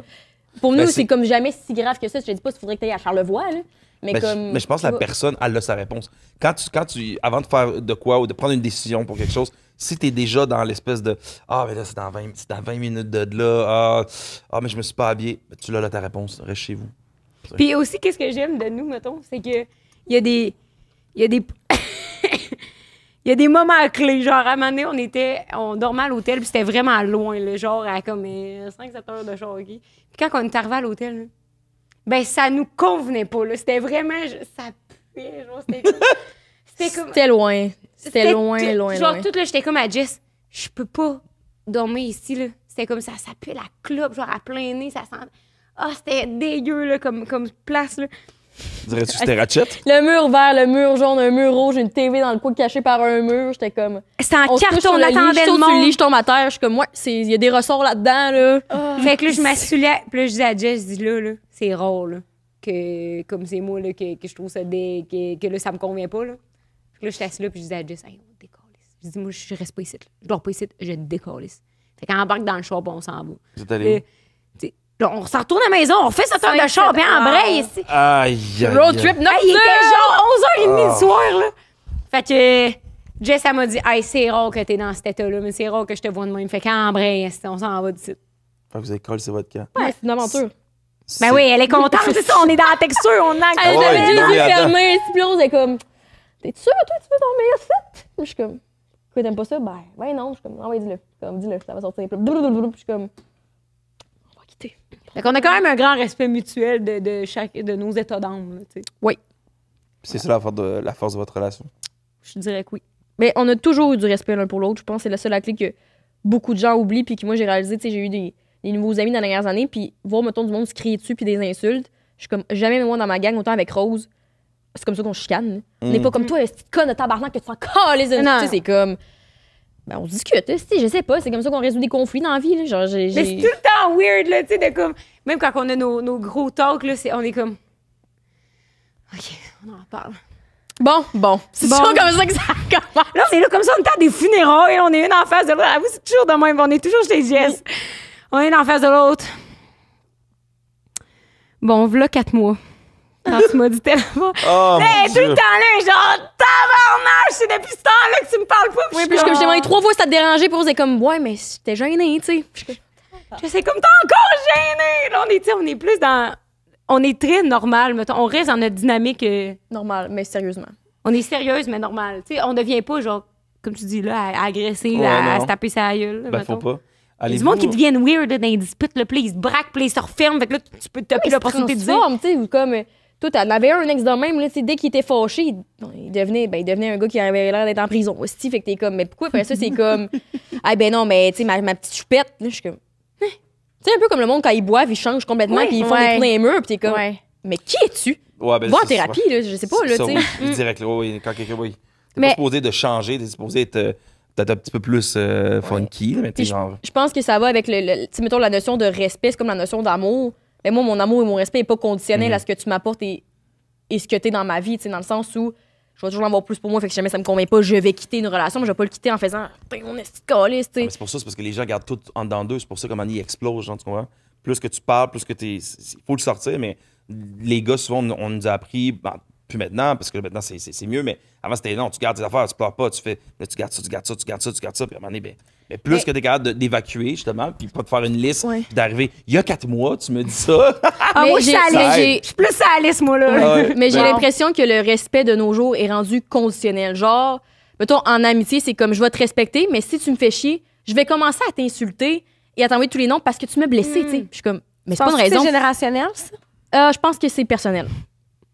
pour nous, Ben, c'est comme jamais si grave que ça. Je te dis pas qu'il faudrait que tu ailles à Charlevoix, là. Mais Mais, comme. mais je pense que la personne, elle a sa réponse. Quand tu, avant de faire de quoi ou de prendre une décision pour quelque chose, si t'es déjà dans l'espèce de ah, mais là, c'est dans 20 minutes de là, mais je me suis pas habillé, ben, tu l'as là ta réponse, reste chez vous. Puis aussi, qu'est-ce que j'aime de nous, mettons, c'est que il y a des il y a des moments clés. Genre, à un moment donné, on dormait à l'hôtel, puis c'était vraiment loin, là, genre à comme 5-7 heures de char. Okay? Puis quand on est arrivé à l'hôtel, là, ben ça nous convenait pas. Là. C'était vraiment... Ça puait, genre, c'était comme... C'était loin. C'était loin, tout- loin, genre, loin. tout, là, j'étais comme à Jess, je peux pas dormir ici, là. C'était comme ça puait la clope, genre à plein nez, ça sent... Ah, c'était dégueu, là, comme place, là. Dirais-tu que c'était Ratchet? Le mur vert, le mur jaune, un mur rouge, une TV dans le coin cachée par un mur. J'étais comme. C'était en On se couche carton, sur on le lit, attendait je saute le sur le lit, monde. je tombe à terre. Je suis comme, ouais, il y a des ressorts là-dedans, là. Fait que là, je m'assulais, puis là, je disais à Jess, je dis là, c'est rare, là, que, comme c'est moi, là, que je trouve ça que là, ça me convient pas, là. Fait que là, je suis assise là, puis je disais à Jess, hey, on décalisse. Je dis, moi, je reste pas ici, là. Je dors pas ici, je décalisse. Fait qu'on embarque dans le char, puis on s'en va. Vous êtes allé Là, on s'en retourne à la maison, on fait 7 heures de char, puis en braille ici. où? Aïe, aïe, Road aïe. trip, non? Il était genre 11h30 du soir, là. Fait que Jess, elle m'a dit, hey, c'est rare que t'es dans cet état-là, mais c'est rare que je te vois de même. Fait qu'en braille, on s'en va d'ici. Fait que vous avez collé votre camp. Ouais, c'est une aventure. Ben oui, elle est contente, c'est ça, on est dans la texture, on a. Elle ouais, avait les non, yeux mais attends. fermés, puis Rose est comme, t'es sûr, toi, tu veux dormir ici? Je suis comme, quoi, t'aimes pas ça? Ben non. Je suis comme, ah ouais, dis-le. Comme, dis-le, ça va sortir. Puis je suis comme, on va quitter. Fait qu'on a quand même un grand respect mutuel de nos états d'âme, là, tu sais. C'est ça la force de votre relation. Je dirais que oui. Mais on a toujours eu du respect l'un pour l'autre. Je pense que c'est la seule clé que beaucoup de gens oublient, puis que moi, j'ai réalisé, tu sais, j'ai eu des nouveaux amis dans les dernières années, puis voir, mettons, du monde se crier dessus, puis des insultes. Je suis comme, jamais, moi, dans ma gang, autant avec Rose, c'est comme ça qu'on chicane. On n'est pas comme toi, cette conne de tabarnak que tu t'en calisses. Tu Non. sais, c'est comme, Ben, on discute, je sais pas. C'est comme ça qu'on résout des conflits dans la vie. Là. Genre, Mais c'est tout le temps weird, là, tu sais, de comme. Même quand on a nos gros talks, là, on est comme. OK, on en parle. Bon. C'est toujours comme ça que ça commence. Là, on est là comme ça, on est à des funérailles, on est une en face de l'autre. Avoue, c'est toujours de même, on est toujours chez Jess. On est une en face de l'autre. Bon, voilà 4 mois. Quand tu m'as dit tellement. Oh, Hey, mon tout Dieu. le temps là, genre, tabarnak, c'est depuis ce temps-là que tu me parles pas. Oui, puis je t'ai demandé 3 fois si ça te dérangeait, puis on disait comme, ouais, mais t'es gêné, tu sais. Je sais comme t'es encore gêné. Là, on est plus dans. On est très normal, mettons. On reste dans notre dynamique. Normal, mais sérieusement. On est sérieuse, mais normal. Tu sais, on devient pas, genre, comme tu dis là, à agresser, Ouais, à non. se taper sa gueule. Ben, faut pas. Il y a du Allez-vous- monde qui deviennent weird là, dans les disputes, là, puis là, ils se braquent, puis là, ils se referment. Fait que là, tu peux te taper l'opportunité de dire. Tu sais, ou comme, toi, t'en avais un ex de même, là, tu sais, dès qu'il était fâché, il devenait un gars qui avait l'air d'être en prison aussi. Fait que t'es comme, mais pourquoi après ça, c'est comme, ah ben non, mais tu sais, ma petite choupette, là, je suis comme, tu sais, un peu comme le monde quand ils boivent, ils changent complètement, Ouais, puis ils font ouais. des trous dans les murs, puis t'es comme, Ouais. mais qui es-tu? Ouais, ben, Va en c'est- thérapie, là, je sais pas, là, ça, tu sais. oui, direct, là, oui, quand quelqu'un, oui. T'es Mais- pas supposé de changer, t'es supposé être peut-être un petit peu plus funky, là, mais t'es Puis genre... Je pense que ça va avec tu sais, mettons, la notion de respect, c'est comme la notion d'amour. Mais moi, mon amour et mon respect n'est pas conditionnel à ce que tu m'apportes et ce que tu es dans ma vie, tu sais, dans le sens où je vais toujours en avoir plus pour moi, fait que si jamais ça me convient pas, je vais quitter une relation, mais je vais pas le quitter en faisant on est si caliste, tu Ah, sais. mais c'est pour ça, c'est parce que les gens gardent tout en dedans d'eux, c'est pour ça qu'à un moment donné, ils explosent, genre, tu comprends? Plus que tu parles, plus que t'es... Il faut le sortir, mais les gars, souvent, on nous a appris... Ben, plus maintenant, parce que maintenant, c'est mieux, mais avant, c'était non, tu gardes tes affaires, tu pleures pas, tu fais... Là, tu gardes ça, puis à un moment donné, mais plus que t'es capable d'évacuer, justement, puis pas de faire une liste, Ouais. puis d'arriver... Il y a 4 mois, tu me dis ça. Ah, Mais moi, je suis j'ai- à mais l'aise. j'ai- Je suis plus à l'aise, moi, là. Ah ouais. Mais j'ai Ben, l'impression que le respect de nos jours est rendu conditionnel. Genre, mettons, en amitié, c'est comme je vais te respecter, mais si tu me fais chier, je vais commencer à t'insulter et à t'envoyer tous les noms parce que tu m'as blessé, tu sais. Puis je suis comme, mais c'est pas une Penses-tu que raison. C'est générationnel, ça? Je pense que c'est personnel.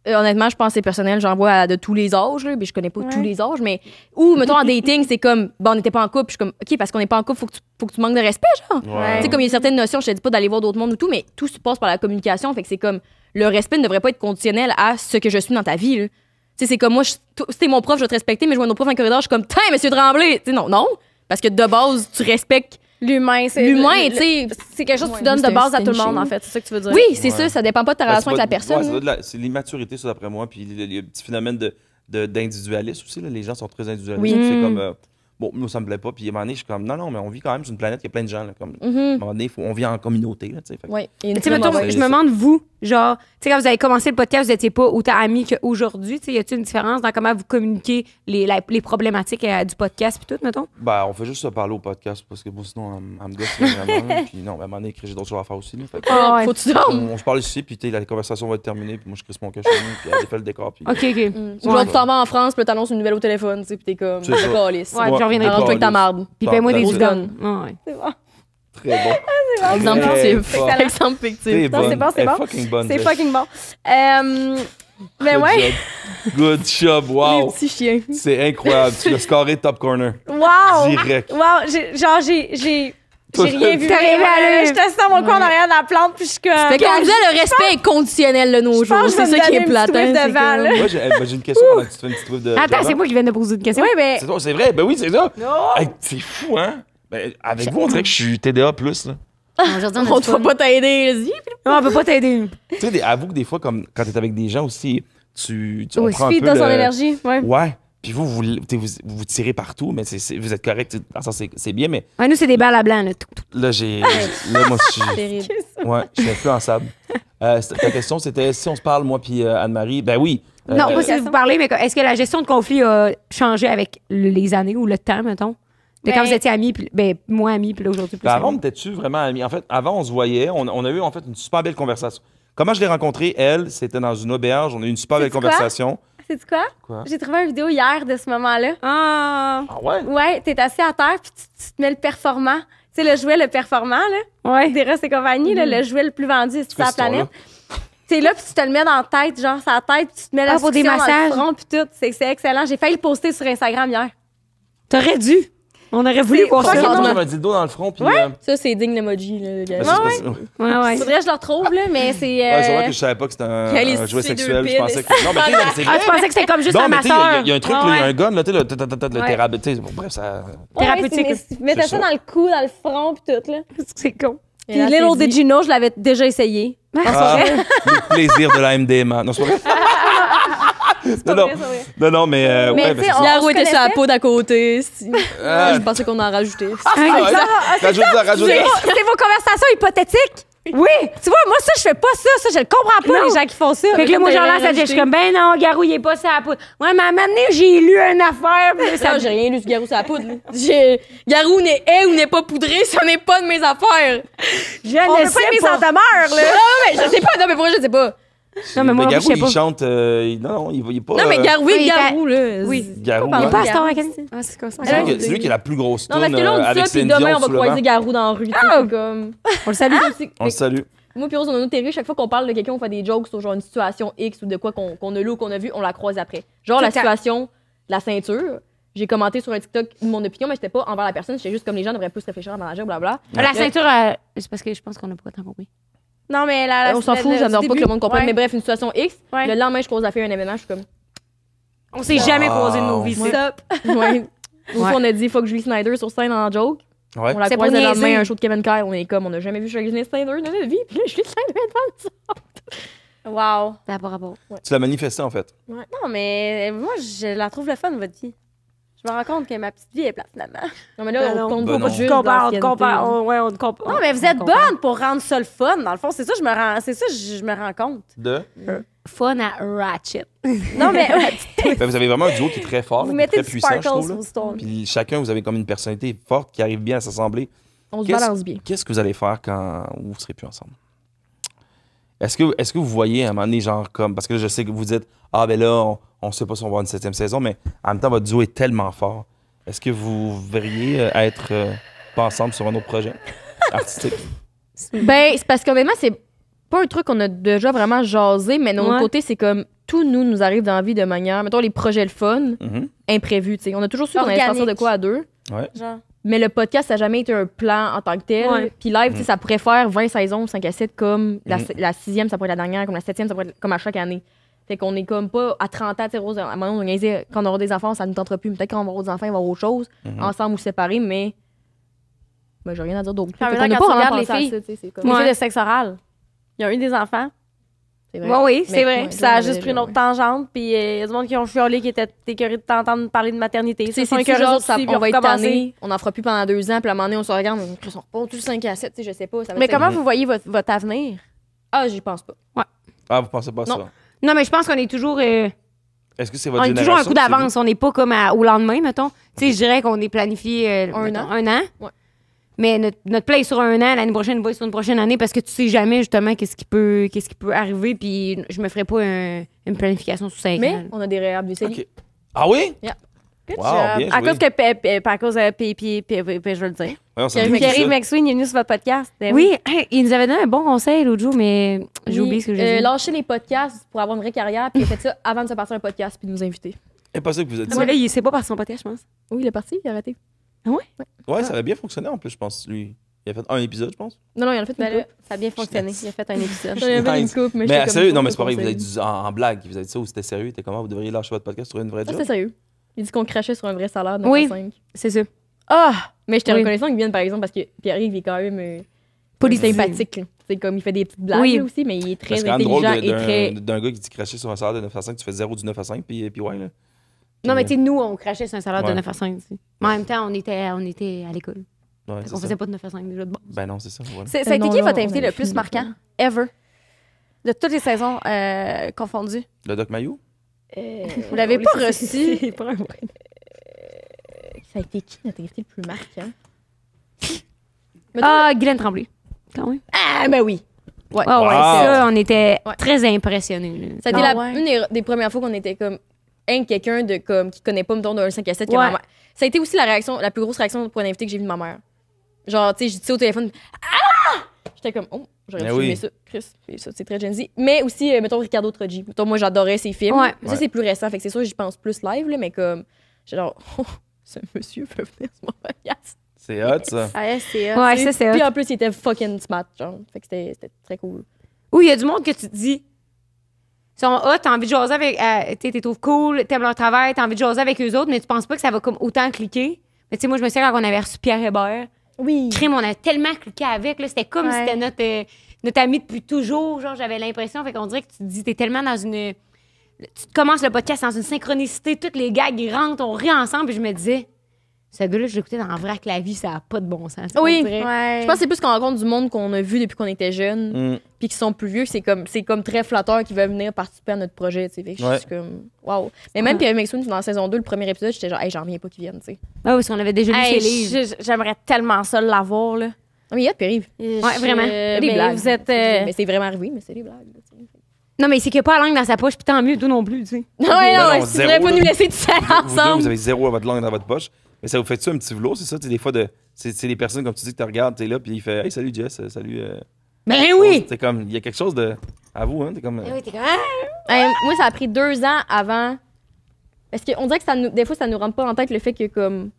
Honnêtement, je pense que c'est personnel. J'en vois de tous les âges, là, mais je connais pas tous les âges. Mais ou mettons en dating, c'est comme bon, on n'était pas en couple. Je suis comme ok, parce qu'on n'est pas en couple, faut que tu manques de respect, genre. Ouais. Tu sais, comme il y a certaines notions, je te dis pas d'aller voir d'autres mondes ou tout, mais tout se passe par la communication. Fait que c'est comme le respect ne devrait pas être conditionnel à ce que je suis dans ta vie. Là. Tu sais, c'est comme moi, si t'es mon prof, je vais te respecter, mais je vois nos profs dans le corridor, je suis comme tiens, monsieur Tremblay. Tu sais, non, parce que de base, tu respectes L'humain, c'est. l'humain, tu sais. C'est quelque chose que Ouais, tu donnes c'est de base à un tout le monde, shame. en fait. C'est ça que tu veux dire. Oui, c'est Ouais. ça dépend pas de ta Ben, relation c'est avec la pas- personne. ouais, là. c'est l'immaturité, ça, d'après moi. Puis il y a un petit phénomène d'individualisme aussi. Là. Les gens sont très individualistes. Oui. C'est Mm. comme, bon, moi, ça me plaît pas. Puis à un moment donné, je suis comme, non, mais on vit quand même sur une planète, il y a plein de gens. Là, comme, à un Mhm. moment donné, on vit en communauté. Là, tu sais, fait que- Ouais, il y a une Tu sais, très mettons, mauvaise- je me demande, vous, genre, tu sais, quand vous avez commencé le podcast, vous n'étiez pas autant amis qu'aujourd'hui. Tu sais, y a-t-il une différence dans comment vous communiquez les problématiques du podcast puis tout, mettons? Ben, on fait juste se parler au podcast parce que bon, sinon, elle me gosse vraiment. Là. Puis non, à un moment donné, j'ai d'autres choses à faire aussi. Là, fait que, Ah, ouais. Faut que tu dormes. on se parle ici, puis tu sais, la conversation va être terminée. Puis moi, je crisse mon cachet, puis elle fait le décor. Puis, OK. Ou genre, tu t'en vas en France, puis là, t'annonces une nouvelle au téléphone, tu sais, puis t'es comme, C'est ça. calisse. Ouais, puis je reviendrai Arrange-toi avec ta Calisse. marde. Puis paye-moi des That's it. guns. Ouais. Très bon. Exemple Très fictif. fort. Exemple T'es fictif. Non, c'est bonne. bon, c'est Elle est bon. fucking bonne. C'est Jess. fucking bon. Ben Good ouais. job. Good job. Les Wow. petits chiens. C'est incroyable. Tu l'as scoré top corner. Wow! Direct. Wow! J'ai rien vu. T'es arrivé à l'œil. J'étais assis dans mon coin en arrière de la plante, puis je suis comme. Fait qu'on disait, le respect est conditionnel de nos Je pense jours. que je C'est vais ça me qui est donner plate. une petite hein, whiff c'est devant, comme- là. Moi, j'ai une question pendant que tu te fais une petite whiff de. Attends, Java. c'est moi qui viens de poser une question. Oui, mais. C'est toi, c'est vrai. Ben oui, c'est ça. Hey, c'est fou, hein? Ben, avec vous, on dirait que je suis TDA+. Là. Aujourd'hui, On te va pas t'aider. Vas-y. Non, on peut pas t'aider. Tu sais, avoue que des fois, comme quand t'es avec des gens aussi, on Oui, prend un speed peu dans son le- énergie. Ouais. Ouais. Puis vous tirez partout, mais vous êtes correct. Tu sais, dans le sens, c'est bien, mais Ouais, nous, c'est des balles à blanc. Là. là, là, moi, je suis... Terrible. Ouais, je suis influençable. Ta question, c'était si on se parle, moi puis Anne-Marie. Ben oui. Non, pas si vous parlez, mais est-ce que la gestion de conflit a changé avec les années ou le temps, mettons? De quand Ben- vous étiez amis, puis moi ami, puis là, aujourd'hui, plus Ben, avant, on amis. était-tu vraiment amis? En fait, avant, on se voyait. On a eu, en fait, une super belle conversation. Comment je l'ai rencontrée, elle, c'était dans une auberge. On a eu une super belle Sais-tu quoi? conversation. Sais-tu quoi? Quoi? J'ai trouvé une vidéo hier de ce moment-là. Ah! Ah ouais? Ouais, t'es assis à terre, puis tu te mets le performant. Tu sais, le jouet, le performant, là. Ouais. Des Ross et compagnie, là, le jouet le plus vendu sur quoi la cette histoire-là? planète. T'es là, puis tu te le mets dans la tête, genre, sa tête, puis tu te mets la pour des succion dans massages. le front, puis tout. C'est excellent. J'ai failli le poster sur Instagram hier. T'aurais dû. On aurait voulu voir Ça ça. ressemble Ouais. comme un dildo dans le front. Puis, Ça, c'est digne l'emoji, là, le gars. ben, c'est Ouais, pas ça. Ouais, ouais. Faudrait que je le retrouve, là, mais c'est. C'est vrai que je savais pas que c'était Les un jouet ces deux sexuel. Je piles. pensais que. Non, mais tu sais, c'est Ah, vrai. tu pensais que c'était comme juste Non, un mais tu sais, masseur. il y a un truc, là, il y a un gun, là, tu sais, le Ouais. thérapie. Tu sais, bon, bref, ça. Thérapeutique. Mettez C'est ça ça. dans le cou, dans le front, puis tout, là. C'est con. Puis Little Did You Know, je l'avais déjà essayé. Ah, le plaisir de la MDMA. Non, c'est pas vrai. Non, non, mais. Mais ouais, tu sais, c'est on- ça. La roue était sur la connaissait? peau d'à côté. Ah. Je pensais qu'on en rajoutait. Rajoute-la, rajoute-la. C'est vos conversations hypothétiques. Oui! Tu vois, moi, ça, je fais pas ça. Je le comprends pas, Non. les gens qui font ça. Fait que là, moi, T'as genre là, rien ça dit, je rajouté. suis comme, ben non, Garou, il est pas sur la poudre. Ouais, mais à un moment donné, j'ai lu une affaire, puis là, ça Ça, j'ai rien lu sur Garou sur la poudre. là. Garou est ou n'est pas poudré, ça n'est pas de mes affaires. Je On ne veut pas sais une mise en pas. demeure, là. Non, mais je sais pas. Non, mais pourquoi je sais pas? Non, mais moi, Mais non plus, Garou, je sais il pas. chante. Non, il est pas. Non, mais Garou, oui, oui, il Garou, là. Oui. Garou. pas Il est hein. pas à Garou. Star Academy? Ah, c'est comme ça. C'est lui qui a la plus grosse Non, parce toune que là, on dit avec ça, puis Céline demain, Dion on va sous le croiser vent. Garou dans la rue. tu sais, Oh! c'est comme... On le salue. On le salue. Moi, puis Rose, on a nos théories. Chaque fois qu'on parle de quelqu'un, on fait des jokes sur genre une situation X ou de quoi qu'on a lu ou qu'on a vu, on la croise après. Genre Tout la le temps. situation de la ceinture. J'ai commenté sur un TikTok mon opinion, mais c'était pas envers la personne. J'étais juste comme les gens devraient plus réfléchir avant d'agir, blablabla. La ceinture, c'est parce que je pense qu'on n'a pas tant compris. Non, mais là, On s'en fout, j'adore pas que le monde comprenne. Ouais. Mais bref, une situation X. Ouais. Le lendemain, je croise la fille à un événement, je suis comme. On s'est jamais croisé de nos vies. Ouais. c'est- Ouais. Une Ouais. fois, on a dit fuck Julie Snyder sur scène en joke. Ouais. On la C'est croise pour le niaiser. lendemain, un show de Kevin Kyle. On est comme, on a jamais vu Julie Snyder de notre vie. Puis là, Julie Snyder est devant ça. Wow. Ça n'a pas rapport. Tu l'as manifesté, en fait. Non, mais moi, je la trouve le fun, votre vie. Je me rends compte que ma petite vie est plate, finalement. Non, mais là, Ben on non. compte Ben pas non. juste On compare, on l'ancienneté. compare. Ouais, on compare. Non, mais vous êtes bonne pour rendre ça le fun, dans le fond. C'est ça, je me rends compte. De. Fun à Ratchet. Non, mais Ben, vous avez vraiment un duo qui est très fort, vous qui est mettez très du puissant, je sparkle trouve. sur là. vos stories. Puis chacun, vous avez comme une personnalité forte qui arrive bien à s'assembler. On se Qu'est-ce- balance bien. Qu'est-ce que vous allez faire quand vous ne serez plus ensemble? Est-ce que vous voyez à un moment donné, genre comme. Parce que là, je sais que vous dites, ah, ben là, on ne sait pas si on va avoir une 7e saison, mais en même temps, votre duo est tellement fort. Est-ce que vous verriez être pas ensemble sur un autre projet artistique? Ben, c'est parce qu'honnêtement, c'est pas un truc qu'on a déjà vraiment jasé, mais de notre Ouais. côté, c'est comme tout nous arrive dans la vie de manière, mettons les projets le fun, Mhm. imprévus, tu sais. On a toujours su qu'on allait Organique. sortir de quoi à deux, Genre. mais le podcast, ça n'a jamais été un plan en tant que tel. Ouais. Puis live, tu sais, ça pourrait faire 20 saisons, 5 à 7, comme la, Mhm. la 6e, ça pourrait être la dernière, comme la 7e, ça pourrait être comme à chaque année. Fait qu'on est comme pas à 30 ans, tu sais, Rose, à un moment, on niaisait, quand on aura des enfants, ça nous tentera plus. Peut-être quand on va avoir des enfants, il va y avoir autre chose, Mhm. ensemble ou séparés, mais. Ben, j'ai rien à dire d'autre. En Fait même qu'on temps, n'a quand pas tu vraiment regardes pensé à les ça, tu sais, c'est comme. Les Ouais. filles de sexe oral. Ils ont eu des enfants. C'est vrai. Ouais, oui, c'est Mais- vrai. ouais. Puis ça a juste pris une autre tangente. Puis il y a du monde qui ont chiolé, qui étaient écœurés de t'entendre parler de maternité. Tu sais, Ils sont c'est écœurés genre, aussi, ça, puis on va être recommencé. tanné, on n'en fera plus pendant 2 ans, puis à un moment donné, on se regarde, on repart tous 5 à 7, tu sais, je sais pas. Ça va Mais être- comment vous voyez votre avenir? Ah, j'y pense pas. Ah, vous pensez pas à Non. ça? Non, mais je pense qu'on est toujours. Est-ce que c'est On votre est toujours un génération coup qui s'est d'avance. On n'est pas comme au lendemain, mettons. Tu sais, je dirais qu'on est planifié Un mettons, an. un an. Ouais. Mais notre plan est sur un an. L'année prochaine va être sur une prochaine année parce que tu sais jamais justement qu'est-ce qui peut arriver. Puis je me ferais pas une planification sur 5 Mais ans. on a des réhab du CELI. Ok. Ah oui? Good Wow, job. bien À joué. cause que, pas à cause de puis je veux le dire. Ouais, on s'en Pierre- dit Pierre-Yves ça. McSween est venu sur votre podcast. Ben Oui, hey, il nous avait donné un bon conseil l'autre jour, mais j'ai oublié ce que j'ai dit. Lâcher les podcasts pour avoir une vraie carrière, puis il a fait ça avant de se partir un podcast, puis de nous inviter. Impossible que vous êtes dit Ah, mais ça. là, il sait pas par son podcast, je pense. Oui, il est parti, il a arrêté. Ouais, ça avait bien fonctionné en plus, je pense. Lui, il a fait un épisode, je pense. Non, il en a fait une Ben là, coupe. ça a bien fonctionné. Il a fait un épisode. Il en a fait une Nice. coupe, mais Mais j'étais comme, sérieux, non, faut mais c'est pas vrai, vous conseil. avez dit en blague, vous avez dit ça ou c'était sérieux? T'es comment? Vous devriez lâcher votre podcast sur une vraie Ah, job? c'était sérieux. Il dit qu'on crachait sur un vrai salaire de Oui. 9 à 5. C'est ça. Ah! Mais j'étais Oui. reconnaissant qu'il vienne, par exemple, parce que Pierre-Yves il est quand même Politique. sympathique. là. C'est comme il fait des petites blagues Oui. là, aussi, mais il est très C'est quand même drôle intelligent et très. d'un gars qui dit cracher sur un salaire de 9 à 5, tu fais 0 du 9 à 5, puis ouais, là. Non, mais tu sais, nous, on crachait sur un salaire de Ouais. 9 à 5. tu sais. Mais en même temps, on était à l'école. Ouais, On c'est ça. faisait pas de 9 à 5 déjà de bon. Ben non, c'est ça. Voilà. Ça a été Non, qui là, votre on invité avait le plus fini marquant, l'école. ever? De toutes les saisons confondues. Le Doc Mayou? Vous l'avez pas reçu? C'est pas un vrai. Ça a été qui notre invité le plus marquant? Ah, Guylaine Tremblay. Quand même. Ah, ben oui. Ouais. Ah ouais, Wow. ça, on était Ouais. très impressionnés. là. Ça a été Ah la, ouais. une des premières fois qu'on était comme quelqu'un de comme qui connaît pas mettons d'un 5 à 7 Ouais. Ça a été aussi la plus grosse réaction pour un invité que j'ai vu de ma mère. Genre tu sais j'ai dit ça au téléphone. Ah! J'étais comme oh, j'aurais Ben dû oui. filmer ça, Chris. Puis ça c'est très Gen Z. Mais aussi mettons Ricardo Troggi. Mettons moi j'adorais ses films. Ouais. Ça c'est plus récent fait que c'est sûr j'y pense plus live là, mais comme j'ai genre ce monsieur peut venir sur mon podcast. C'est hot, ça. Ouais, c'est hot. Ouais, ça, c'est Puis hot. en plus, il était fucking smart, genre. Fait que c'était très cool. Ou il y a du monde que tu te dis, ils sont hot, t'as envie de jaser avec, tu les trouves cool, t'aimes leur travail, t'as envie de jaser avec eux autres, mais tu penses pas que ça va comme autant cliquer. Mais tu sais, moi, je me souviens quand on avait reçu Pierre Hébert, Oui. crime, on a tellement cliqué avec, là, c'était comme si Ouais. c'était notre ami depuis toujours, genre, j'avais l'impression, fait qu'on dirait que tu te dis, t'es tellement dans une... Tu commences le podcast dans une synchronicité, tous les gars, ils rentrent, on rit ensemble, puis je me disais, ce gars-là, je l'écoutais dans Vrac la vie, ça a pas de bon sens. Oui. on dirait. Ouais. Je pense que c'est plus qu'on rencontre du monde qu'on a vu depuis qu'on était jeunes, Mm. puis qui sont plus vieux. C'est comme très flatteur qui veulent venir participer à notre projet, tu sais. Fait que je Ouais. suis comme, waouh. Mais même Pierre McSween, dans la saison 2, le premier épisode, j'étais genre, hey, j'en reviens pas qu'ils viennent, tu sais. Ah oui, parce qu'on avait déjà lu Hey, ses livres. j'aimerais tellement ça l'avoir, là. Ah, mais il y a de Pierre-Yves. Ouais, vraiment. C'est des Mais blagues. vous êtes... Mais c'est vraiment arrivé, mais c'est des blagues. là, tu sais. Non, mais c'est qu'il n'y a pas la langue dans sa poche, puis tant mieux, toi non plus, tu sais. Ouais, non, non, tu zéro, devrais pas là. nous laisser tout seuls Vous deux, vous ensemble. avez zéro à votre langue dans votre poche. Mais ça vous fait-tu un petit velours, c'est ça? Tu sais, des fois, c'est des personnes, comme tu dis, que tu regardes, t'es là, puis il fait « Hey, salut Jess, salut... Ben oui! C'est comme, il y a quelque chose de... À vous, hein? T'es comme... Ben oui, t'es comme, ah! Moi, ça a pris 2 ans avant. Parce qu'on dirait que des fois, ça nous rentre pas en tête le fait que, comme,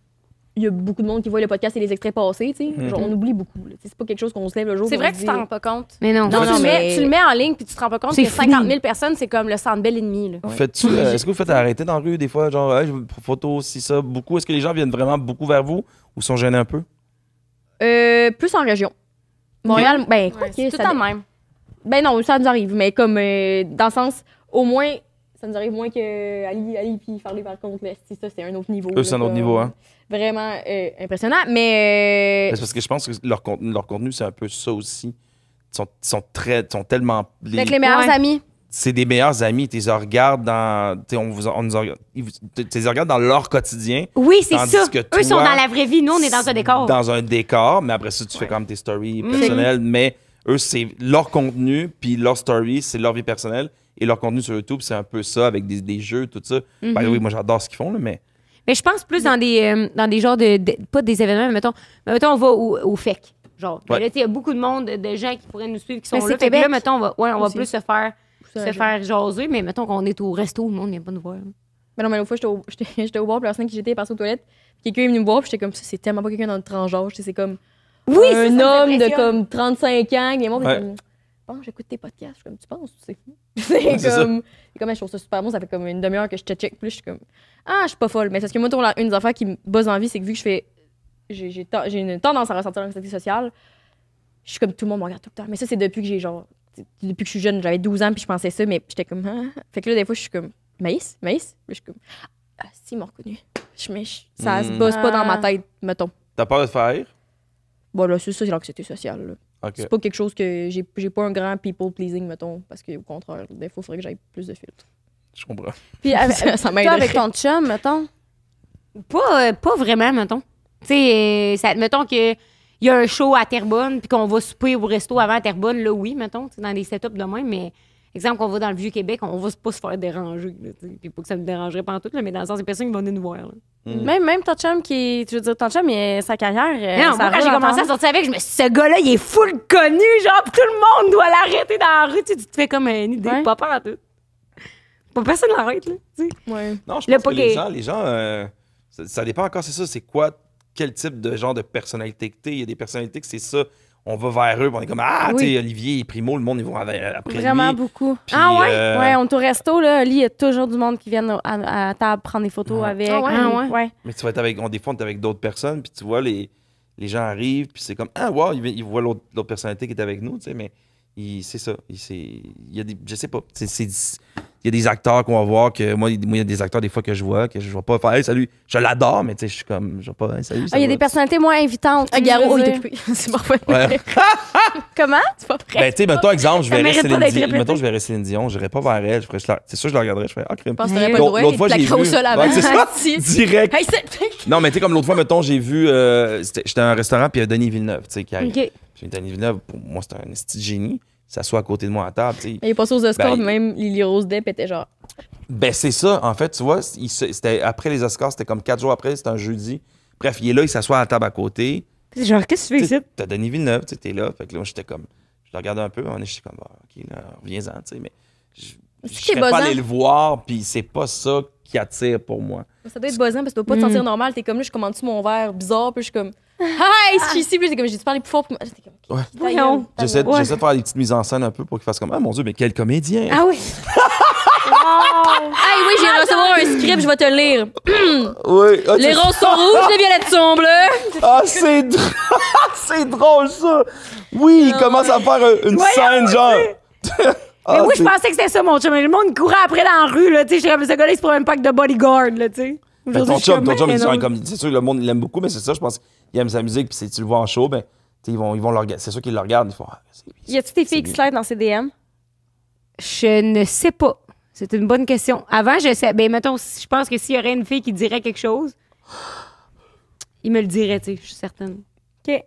il y a beaucoup de monde qui voit le podcast et les extraits passés, tu sais. Genre, on oublie beaucoup. là. Tu sais, c'est pas quelque chose qu'on se lève le jour. C'est qu'on vrai se que dit- tu t'en rends pas compte. Mais non. Non, non, tu, mais- tu le mets en ligne puis tu te rends pas compte C'est que fou. 50 000 personnes, c'est comme le Centre Bell et demi. Là. Faites-tu, est-ce que vous faites arrêter dans la rue des fois, genre, hey, je veux une photo, si ça, beaucoup? Est-ce que les gens viennent vraiment beaucoup vers vous ou sont gênés un peu? Plus en région. Montréal, ben, quoi Ouais, que c'est tout ça le temps de même. Ben non, ça nous arrive, mais comme dans le sens, au moins, ça nous arrive moins que Ali puis Farley par contre, là, ça c'est un autre niveau. Eux, c'est un autre niveau, hein? Vraiment impressionnant, mais C'est parce que je pense que leur contenu, c'est un peu ça aussi. Ils sont tellement... Avec les meilleurs Ouais. amis. C'est des meilleurs amis. Tu les regardes dans... Tu sais, on nous regarde- tu les regardes dans leur quotidien. Oui, c'est Tandis ça. que Eux sont toi, dans la vraie vie, nous, on est dans un décor. Dans un décor, mais après ça, tu fais comme tes stories personnelles. Mais eux, c'est leur contenu, puis leur story, c'est leur vie personnelle. Et leur contenu sur YouTube, c'est un peu ça, avec des jeux, tout ça. Ben oui, moi, j'adore ce qu'ils font, là, mais... Mais je pense plus dans des genres pas des événements, mais mettons, on va au FEC. Genre, Ouais. là, tu sais, il y a beaucoup de monde, de gens qui pourraient nous suivre, qui sont Mais là. c'est Fait que Québec là, mettons, on va aussi. plus se faire jaser, mais mettons qu'on est au resto, le monde vient pas nous voir. Mais non, mais l'autre fois, j'étais au bar, puis la personne qui j'étais est passée aux toilettes. Puis quelqu'un est venu me voir, puis j'étais comme ça, c'est tellement pas quelqu'un dans notre tranche d'âge. C'est comme Oui, c'est un ça, homme de m'impressionne. comme 35 ans qui est mort. Ouais. Comme, bon, j'écoute tes podcasts. Je suis comme, tu penses, tu sais. C'est c'est comme, je trouve ça super bon. Ça fait comme une demi-heure que je te check. Plus je suis comme, ah, je suis pas folle. Mais c'est parce que moi, une des affaires qui me buzz en vie, c'est que vu que je fais, j'ai une tendance à ressentir l'anxiété sociale, je suis comme, tout le monde me regarde tout le temps. Mais ça, c'est depuis que j'ai genre, depuis que je suis jeune, j'avais 12 ans, puis je pensais ça, mais j'étais comme, ah. Fait que là, des fois, je suis comme, Maïs. Puis je suis comme, ah, si, ils m'ont reconnu. Ça se bosse pas dans ma tête, mettons. T'as peur de te faire rire? Bon, là, c'est ça, c'est l'anxiété sociale. Là. OK. C'est pas quelque chose que j'ai pas un grand people pleasing, mettons, parce qu'au contraire, des fois, il faudrait que j'aille plus de filtres. Je comprends. Puis avec, Ça toi, m'aiderait. avec ton chum, mettons. Pas vraiment, mettons. Tu sais, mettons qu'il y a un show à Terrebonne, puis qu'on va souper au resto avant à Terrebonne, là, oui, mettons, dans des setups de même, mais exemple, qu'on va dans le Vieux-Québec, on va pas se faire déranger, là, tu sais. Puis pas que ça me dérangerait pas en tout, là, mais dans le sens, c'est personne qui va venir nous voir, là. Même ton chum je veux dire, ton chum, sa carrière. Non, ça moi, quand j'ai roule en commencé à temps. sortir avec, je me suis dit, ce gars-là, il est full connu, genre, pis tout le monde doit l'arrêter dans la rue. Tu sais, tu te fais comme une idée, Ouais. pas peur à tout. Pas personne l'arrête, là. Tu sais. Ouais. Non, je Le pense que poké. les gens ça dépend encore, c'est ça, c'est quoi, quel type de genre de personnalité que t'es. Il y a des personnalités que c'est ça, on va vers eux, puis on est comme, ah, Oui. tu sais, Olivier et Primo, le monde, ils vont après Vraiment lui. beaucoup. Puis, Ah ouais? Ouais, on est au resto, là. Oli, il y a toujours du monde qui vient à table prendre des photos Ouais. avec. Ah ouais? Ah ouais. Mais tu vas être avec, des fois, on est avec d'autres personnes, puis tu vois, les gens arrivent, puis c'est comme, ah, wow, ils voient l'autre personnalité qui est avec nous, tu sais, mais c'est ça. Il y a des, je sais pas, il y a des acteurs qu'on va voir que, moi, il y a des acteurs, des fois, que je vois pas faire, hey, salut, je l'adore, mais tu sais, je suis comme, je vais pas, hey, salut, Ah, il y a ça des va. personnalités moins invitantes. Ah, Garo, je veux il est dire. occupé. C'est parfait. Ouais. Comment? C'est pas vrai. Ben, tu sais, mettons, exemple, je Ça verrais mérite pas Céline d'être Dion. répété. Mettons, je verrais Céline Dion, j'irais pas vers elle. C'est sûr, je la regarderais. Je fais, ah, crime. Je pense que t'aurais pas le L'autre droit. l'autre fois, il j'ai plaquerait au vu. sol avant. Ouais, c'est ça. Si. Direct. Hey, c'est... Non, mais tu sais, comme l'autre fois, mettons, j'ai vu. J'étais à un restaurant, puis il y a Denis Villeneuve, tu sais, qui arrive. OK. Puis Denis Villeneuve, pour moi, c'est un esti de génie. Il s'assoit à côté de moi à table, tu sais. Mais il est passé aux Oscars, Ben, même Lily Rose Depp était genre. Ben, c'est ça. En fait, tu vois, c'était après les Oscars, c'était comme 4 jours après, c'était un jeudi. Bref, il est là, il s'assoit à la table à côté. Genre, qu'est-ce que tu fais Tu sais, ici? t'as Denis Villeneuve, tu sais, t'es là. Fait que là, moi, j'étais comme. Je le regardais un peu, j'étais comme, ah, OK, là, reviens-en, tu sais, mais. Je C'est qui est serais pas buzzant? allé le voir, puis c'est pas ça qui attire pour moi. Ça doit être buzzant parce que tu dois pas te sentir normal. T'es comme là, je commande-tu mon verre bizarre, puis je suis comme, hi, c'est ici, puis c'est comme, j'ai dû parler plus fort. Puis j'étais comme, Ouais. Voyons. J'essaie de faire des petites mises en scène un peu pour qu'il fasse comme ah mon Dieu, mais quel comédien! Ah oui. hey, oui, j'ai recevoir un script, je vais te le lire. Oui. Ah, Les roses sont rouges, les violettes sont bleues. Ah, c'est drôle. C'est drôle, ça. Oui, il commence à faire une scène, genre. Mais moi, je pensais que c'était ça, mon chum. Le monde courait après dans la rue, là. Tu sais, j'étais comme, ce gars-là, il se prend même pas que de bodyguard, là, tu sais. Ben, Aujourd'hui, ton je suis chum, mais non. c'est sûr que le monde il l'aime beaucoup, mais c'est ça, je pense qu'il aime sa musique, puis si tu le vois en show, ben, ils vont le regarder. C'est sûr qu'ils le regardent, ils font. Ah, Y a-tu des filles qui slide dans ses DM? Je ne sais pas. C'est une bonne question. Avant, je sais. Ben, mettons, je pense que s'il y aurait une fille qui dirait quelque chose, il me le dirait, tu sais, je suis certaine. OK.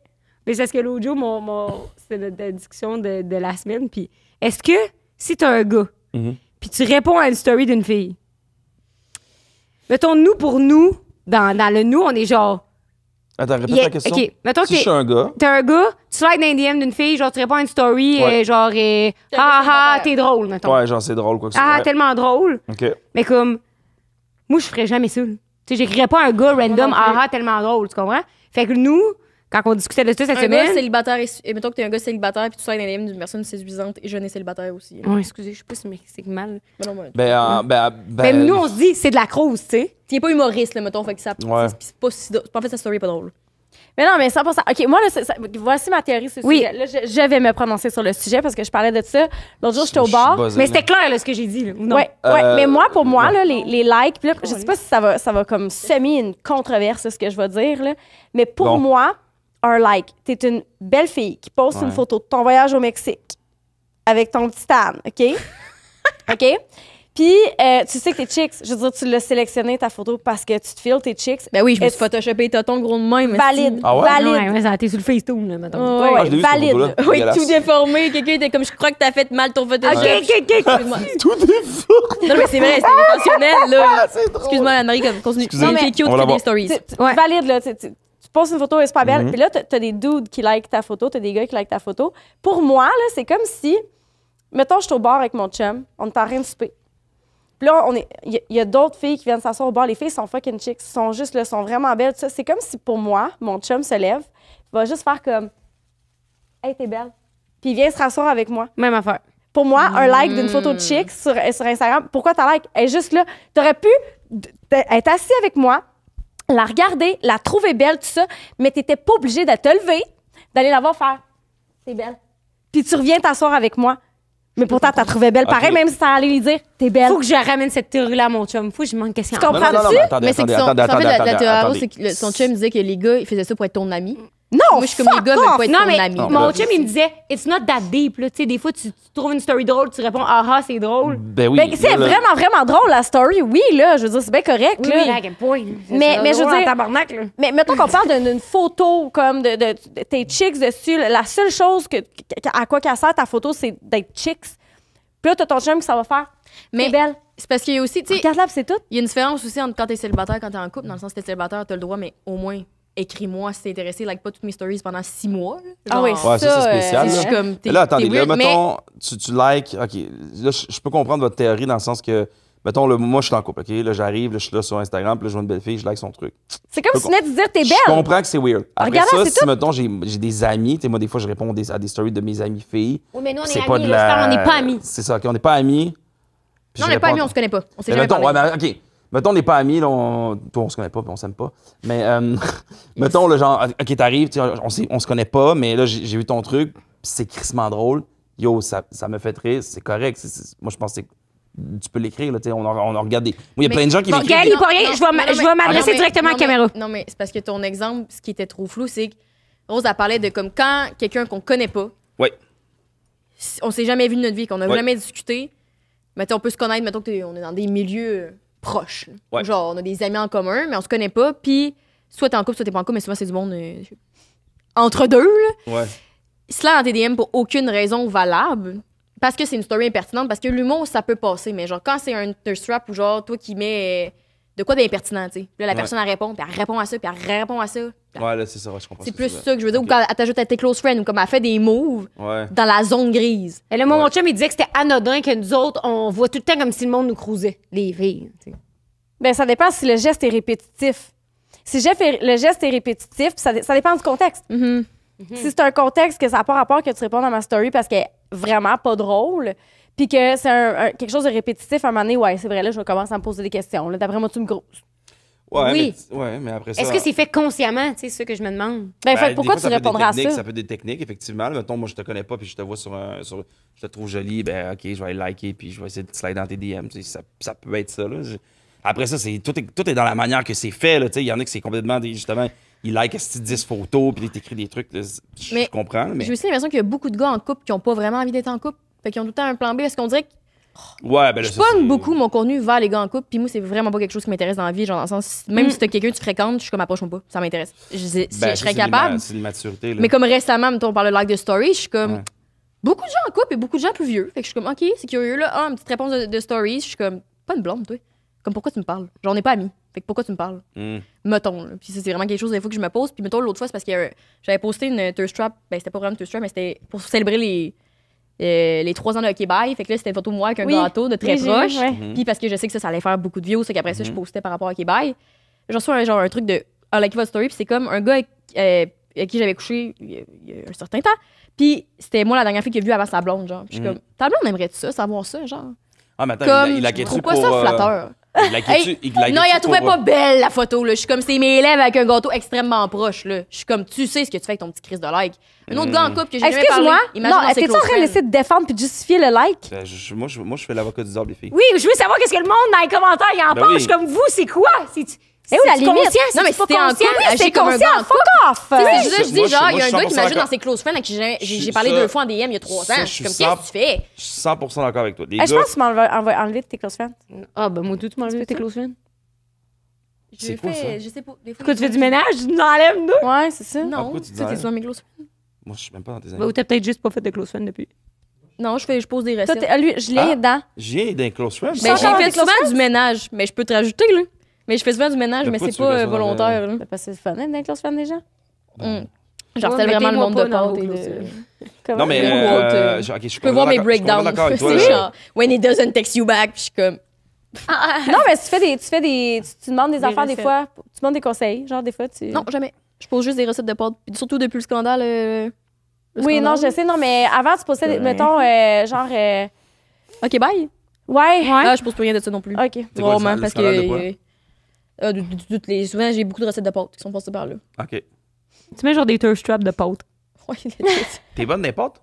Mais c'est parce que l'autre jour, c'était la discussion de la semaine. Puis, est-ce que si t'as un gars, puis tu réponds à une story d'une fille, mettons, nous, pour nous, dans le nous, on est genre. Attends, répète la question. OK, mettons Si que je suis un gars. t'es un gars, tu slides dans un DM d'une fille, genre, tu réponds à une story, Ouais. genre, t'es drôle, mettons. Ouais, genre, c'est drôle, quoi que ce Ah, soit. tellement drôle. OK. Mais comme, moi, je ferais jamais ça. Tu sais, j'écrirais pas un gars random, Moi non plus. tellement drôle, tu comprends? Fait que nous, quand on discutait de ça cette Un gars semaine. célibataire, et mettons que t'es un gars célibataire, puis tu sois dans les DM d'une personne séduisante et jeune et célibataire aussi. Ouais, excusez, je sais pas si c'est mal. Mais non, ouais. Mais nous, on se dit, c'est de la crouse, tu sais. T'es pas humoriste, là, mettons, fait que ça. Ouais. C'est pas si. En fait, sa story est pas drôle. Mais non, mais 100%. OK, moi, là, voici ma théorie sur ce Oui. sujet. Là, je vais me prononcer sur le sujet parce que je parlais de ça. L'autre jour, j'étais au bar. Mais c'était clair, là, ce que j'ai dit, là, ou non? Ouais, mais moi, pour moi, là, les likes, puis là, je sais pas si ça va comme semer une controverse, ce que je vais dire, là, mais pour Bon. moi, un like, t'es une belle fille qui poste une photo de ton voyage au Mexique avec ton petit âne, OK? OK? Puis, tu sais que t'es chicks. Je veux dire, tu l'as sélectionné, ta photo, parce que tu te files, t'es chicks. Ben oui, je me Et- suis photoshopé tonton gros de même. Valide. Ah ouais? Valide. Ouais, ça a été sur le FaceTime, là, mettons. Ouais, Ah, je l'ai vu, cette valide. photo-là. Oui, Dégueulasse. tout déformé. Quelqu'un était comme, je crois que t'as fait mal ton Photoshop. OK. Excuse-moi. Tout est fou. Non, mais c'est vrai, c'était intentionnel, là. C'est drôle. Excuse-moi, Anne-Marie, comme, continue. Excusez. Non, Non, mais mais- cute on va que la des voir. stories. Ouais. Valide, là. Tu postes une photo, elle est super belle. Puis là, t'as des dudes qui like ta photo, t'as des gars qui like ta photo. Pour moi, là, c'est comme si, mettons, je suis au bar avec mon chum, on est en train de souper. Puis là, il y a d'autres filles qui viennent s'asseoir au bar. Les filles sont fucking chicks, sont juste là, sont vraiment belles. tout ça. C'est comme si, pour moi, mon chum se lève, il va juste faire comme « Hey, t'es belle. » Puis il vient se rasseoir avec moi. Même affaire. Pour moi, un like d'une photo de chick sur Instagram, pourquoi t'as like? Elle est juste là. T'aurais pu être assis avec moi, la regarder, la trouver belle, tout ça, mais t'étais pas obligé de te lever, d'aller la voir faire « T'es belle. » Puis tu reviens t'asseoir avec moi. Mais pourtant, t'as trouvé belle pareil, Ok. même si t'as allé lui dire « T'es belle. » Faut que je ramène cette théorie-là à mon chum. Faut que je demande qu'est-ce qu'il y Tu en a. comprends? Non, Comprends-tu? mais attendez, Mais c'est que son, attendez, en fait, la attendez, théorie, attendez. c'est que son chum disait que les gars, ils faisaient ça pour être ton ami. Non, Moi, je suis comme les gars, fuck veulent off. pas être Non, ton mais ami. mon chum, il me disait, it's not that deep, là. Tu sais, des fois, tu trouves une story drôle, tu réponds, ah, c'est drôle. Ben oui. Ben, c'est là, vraiment, vraiment drôle, la story. Oui, là, je veux dire, c'est bien correct, là. À quel point? Mais je veux dire- tabarnak, là. Mais mettons qu'on parle d'une photo comme de tes chicks dessus. La seule chose à quoi qu'elle sert ta photo, c'est d'être chicks. Puis là, t'as ton chum qui ça va faire. Mais Mais belle. c'est parce qu'il y a aussi, tu sais, Regarde-la, puis c'est tout. il y a une différence aussi entre quand t'es célibataire et quand t'es en couple. Dans le sens que t'es célibataire, t'as le droit, mais au moins, écris-moi si t'es intéressé, like pas toutes mes stories pendant 6 mois. là. Ah Genre, oui, Ouais, ça, c'est spécial, je là. suis comme, t'es Là, attendez, t'es là, weird, mais mettons, tu likes. OK, là, je peux comprendre votre théorie dans le sens que, mettons, là, moi, je suis en couple, OK? Là, j'arrive, là, je suis là sur Instagram, puis là, je vois une belle fille, je like son truc. C'est comme si tu venais de dire t'es Je belle. comprends que c'est weird. Après Regarde-la, ça, c'est si, tout. mettons, j'ai des amis, tu sais, moi, des fois, je réponds à des stories de mes amis filles. Oui, mais nous, on C'est est pas amis, de là, la... on n'est pas amis. C'est ça, OK, on n'est pas amis. Puis non, on je n'est pas réponds- amis, on se connaît pas. On s'est Mais jamais mettons, parlé. ouais, mais OK. Mettons, on n'est pas amis, là, toi, on se connaît pas, puis on s'aime pas. Mais mettons, le genre, OK, t'arrives, tu sais, on se connaît pas, mais là, j'ai vu ton truc, puis c'est crissement drôle. Yo, ça me fait rire, c'est correct. Moi, je pense que tu peux l'écrire, là, tu sais, on en regarde des... Moi, il y a Mais- plein de gens qui Bon, l'écrivent. Gaël, il est pas rien. Non, Je vais non, je vais m'adresser mais- directement à la non, mais- caméra. Non, mais c'est parce que ton exemple, ce qui était trop flou, c'est que Rose, elle parlait de comme quand quelqu'un qu'on connaît pas, Ouais. on s'est jamais vu de notre vie, qu'on n'a Ouais. jamais discuté, mettons, on peut se connaître, mettons qu'on est dans des milieux proches. là. Ouais. Genre, on a des amis en commun, mais on se connaît pas, puis soit t'es en couple, soit t'es pas en couple, mais souvent c'est du monde entre deux. Là. Ouais. Cela dans tes DM pour aucune raison valable, parce que c'est une story impertinente, parce que l'humour, ça peut passer, mais genre quand c'est un thirst trap ou genre toi qui mets de quoi d'impertinent, tu sais. Puis là, la Ouais. personne, elle répond, puis elle répond à ça, puis elle répond à ça. Ouais, là, c'est ça, ouais, je comprends. C'est ce que plus tu veux ça que je veux dire, Ok. ou quand elle t'ajoute à tes close friends, ou comme elle fait des moves Ouais. dans la zone grise. Et là, moi, Ouais. mon chum, il disait que c'était anodin que nous autres, on voit tout le temps comme si le monde nous cruisait. Les filles, tu sais. Ben, ça dépend si le geste est répétitif. Si le geste est répétitif, ça dépend du contexte. Si c'est un contexte que ça n'a pas rapport que tu répondes à ma story parce qu'elle est vraiment pas drôle, puis que c'est quelque chose de répétitif, à un moment donné, ouais, c'est vrai, là, je commence à me poser des questions. Là, d'après moi, tu me grosses. Ouais, Oui. mais après ça... Est-ce que c'est fait consciemment? C'est ça que je me demande. Ben, Ben, pourquoi des tu fois, répondrais à ça? Ça peut être des techniques, effectivement. Mettons, moi, je te connais pas, puis je te vois je te trouve jolie, ben, OK, je vais liker, puis je vais essayer de te slide dans tes DM. Ça peut être ça, là. Après ça, tout est dans la manière que c'est fait, là. Il y en a qui c'est complètement, justement, ils like 10 photos, puis ils t'écrivent des trucs, là. Je comprends, mais... J'ai aussi l'impression qu'il y a beaucoup de gars en couple qui n'ont pas vraiment envie d'être en couple. Fait qu'ils ont tout le temps un plan B, parce qu'on dirait que Ouais, ben là, je pogne beaucoup mon contenu vers les gars en couple, puis moi, c'est vraiment pas quelque chose qui m'intéresse dans la vie. Genre, dans le sens, même si t'as quelqu'un que tu fréquentes, je suis comme, approche-moi pas, ça m'intéresse. Je serais capable. C'est l'immaturité, là. Mais comme récemment, mettons, on parle de like de story, je suis comme. Ouais. Beaucoup de gens en couple et beaucoup de gens plus vieux. Fait que je suis comme, OK, c'est curieux, là. Ah, une petite réponse de story. Je suis comme, pas une blonde, toi. Comme, pourquoi tu me parles? Genre, on n'est pas amis. Fait que pourquoi tu me parles? Mettons, là. Puis c'est vraiment quelque chose, des fois, que je me pose. Puis mettons, l'autre fois, c'est parce que j'avais posté une thirst trap. Ben, c'était pas vraiment une thirst trap, mais c'était pour célébrer les 3 ans de hockey bye. Fait que là, c'était une photo de moi avec un gâteau de très proche. Puis parce que je sais que ça allait faire beaucoup de views. C'est qu'après ça, je postais par rapport à hockey bye. J'en reçois un truc de like votre story. Puis c'est comme un gars avec qui j'avais couché il y a un certain temps. Puis c'était moi la dernière fille qu'il a vu avant sa blonde, genre. Puis je suis comme, ta blonde aimerait-tu ça, savoir ça, genre? Ah, mais attends, Comme, il a je trouve pas ça flatteur. Non, il la trouvait pas belle, la photo, là. Je suis comme, c'est mes lèvres avec un gâteau extrêmement proche, là. Je suis comme, tu sais ce que tu fais avec ton petit crise de like. Un autre gars en couple que j'ai jamais parlé. Excuse-moi. Non, t'es-tu en train de laisser te défendre puis de justifier le like? Moi, je fais l'avocat du diable, les filles. Oui, je veux savoir qu'est-ce que le monde dans les commentaires il en Ben pense. oui. Je suis comme vous, c'est quoi? Et où la limite? Conscient, Non, mais c'est si t'es en couple, agis C'est comme un conscient, gars en couple. fuck off! Tu sais, je dis, moi, genre, il y a je un suis gars qui 100% m'ajoute d'accord. dans ses close friends avec qui j'ai Je- parlé ça- 2 fois en DM il y a 3 ans. ça, Je suis comme, qu'est-ce que tu fais? Je suis 100% d'accord avec toi. Les Je gars, pense que tu m'as enlevé de tes close friends. Ah, ben moi, tout, tu m'as enlevé tes close friends. C'est quoi, ça? Je sais pas. Des fois, Pourquoi tu fais du ménage? Tu nous enlèves, nous? Ouais, c'est ça. Non, pourquoi tu dis tu t'es rien? souvent mes close friends. moi, je suis même pas dans tes Ben, amis. ou t'as peut-être juste pas fait de close friends depuis. Non, je pose des Toi, recettes. lui, je l'ai dedans. J'ai d'un close friend. Ben, Ça, j'ai des fait close souvent du ménage, mais je peux te rajouter, là. Mais je fais souvent du ménage, Mais mais pourquoi c'est tu veux pas que ça volontaire, là. Parce que c'est fun, d'être close friends des gens. Genre, c'est vraiment le mettez-moi monde pas de dans pâtes vos et close de... friends. Non, mais. Ou ok, je suis Tu peux voir mes complètement breakdowns. d'accord avec toi. C'est là. genre, when he doesn't text you back, puis je suis comme... Non, mais tu demandes des affaires des recettes. fois. Tu demandes des conseils. Genre, des fois, tu. Non, jamais. Je pose juste des recettes de pâtes. Puis surtout depuis le scandale. Le Oui, scandale. non, je sais, non, mais avant, tu postais, mettons, genre. OK, bye. Ouais. Ah, je pose plus rien de ça non plus. OK. C'est quoi, Vraiment, le parce scandale de quoi? que... souvent, j'ai beaucoup de recettes de pâtes qui sont passées par là. Ok. Tu mets genre des thirst traps de pâtes. Ouais, T'es bonne n'importe?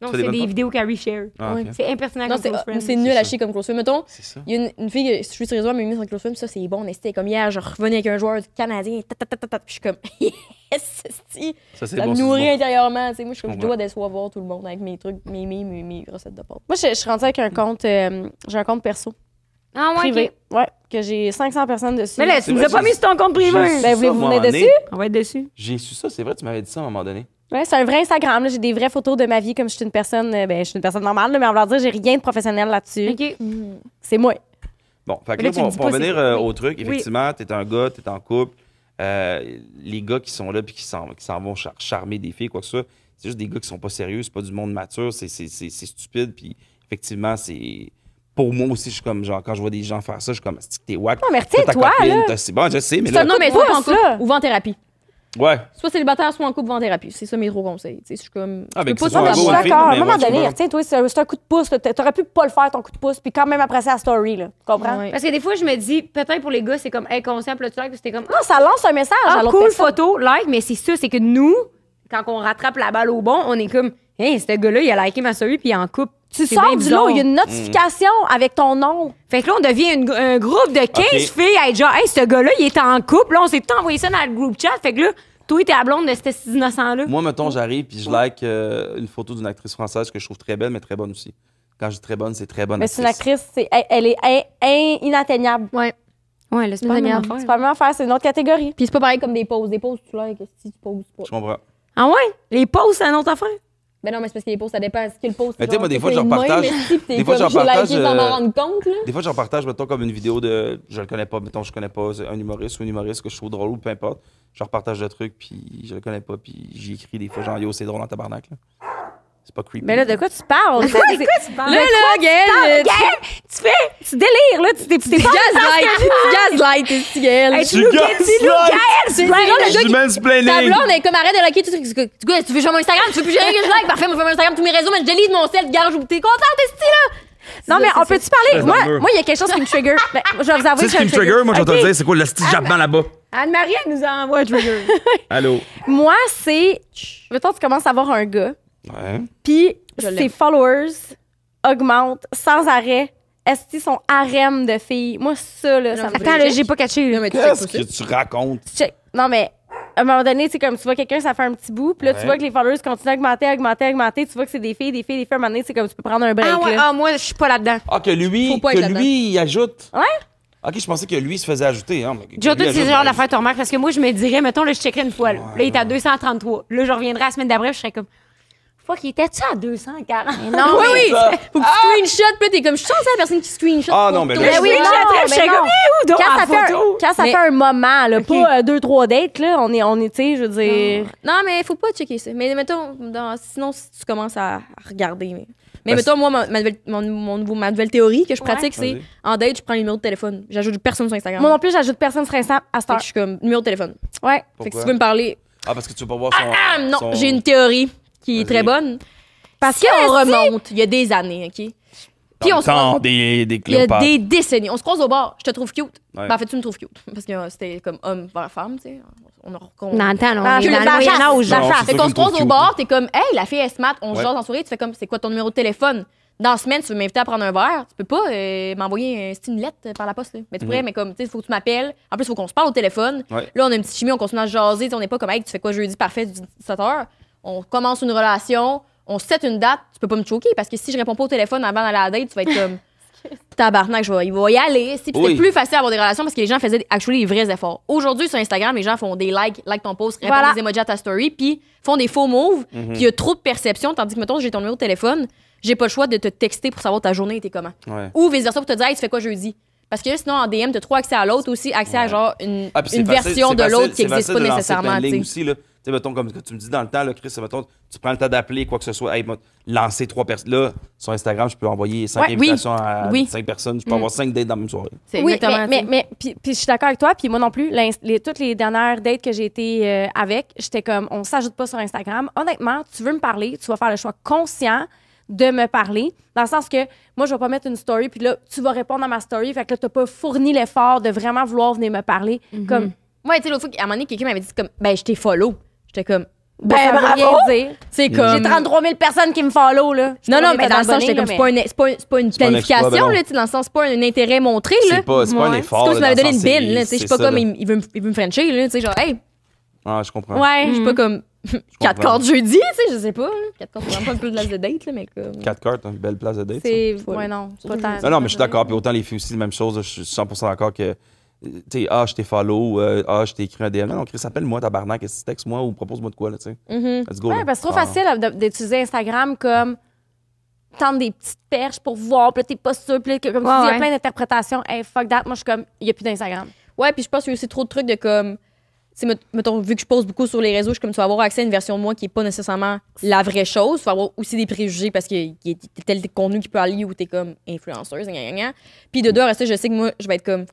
Non, Tu fais des c'est bonnes des pâtes? vidéos Carrie share. Ah, ok. C'est impersonnel non, comme close friend. c'est nul C'est à ça. chier comme close friend. Mettons, C'est ça. il y a une fille, je suis sur les réseaux, elle m'a mis sur close friend, ça, c'est bon, c'était comme hier, je revenais avec un joueur canadien, puis je suis comme, yes, c'est Ça, c'est ça bon. me c'est nourrit bon. intérieurement, tu sais. Moi, je suis comme, je comprends. dois décevoir tout le monde avec mes trucs, mes recettes de pâtes. Moi, je suis rendue avec un compte. J'ai un compte perso. Ah, ouais, Privé. ok. Ouais. Que j'ai 500 personnes dessus. Mais là, C'est tu nous vrai, as pas j'ai- mis sur ton compte privé. j'ai- Ben, voulez-vous moi, venir à un moment dessus? donné, On va être dessus. J'ai su ça, c'est vrai, tu m'avais dit ça à un moment donné. Ouais, c'est un vrai Instagram. Là. J'ai des vraies photos de ma vie comme je suis une personne. Ben, je suis une personne normale, là, mais on va dire, j'ai rien de professionnel là-dessus. OK. C'est moi. Bon, fait que Mais là, là, tu me dis pour pas venir c'est quoi. au truc, effectivement, t'es un gars, t'es en couple. Les gars qui sont là puis qui s'en vont charmer des filles, quoi que ce soit, c'est juste des gars qui sont pas sérieux, c'est pas du monde mature, c'est stupide. Puis effectivement, c'est. Pour moi aussi, je suis comme, genre, quand je vois des gens faire ça, je suis comme, c'est que t'es wack. Non, mais Toi, ta retiens-toi, copine, là. c'est bon, je sais, mais C'est un là. autre mais pouce, soit en couple là. ou va en thérapie. Ouais. Soit célibataire, soit en couple, va en thérapie. C'est ça mes gros conseils. Tu sais, je suis comme. Ah, tu ben, peux que ce pas soit un Je suis gars ou une fille, d'accord. À mais un moment ouais, je donné, comprends. retiens-toi, c'est un coup de pouce. là. T'aurais pu pas le faire, ton coup de pouce, puis quand même apprécier la story. Là. Tu comprends? Ouais. Parce que des fois, je me dis, peut-être pour les gars, c'est comme inconscient, puis là, tu like, puis c'était comme, Non, ça lance un message à ah, l'autre cool personne. photo, like, mais c'est ça, c'est que nous, quand on rattrape la balle au bon, on est comme, hey, ce gars-là, il a liké ma story, puis il est en couple. Tu C'est sors bien du bizarre. lot, il y a une notification avec ton nom. Fait que là, on devient un groupe de 15 Ok. filles à être genre, hey, ce gars-là, il est en couple. Là, on s'est tout envoyé ça dans le groupe chat. Fait que là, toi, t'es la blonde de cet innocent-là. Moi, mettons, j'arrive puis je like une photo d'une actrice française que je trouve très belle, mais très bonne aussi. Quand je dis très bonne, c'est très bonne. Mais c'est une actrice, elle est inatteignable. Ouais. Ouais, là, c'est pas la même Inatteignable. affaire. C'est pas la même affaire, c'est une autre catégorie. Puis c'est pas pareil comme des pauses. Des pauses, tu likes si tu poses pas. Je comprends. Ah ouais? Les posts, c'est une autre affaire? Ben non, mais c'est parce que les pauses, ça dépend. Est-ce que le post. Mais tu sais, moi, des fois, je partage- Des fois, j'en partage, Liké sans m'en rendre compte, là. Des fois, j'en partage, mettons, comme une vidéo de. Je le connais pas, mettons, je connais pas un humoriste ou une humoriste que je trouve drôle ou peu importe. Je repartage le truc, puis je le connais pas, puis j'y écris des fois, genre, yo, c'est drôle en tabarnak, là. C'est pas creepy. Mais là, de quoi tu parles? De quoi tu parles? Là, Gaël, Gaël, tu fais? Tu délires, là. T'es pas Gaslight, t'es cigale. Hey, Tu gaslight. C'est genre le gars Du qui... Ta mansplaining. blonde est comme arrête de liker tout ce que tu veux sur mon Instagram, tu veux plus gérer que je like, parfait, moi je fais mon Instagram tous mes réseaux, mais je délise mon sel, garde, t'es contente, t'es là. Non, mais on peut-tu parler? C'est dans le mur. Moi, il y a quelque chose qui me trigger. Ben, je vais vous avouer Tu sais ce qui me trigger? Moi, je vais te Ok. le dire, c'est quoi le style jappement là-bas? Anne-Marie, elle nous envoie un trigger. Allô? Moi, c'est. Mettons, tu commences à avoir un gars, Ouais. puis Je ses l'aime. followers augmentent sans arrêt. Est-ce qu'ils sont harem de filles? Moi, ça, là, ça me Attends, là, j'ai pas catché. Non, mais tu Qu'est-ce sais que tu racontes? Check. Non, mais à un moment donné, c'est comme tu vois quelqu'un, ça fait un petit bout, puis là, Ouais. tu vois que les followers continuent à augmenter. Tu vois que c'est des filles. À un moment donné, c'est comme tu peux prendre un break. Ah ouais, là. ah, moi, je suis pas là-dedans. Ah, que lui, Faut pas être là-dedans. il ajoute. Ouais. Ok, je pensais que lui se faisait ajouter. Hein, mais que Déjà, lui toutes ces ajoute, genres ben, d'affaires, tu remarques, parce que moi, je me dirais, mettons, là, je checkerais une fois. Là, là il est à 233. Là, je reviendrai la semaine d'après, je serais comme, fuck, il était-tu à 240? Non, Oui, mais- oui! Faut que tu screenshot, puis là, t'es comme, je suis censée la personne qui screenshot. Ah, pour non, mais ton- là, Ben oui, je- non, je mais serais non. comme, où donc, Quand en ça fait photo? un moment, là, pas 2-3 dates, là, on est, tu sais, je veux dire. Non, mais faut pas checker ça. Mais mettons, sinon, si tu commences à regarder. Mais Ben, mettons, moi, ma nouvelle théorie que je pratique, c'est Vas-y. en date, je prends le numéro de téléphone. J'ajoute personne sur Instagram. Moi non plus, j'ajoute personne sur Insta à cette Fait heure. que je suis comme, numéro de téléphone. Ouais. Fait que Pourquoi? si tu veux me parler. Ah, parce que tu veux pas voir son. Ah, non, son- j'ai une théorie qui est Vas-y. très bonne. Parce Si on que remonte, il y a des années, OK? Puis Dans on le se temps croise- des il y a Cléopâtres. des décennies. On se croise au bar, je te trouve cute. Ouais. Ben, en fait, tu me trouves cute. Parce que c'était comme homme vers femme, tu sais. On Non, attends, on Ah, est que dans le le Moyen chasse, Âge. Non, Fait c'est qu'on ça se qu'on croise trouve au cute. bar, t'es comme, hey, la fille est smart, on se Ouais. jase en soirée, tu fais comme, c'est quoi ton numéro de téléphone? Dans la semaine, tu veux m'inviter à prendre un verre, tu peux pas m'envoyer une lettre par la poste, là. Mais tu pourrais, mais comme, tu sais, il faut que tu m'appelles. En plus, il faut qu'on se parle au téléphone. Ouais. Là, on a une petite chimie, on continue à jaser, tu sais, on n'est pas comme, hey, tu fais quoi jeudi, parfait, 17h. On commence une relation, on set une date, tu peux pas me choquer parce que si je réponds pas au téléphone avant d'aller à la date, tu vas être comme, tabarnak, il va y aller. Puis Oui. c'était plus facile d'avoir des relations parce que les gens faisaient actually des vrais efforts. Aujourd'hui, sur Instagram, les gens font des like ton post, répondent Voilà. des emojis à ta story, puis font des faux moves, puis il y a trop de perception, tandis que, mettons, j'ai ton numéro de téléphone, j'ai pas le choix de te texter pour savoir ta journée était comment. Ouais. Ou vice-versa pour te dire, hey, tu fais quoi jeudi? Parce que là, sinon, en DM, t'as trop accès à l'autre aussi, accès à genre une Ah, puis c'est une facile- version c'est de facile- l'autre qui c'est n'existe facile pas de lancer nécessairement. plein de lignes tu sais. aussi, là. Tu sais, mettons, comme tu me dis dans le temps, là, Chris, mettons, tu prends le temps d'appeler, quoi que ce soit. Hey, lancer 3 personnes. Là, sur Instagram, je peux envoyer 5 Ouais, invitations à oui. 5 personnes. Je peux avoir 5 dates dans la même soirée. C'est oui, exactement. mais puis je suis d'accord avec toi, puis moi non plus. Toutes les dernières dates que j'ai été avec, j'étais comme, on s'ajoute pas sur Instagram. Honnêtement, tu veux me parler, tu vas faire le choix conscient de me parler, dans le sens que moi, je vais pas mettre une story, puis là, tu vas répondre à ma story, fait que là, t'as pas fourni l'effort de vraiment vouloir venir me parler. Comme, Ouais, tu sais, l'autre fois, à un moment donné, quelqu'un m'avait dit comme, ben, je t'ai follow. J'étais comme, ben, ça veut bravo! rien dire. C'est comme. J'ai 33 000 personnes qui me follow, là. Je Non, peux non, pas mais mettre dans le sens, abonné, j'étais là, comme, c'est pas une pas un exploit, planification, ben non. là, tu sais, dans le sens, c'est pas un intérêt montré, là. C'est pas un Ouais. effort. C'est comme si tu là, m'avais dans donné le une sens, bine, là, tu sais, je suis pas ça, comme, là. il veut me frencher, là, tu sais, genre, hey, Ah, je comprends. Ouais. je suis pas comme 4 comprends. cordes jeudi, tu sais, je sais pas, 4 cordes, c'est vraiment pas plus de place de date, là, mais comme. 4 cartes, une belle place de date. ça. C'est. Faut- Ouais, non. c'est faut- pas tant- Non, non, mais je suis d'accord. Puis autant les filles aussi, la même chose. là, Je suis 100% d'accord que. Tu sais, je t'ai follow, je t'ai écrit un DM. Non, Chris, appelle-moi, tabarnak, qu'est-ce que tu textes moi ou propose-moi de quoi, là, tu sais. Let's go. Ouais, là. parce que c'est trop Ah. facile d'utiliser Instagram comme tendre des petites perches pour voir, puis là, t'es pas sûr, puis là, comme tu dis, il y a ouais. plein d'interprétations. Hey, fuck that. Moi, je suis comme, il y a plus d'Instagram. Ouais, puis je pense qu'il y a aussi trop de trucs de comme. Tu sais, mettons, vu que je pose beaucoup sur les réseaux, je suis comme tu vas avoir accès à une version de moi qui est pas nécessairement la vraie chose. Tu vas avoir aussi des préjugés parce qu'il y a tel contenu qui peut aller où t'es comme influenceuse, gna, gna, gna. Puis de deux, à rester, je sais que moi, je vais être comme.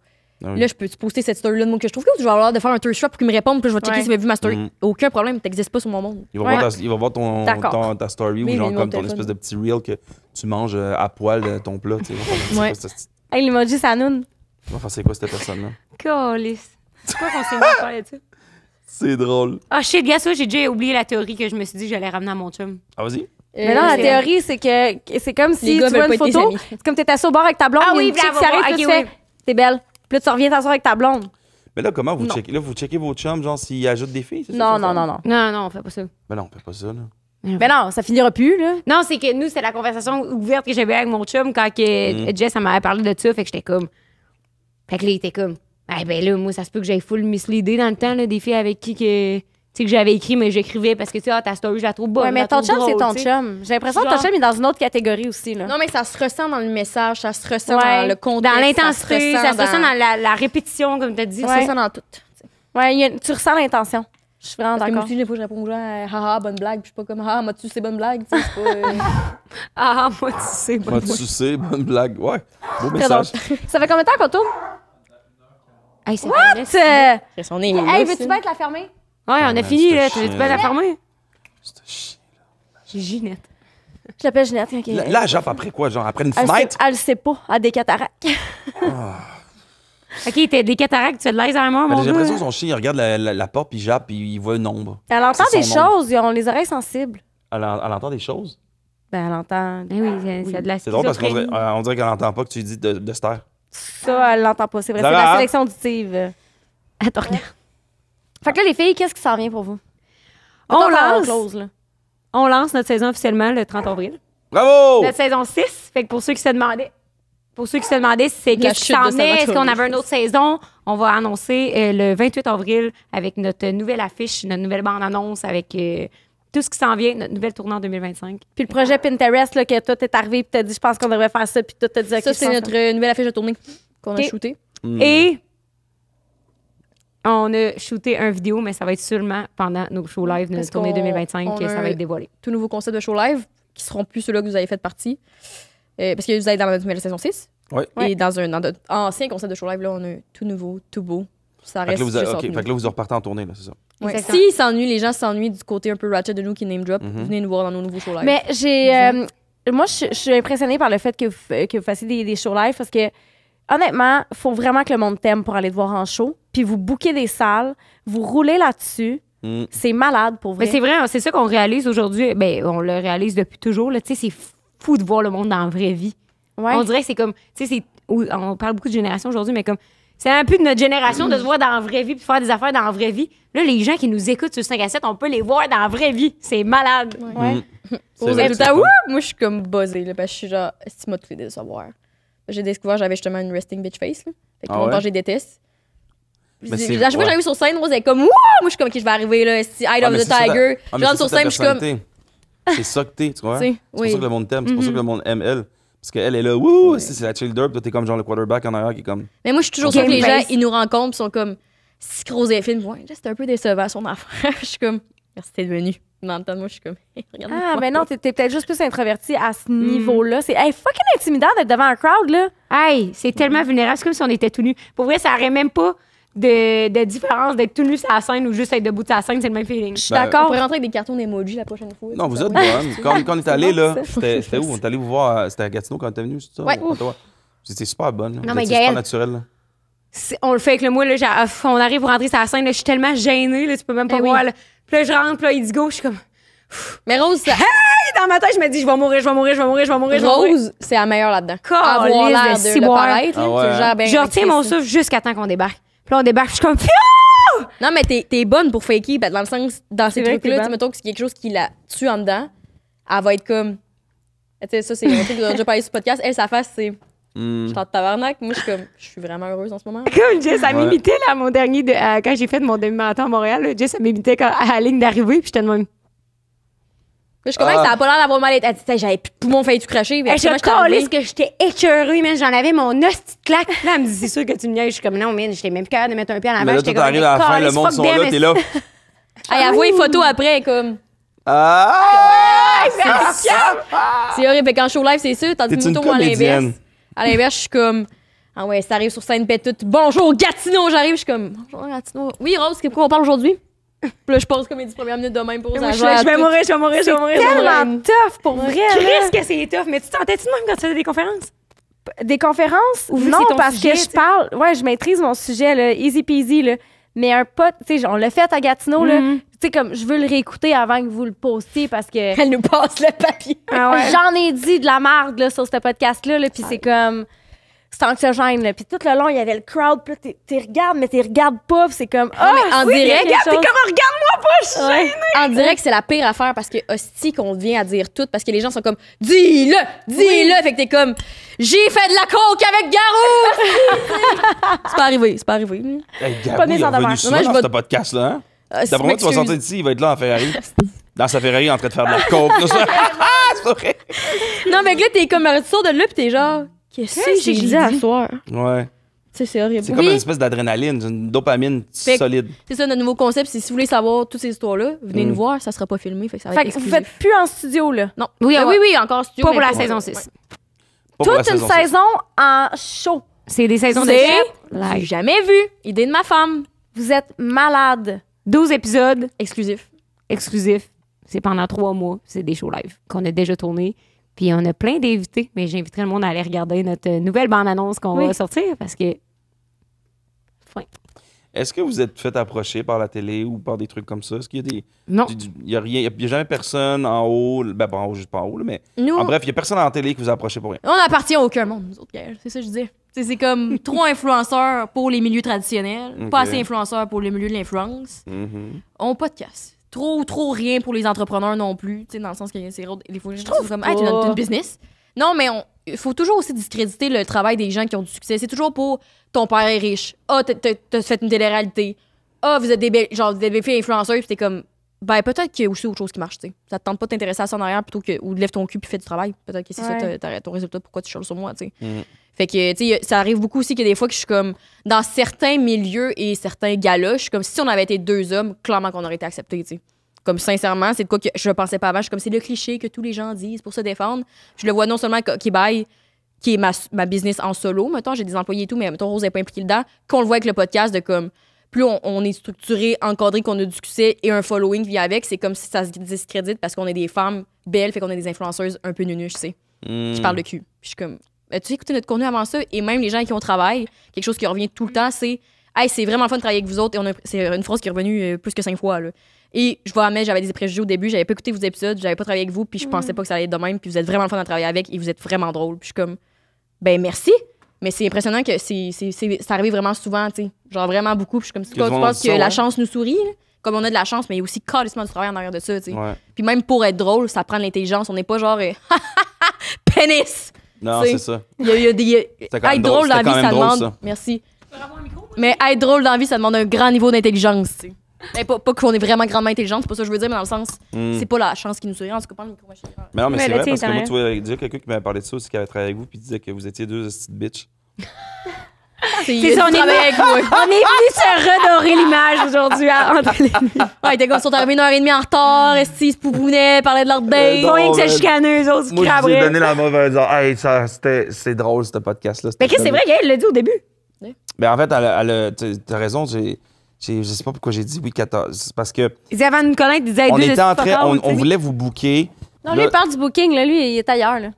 Ah oui. Là, je peux poster cette story-là de moi que je trouve que je vais avoir l'air de faire un thirst trap pour qu'il me réponde, puis je vais checker Ouais. s'il a vu ma story. Mhm. Aucun problème, t'existes pas sur mon monde. Il va, Ouais. voir, il va voir ta story Oui, ou genre mais comme mon ton téléphone. espèce de petit reel que tu manges à poil ton plat. Tu sais. C'est Ouais. quoi, cette- Hey, l'emoji Sanoun. Enfin, c'est quoi cette personne-là? Calice. C'est quoi qu'on s'est mis à parler de ça? C'est drôle. Ah, shit, gars, ça, j'ai déjà oublié la théorie que je me suis dit que j'allais ramener à mon chum. Ah, vas-y. Mais non, la c'est- théorie, c'est que c'est comme si gars tu vois veulent une pas être tes photo, amis. c'est comme t'étais assis au bar avec ta blonde, Ah il y a oui, une chick bravo, qui arrive, ok, puis tu oui. fais, t'es belle. Puis là, tu reviens t'asseoir avec ta blonde. Mais là, comment vous Non. checkez? Là, vous checkez vos chums, genre, s'ils ajoutent des filles? c'est ça Non, que ça non, fait? non, non. Non, non, on fait pas ça. Mais non, on fait pas ça, là. Mais non, ça finira plus, là. Non, c'est que nous, c'est la conversation ouverte que j'avais avec mon chum quand que Jess, elle m'avait parlé de ça. Fait que j'étais comme. Fait que là, il était comme. Ah, ben là, moi, ça se peut que j'aille full misleader dans le temps, là, des filles avec qui que. Tu sais, que j'avais écrit, mais j'écrivais parce que, tu sais, ta story, je la trouve bonne. Ouais, je mais la ton trouve chum, c'est drôle, ton tu sais. chum. J'ai l'impression que ton Genre- chum est dans une autre catégorie aussi, là. Non, mais ça se ressent dans le message, ça se ressent Ouais. dans le contexte. Dans l'intensité, ça se ressent dans la répétition, comme tu as dit. Ça se ressent dans tout. Ouais, tu ressens l'intention. Je suis vraiment Parce que moi d'accord. aussi, des fois, je réponds aux gens, haha, bonne blague. Puis je suis pas comme, haha, m'as-tu c'est bonne blague? Tu sais, c'est pas. Ah, moi, tu sais. Moi, tu sais, bonne blague. Ouais. Beau Très message. Ça fait combien de temps qu'on tourne? Hey, c'est vrai. Hey, On est veux-tu bien te la fermer? Ouais, on a man, fini, c'est là. chiant. Tu peux la fermer? C'est chien. J'ai Ginette. Je l'appelle Ginette. OK. Là, Jeff, après quoi? Genre, après une Elle fenêtre? le sait pas. Elle a des cataractes. OK, t'as des cataractes, tu fais de l'Alzheimer, mon J'ai l'impression gars. que son chien, il regarde la porte, puis il jappe, puis il voit une ombre. Elle entend C'est des son ombre. choses. Ils ont les oreilles sensibles. Elle entend des choses. Ben, elle entend. Eh oui, c'est de la C'est drôle parce qu'on schizophrénie. dirait, on dirait qu'elle n'entend pas que tu dis de se taire. Ça, elle l'entend pas. C'est vrai. Ça C'est va, la hein? sélection auditive. Attends, regarde. Fait que là, les filles, qu'est-ce qui s'en vient pour vous? On Mettons qu'on lance. close, là. On lance notre saison officiellement le 30 avril. Bravo! Notre saison 6. Fait que pour ceux qui se demandaient, c'est La qu'est-ce qui chute s'en de venait, est-ce qu'on Salvatore. avait une autre saison? On va annoncer le 28 avril avec notre nouvelle affiche, notre nouvelle bande-annonce avec tout ce qui s'en vient, notre nouvelle tournée en 2025. Puis le projet Pinterest, là, que toi, t'es arrivé et t'as dit, je pense qu'on devrait faire ça, puis toi, t'as dit, OK, Ça, je c'est pense notre nouvelle affiche de tournée qu'on Ok. a shootée. Et on a shooté un vidéo, mais ça va être seulement pendant nos shows live de Parce notre tournée qu'on- 2025 on que ça a- va être dévoilé. Tout nouveau concept de show live qui seront plus ceux-là que vous avez fait partie. Parce que vous êtes dans notre nouvelle saison 6. Ouais. Et dans notre ancien concept de show live, là, on a tout nouveau, tout beau. Ça Fait que reste là, vous, juste ok, entre nous. fait que là, vous repartez en tournée, là, c'est ça. Ouais. Exactement. S'ils s'ennuient, les gens s'ennuient du côté un peu ratchet de nous qui name drop, Mhm. venez nous voir dans nos nouveaux shows live. Mais moi, je suis impressionnée par le fait que vous fassiez des shows live parce que, honnêtement, il faut vraiment que le monde t'aime pour aller te voir en show. Puis vous bouquez des salles, vous roulez là-dessus. Mm. C'est malade pour vrai. Mais c'est vrai, c'est ça qu'on réalise aujourd'hui. Ben, on le réalise depuis toujours. là. Tu sais, c'est fou de voir le monde dans la vraie vie. Ouais. On dirait que c'est comme, tu sais, on parle beaucoup de génération aujourd'hui, mais comme, c'est un peu de notre génération de se voir dans la vraie vie puis faire des affaires dans la vraie vie. Là, les gens qui nous écoutent sur 5 à 7, on peut les voir dans la vraie vie. C'est malade. Ouais. C'est Vous vrai êtes que tout c'est à fun. wouh! Moi, je suis comme buzzée, là, parce que je suis genre, est-ce que tu m'as tout aidé de savoir? J'ai découvert, j'avais justement une resting bitch face, là. Fait que Ah tout le monde ouais? pense que je les déteste. Mais c'est- À chaque fois que ouais. j'arrive sur scène, Rose est comme, wouh! Moi, je suis comme, ok, je vais arriver, là, Eye Ah, of mais the c'est ça, Tiger. Ah, mais Je rentre c'est sur ça, ta scène, je suis comme, personnalité. C'est ça que t'es, tu vois? Tu sais, C'est pour oui. ça que le monde t'aime, c'est pour ça que le monde aime elle. Parce qu'elle est là, wouh, c'est la cheerleader, puis toi, t'es comme genre le quarterback en arrière qui est comme. Mais moi, je suis toujours Game sûre que les gens, face. ils nous rencontrent, puis sont comme, si Rose est fine, ouais, là, c'était un peu décevant son affaire. Je suis comme, merci t'es venu. Dans le temps, moi, je suis comme, hey, regarde. Ah, ben non, t'es peut-être juste plus introverti à ce niveau-là. C'est fucking intimidant d'être devant un crowd, là. Hey, c'est tellement vulnérable. C'est comme si on était tout nus. Pour vrai, ça n'aurait même pas de différence d'être tout nu sur la scène ou juste être debout sur la scène. C'est le même feeling. Je suis Ben, On d'accord. pourrait rentrer avec des cartons d'emoji la prochaine fois. Non, vous Ça. êtes bonne. Quand on est allé, bon, là, ça. c'était où? On est allé vous voir, c'était à Gatineau quand t'es venu, c'est ça? Ouais. Ou Ottawa? C'était super bonne. Vous mais étiez super Gaëlle- naturel, là. On le fait avec le moi, là, on arrive pour rentrer sur la scène, là, je suis tellement gênée, là, tu peux même pas Eh oui. voir. Là. Puis là, je rentre, puis là, il dit go, je suis comme. Mais Rose, ça- Et dans ma tête, je me dis, je vais mourir, je vais mourir, je vais mourir, je vais mourir. je vais mourir. Rose, c'est la meilleure là-dedans. Calisse Avoir l'air de de le ciboire. paraître, là, Ah ouais. tu le gères bien Je avec retiens mon Christ, là. souffle jusqu'à temps qu'on débarque. Puis là, on débarque, puis je suis comme, Fiu! Non, mais t'es bonne pour faker, ben, dans le sens, dans ces C'est vrai que trucs-là, t'es tu sais, mettons que c'est quelque chose qui la tue en dedans, elle va être comme. Tu sais, ça, c'est un truc que j'ai déjà parlé sur le podcast. Elle, sa face, c'est. Hmm. Je suis en tabarnak. Moi, je suis comme. Je suis vraiment heureuse en ce moment. Comme Jess, elle Ouais. m'imitait, là, mon dernier, quand j'ai fait mon demi-marathon à Montréal, là, Jess, elle m'imitait à la ligne d'arrivée, puis j'étais de même. Là, je suis comme, Ah. ça a pas l'air d'avoir mal été. Elle dit, T'sais, j'avais plus de poumon, failli tout cracher. Je calisse que j'étais écœurée, mais j'en avais mon hostie de claque. Là, elle me dit, c'est sûr que tu me niaises. Je suis comme, non, mais j'étais même plus capable de mettre un pied en avant. Mais là, J'étais toi, t'arrives à la fin, le calisse, monde fuck sont them, là, t'es là. Elle a une photo après, comme. Ah! C'est horrible. Fait qu'en show live, c'est sûr. Tandis T'es que une moi, à l'inverse. comédienne. À l'inverse, je suis comme. Ah ouais, ça arrive sur scène, pète tout. Bonjour, Gatineau, j'arrive. Je suis comme. Bonjour, Gatineau. Oui, Rose, c'est pourquoi on parle aujourd'hui? Puis là, je passe comme les 10 premières minutes de même pour Moi, ça. je vais mourir, je vais mourir, je vais mourir. je vais mourir. Tellement tough, pour vrai, là. Qu'est-ce que c'est tough, mais tu t'entends-tu de même quand tu fais des conférences? Des conférences? Ou vu que Non, c'est ton parce sujet, que tu je sais. parle. Ouais, je maîtrise mon sujet, là, easy peasy, là. Mais un pote, tu sais, on l'a fait à Gatineau, là. Mhm. Tu sais, comme, je veux le réécouter avant que vous le postiez parce que Elle nous passe le papier. j'en ai dit de la marde, là, sur ce podcast-là, là, puis c'est comme. C'est anxiogène, là. Puis tout le long, il y avait le crowd, puis là, t'es regardes, mais t'es regardes pas, puis c'est comme. Ah, mais en oui, direct, il y a quelque T'es chose. comme, regarde-moi pas, je suis Ouais. gênée. En direct, c'est la pire affaire parce que hostie qu'on vient à dire tout parce que les gens sont comme dis-le, dis-le. Fait que t'es comme j'ai fait de la coke avec Garou. c'est pas arrivé, c'est pas arrivé. Hey, Pas Gabou, mis il est en revenu demeure. souvent Moi, je dans vais- ce podcast-là, hein? C'est D'après moi, tu vas sortir d'ici, il va être là en Ferrari. Dans sa Ferrari, en train de faire de la coke. là, ça. C'est pas vrai. Non mais que là t'es comme tu sors de là pis t'es genre qu'est-ce que j'ai dit à soir. Ouais. sais, c'est horrible. C'est comme Oui, une espèce d'adrénaline, une dopamine Fait que- solide. c'est ça notre nouveau concept. C'est si vous voulez savoir toutes ces histoires-là, venez nous voir, ça sera pas filmé. Fait que ça va Fait être que vous exclusif. faites plus en studio, là. Non. Oui, Ah ouais. oui, encore studio. Pas pour mais la pas- saison ouais. 6. Pas pour la Toute une saison six. saison en show. C'est des saisons de C'est- chef. J'ai Live. jamais vu. Idée de ma femme. Vous êtes malade. 12 épisodes Exclusif. exclusifs. C'est pendant 3 mois. C'est des shows live qu'on a déjà tournés. Puis on a plein d'invités, mais j'inviterai le monde à aller regarder notre nouvelle bande-annonce qu'on va sortir parce que. Fin. Est-ce que vous êtes fait approcher par la télé ou par des trucs comme ça? Est-ce qu'il y a des. Non. Il y a rien. Il y a jamais personne en haut. Ben, pas en haut, juste pas en haut, là, mais. Nous, En bref, il y a personne en télé qui vous a approché pour rien. on n'appartient à aucun monde, nous autres, gars. C'est ça que je dis. T'sais, c'est comme trop influenceurs pour les milieux traditionnels, Ok. pas assez influenceurs pour le milieu de l'influence. Mhm. On podcast. Trop rien pour les entrepreneurs non plus. T'sais, dans le sens que c'est des fois, je trouve comme, pas. hey, tu as une business. Non, mais il faut toujours aussi discréditer le travail des gens qui ont du succès. C'est toujours pour ton père est riche. Ah, t'as fait une télé-réalité. Ah, vous êtes des filles influenceuses, puis t'es comme, ben peut-être qu'il y a aussi autre chose qui marche, tu sais. Ça te tente pas de t'intéresser à ça en arrière plutôt que, ou de lève ton cul puis fais du travail. Peut-être que c'est ça ton résultat, pourquoi tu chiales sur moi, tu sais. Mhm. Fait que, tu sais, ça arrive beaucoup aussi que des fois que je suis comme, dans certains milieux et certains galas, je suis comme, si on avait été 2 hommes, clairement qu'on aurait été acceptés, tu sais. Comme sincèrement, c'est de quoi que je pensais pas avant. Je suis comme, c'est le cliché que tous les gens disent pour se défendre. Je le vois non seulement qui baille, qui est ma business en solo, mettons, j'ai des employés et tout, mais mettons, Rose n'est pas impliquée dedans, qu'on le voit avec le podcast de comme, plus on est structuré, encadré, qu'on a du succès et un following qui vient avec, c'est comme si ça se discrédite parce qu'on est des femmes belles, fait qu'on est des influenceuses un peu nunuches, tu sais. Je parle de cul. Puis je suis comme, tu écouté notre contenu avant ça? Et même les gens qui ont travaillé, quelque chose qui revient tout le temps, c'est, hey, c'est vraiment le fun de travailler avec vous autres. Et c'est une phrase qui est revenue plus que 5 fois, là. Et je vois admettre, j'avais des préjugés au début, j'avais pas écouté vos épisodes, j'avais pas travaillé avec vous, puis je pensais pas que ça allait être de même, puis vous êtes vraiment le fun à travailler avec et vous êtes vraiment drôle. Puis je suis comme, ben merci. Mais c'est impressionnant que ça arrive vraiment souvent, tu sais. Genre vraiment beaucoup. Puis je suis comme, Que tu penses tout le monde dit que ça, la ouais. chance nous sourit, là? Comme on a de la chance, mais il y a aussi carrément du travail en arrière de ça, tu sais. Ouais. Puis même pour être drôle, ça prend de l'intelligence. On n'est pas genre, pénis! Non, C'est- c'est ça. Il y a des. C'était quand même Être drôle dans la c'était vie, quand ça même drôle, demande. ça. Merci. Mais être drôle dans la vie, ça demande un grand niveau d'intelligence, tu sais. Mais pas qu'on est vraiment grandement intelligent, c'est pas ça que je veux dire, mais dans le sens, Mm. c'est pas la chance qui nous sourit. En tout cas, pas le micro, ma chérie. Mais non, mais Mais c'est là, vrai tu parce sais, que moi, t'as tu vois, il y a quelqu'un qui m'avait parlé de ça aussi, qui avait travaillé avec vous, puis disait que vous étiez 2 petites bitches. C'est ça, on est travaillé avec moi. On est venu se redorer l'image aujourd'hui entre les Ouais, ils étaient comme, ils sont arrivés 1h30 en retard, ils se pouponnaient, parlaient de leur date. Non, Ils que mais- se chicanent, eux autres, se Moi, je vous ai craberaient. donné la mauvaise. Hey, c'est drôle, ce podcast-là. Mais qu'est-ce que c'est vrai, Gaël l'a dit au début. Mais en fait, t'as raison, je sais pas pourquoi j'ai dit oui 14. C'est parce que Il disait avant de nous connaître, il disait on deux était en petits train, fuck-all, tu on sais. voulait vous booker. Non, lui, il parle du booking, là. Lui, il est ailleurs, là.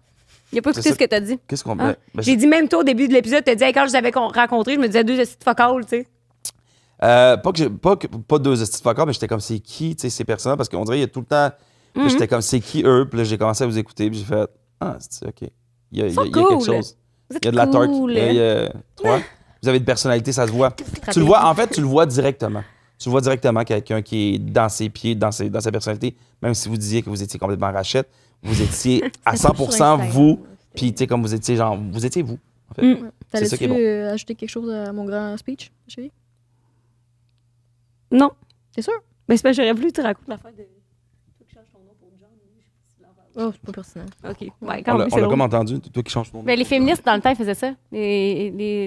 Il a pas écouté C'est ce que t'as dit. Qu'est-ce qu'on. Ah. ben, J'ai dit même toi au début de l'épisode, t'as dit hey, quand je les avais rencontrés, je me disais 2 petits fuck-all, tu sais. pas 2 estis de fuck-up, mais j'étais comme c'est qui, tu sais, ces personnes parce qu'on dirait il y a tout le temps. Puis j'étais comme c'est qui eux, puis là j'ai commencé à vous écouter, puis j'ai fait ah, c'est OK. Il y a Sont quelque cool. chose. Vous êtes Il y a de la torque. cool. Ouais. Vous avez de personnalité, ça se voit. Tu le vois, en fait, tu le vois directement. Tu vois directement quelqu'un qui est dans ses pieds, dans sa personnalité, même si vous disiez que vous étiez complètement rachette, vous étiez à 100% vous, puis tu sais, comme vous étiez genre, vous étiez vous. En fait. C'est ça qui est bon. T'allais-tu ajouter quelque chose à mon grand speech, chérie? Non. T'es sûr? Mais c'est pas, j'aurais voulu te raconter l'affaire de. Oh, c'est pas pertinent. OK. Ouais, On quand l'a même, on c'est l'a drôle. comme entendu, toi qui changes ton nom. Ben, les féministes, dans le temps, ils faisaient ça.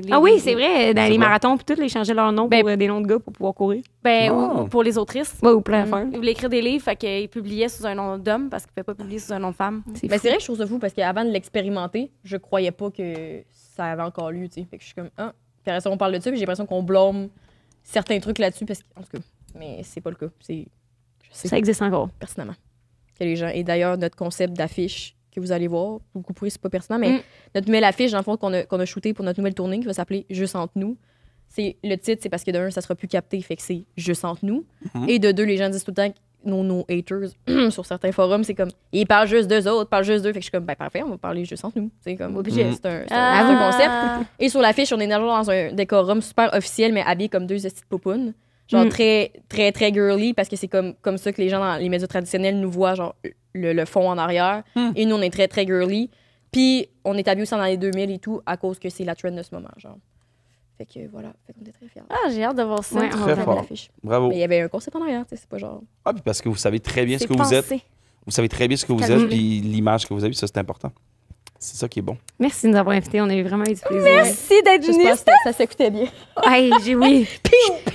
Ah oui, c'est vrai. Dans C'est les quoi? marathons, puis tout, ils changeaient leur nom Ben- pour des noms de gars pour pouvoir courir. Ben, Oh. ou pour les autrices. Ouais, ou plein d'affaires. Ils voulaient écrire des livres, fait qu'ils publiaient sous un nom d'homme parce qu'ils ne pouvaient pas publier sous un nom de femme. Mais c'est vrai que je trouve ça fou parce qu'avant de l'expérimenter, je croyais pas que ça avait encore lieu, tu sais. Fait que je suis comme, ah. Puis après ça, on parle de ça, puis j'ai l'impression qu'on blâme certains trucs là-dessus parce que, en tout cas, mais c'est pas le cas. Je sais Ça existe encore. pertinemment que les gens. Et d'ailleurs, notre concept d'affiche que vous allez voir, vous couperez, c'est pas pertinent, mais notre nouvelle affiche, dans le fond, qu'on a shooté pour notre nouvelle tournée qui va s'appeler Juste entre nous. Le titre, c'est parce que de un, ça sera plus capté, fait que c'est Juste entre nous. Et de deux, les gens disent tout le temps que nos haters sur certains forums, c'est comme, ils parlent juste d'eux autres, parlent juste d'eux. Fait que je suis comme, ben parfait, on va parler juste entre nous. C'est comme, obligé, c'est un concept. Et sur l'affiche, on est dans un décorum super officiel, mais habillé comme 2 petites poupounes. Genre très, très, très girly, parce que c'est comme ça que les gens dans les médias traditionnels nous voient, genre le fond en arrière. Et nous, on est très, très girly. Puis, on est habillés aussi dans les 2000 et tout, à cause que c'est la trend de ce moment, genre. Fait que voilà, fait qu'on est très fiers. Ah, j'ai hâte de voir ça. Ouais, Très On fort. l'affiche. Bravo. Mais il y avait un concept en arrière, tu sais, c'est pas genre. Ah, puis parce que vous savez très bien ce C'est que vous êtes. pensé. Vous savez très bien ce que vous Calculé. êtes, puis l'image que vous avez, ça, c'est important. C'est ça qui est bon. Merci de nous avoir invités. On a eu vraiment eu du plaisir. Merci d'être venu. J'espère que ça s'écoutait bien. Hey, oui.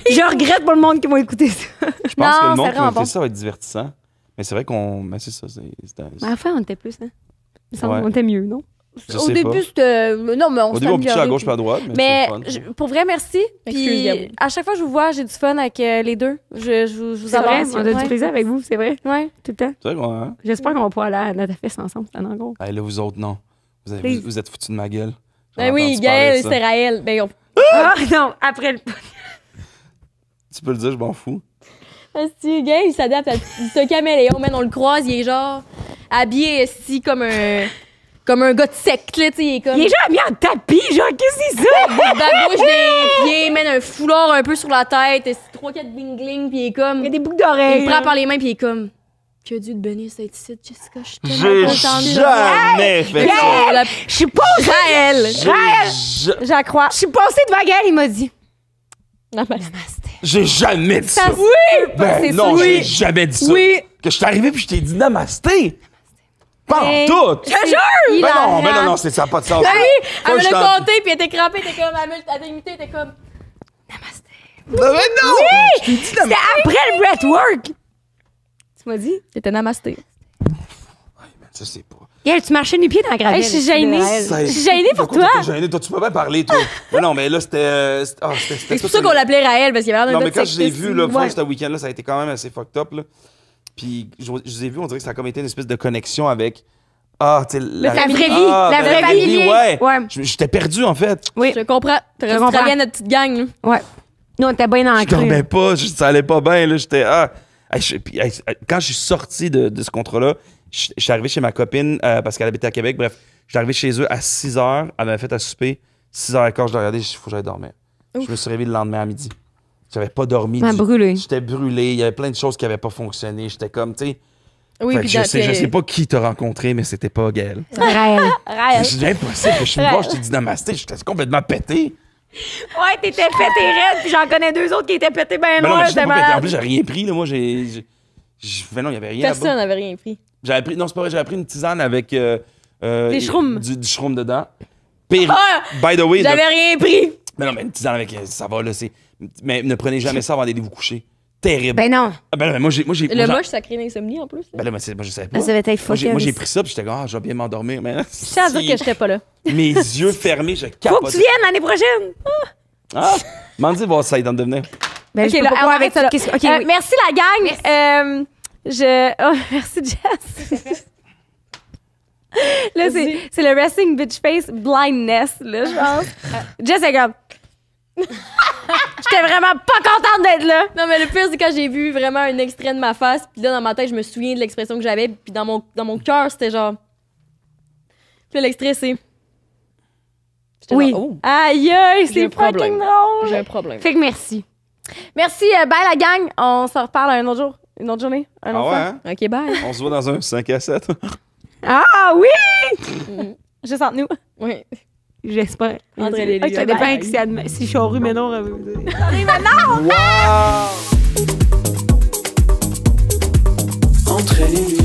Je regrette pour le monde qui m'a écouté ça. Je pense que le Non, monde c'est qui va vraiment écouter bon. ça va être divertissant. Mais c'est vrai qu'on. Mais c'est ça. À la fin, on était plus, hein? Il me semble Ouais. qu'on était mieux, non? Je Au sais début, pas. c'était. Non, mais on Au s'est début, on pitchait à amélioré, gauche puis- pas à droite. Mais c'est le fun. pour vrai, merci. Excuse, Puis Gabou. à chaque fois que je vous vois, j'ai du fun avec les deux. Je vous C'est vrai, adore. on a du plaisir avec vous, c'est vrai. Ouais. Tout le temps. C'est vrai qu'on. Hein? J'espère qu'on va pouvoir aller à notre fête ensemble, c'est en gros. Hey, là, vous autres, non. Vous Please. vous êtes foutus de ma gueule. J'en ai Ben oui, entendu parler de Gaël, ça. c'est Raël. Ben, Ah non, après le. Tu peux le dire, je m'en fous. Si, Gaël, il s'adapte à. C'est un caméléon, man. On le croise, il est genre habillé comme un gars de secte, là, tu sais. Il est comme. Il est genre mis en tapis, genre, qu'est-ce que c'est ça? Des babouches des pieds, man, un foulard un peu sur la tête, 3-4 bling-bling, pis il est comme. Il y a des boucles Il d'oreilles. me prend par les mains, pis il est comme. Que Dieu te bénisse d'être ici, Jessica. Je suis J'ai tellement contente. jamais fait ça. Je suis pas Raël! J'accrois. Je suis passée devant Gaël, il m'a dit. J'ai jamais dit ça. Oui! Ben c'est non, ça. j'ai jamais dit ça. Oui. Que je suis arrivé puis je t'ai dit namasté. Pas en Hey. tout. Je te jure! Ben non, ça n'a pas de sens. Elle Faut me que je l'a t'en- compté, pis elle était crampée, elle était comme. Elle t'a imité, elle était comme. Ben non! Je t'ai dit C'était après le breathwork. Tu m'as dit? C'était namasté. Ça, c'est pas. Gaël, tu marchais nu pied dans la gravelle. Hey, je suis gênée. Ça- Je suis gênée pour Pourquoi toi. t'es gênée? Toi, tu peux bien parler, toi. Mais non, mais là, c'était. C'est pour ça qu'on l'appelait Raël, parce qu'il y avait l'air Non, d'un mais gars quand de je l'ai secte, vu, là, ouais. ce week-end-là, ça a été quand même assez fucked up, là. Puis, je vous ai vu, on dirait que ça a comme été une espèce de connexion avec. Ah, tu sais, la La vraie vie. Ah, La ben, vraie vie. ouais. Ouais. J'étais perdu, en fait. Oui. Je comprends. T'aurais dû comprends. travailler à notre petite gang, là. Ouais. Nous, on était bien Je dormais ancrés. pas, ça allait pas bien, là. J'étais. Ah. Puis, quand je suis sorti de ce contrat-là, je suis arrivé chez ma copine parce qu'elle habitait à Québec. Bref, je suis arrivé chez eux à 6 h. Elle m'avait fait à souper. 6h15, je l'ai regardé, il faut que j'aille dormir. Je me suis réveillé le lendemain à midi. J'avais pas dormi. m'a brûlé. J'étais brûlé. Il y avait plein de choses qui avaient pas fonctionné. J'étais comme, tu sais. Oui, Fait puis que je sais pas qui t'a rencontré, mais c'était pas Gaël. Raël. Raël. C'est impossible que je suis voir, je t'ai dit namasté. J'étais complètement pété. Ouais, t'étais pété raide, puis j'en connais deux autres qui étaient pétés bien Mais non, mais noirs, j'étais j'étais pas pété. En malade. plus, j'ai rien pris. Là. Moi, mais non, il y avait rien Personne là-bas. n'avait rien pris. J'avais pris, non, c'est pas vrai, j'avais pris une tisane avec Des shrooms. du shroom dedans. Pire, Ah! by the way, J'avais rien pris. mais non, mais une tisane avec ça va là, mais ne prenez jamais ça avant d'aller vous coucher. Terrible. Ben non. Ah, ben non, mais moi j'ai Le moche, ça crée l'insomnie en plus. ben là, moi je savais pas. Ça va être Moi j'ai pris ça puis j'étais comme ah, je vais bien m'endormir mais Je tiens à dire que j'étais pas là. mes yeux fermés, je Faut que capote. tu viennes l'année prochaine. Ah, m'en dis voir ça il tente de venir. Ben, Ok, je peux là, pas on voir arrête avec ça là. qu'est-ce que- OK, oui. Merci la gang. Merci Jess. Là, c'est le Resting Bitch Face Blindness, là, je pense. Jess est comme. J'étais vraiment pas contente d'être là. Non, mais le pire, c'est quand j'ai vu vraiment un extrait de ma face, puis là, dans ma tête, je me souviens de l'expression que j'avais, puis dans mon cœur, c'était genre. Puis là, l'extrait, c'est. J'étais Oui. genre, oh, Aïe, aïe, J'ai c'est un problème. fucking drôle. j'ai un problème. Fait que merci. Merci, bye la gang. On se reparle un autre jour, une autre journée, un Ah autre ouais, fois. hein? Ok, bye. On se voit dans un 5 à 7. Ah oui! Juste entre nous. Oui. J'espère. André Lélie. Ça dépend bye. si je suis en rue, mais non. Wow! Entre les nuits.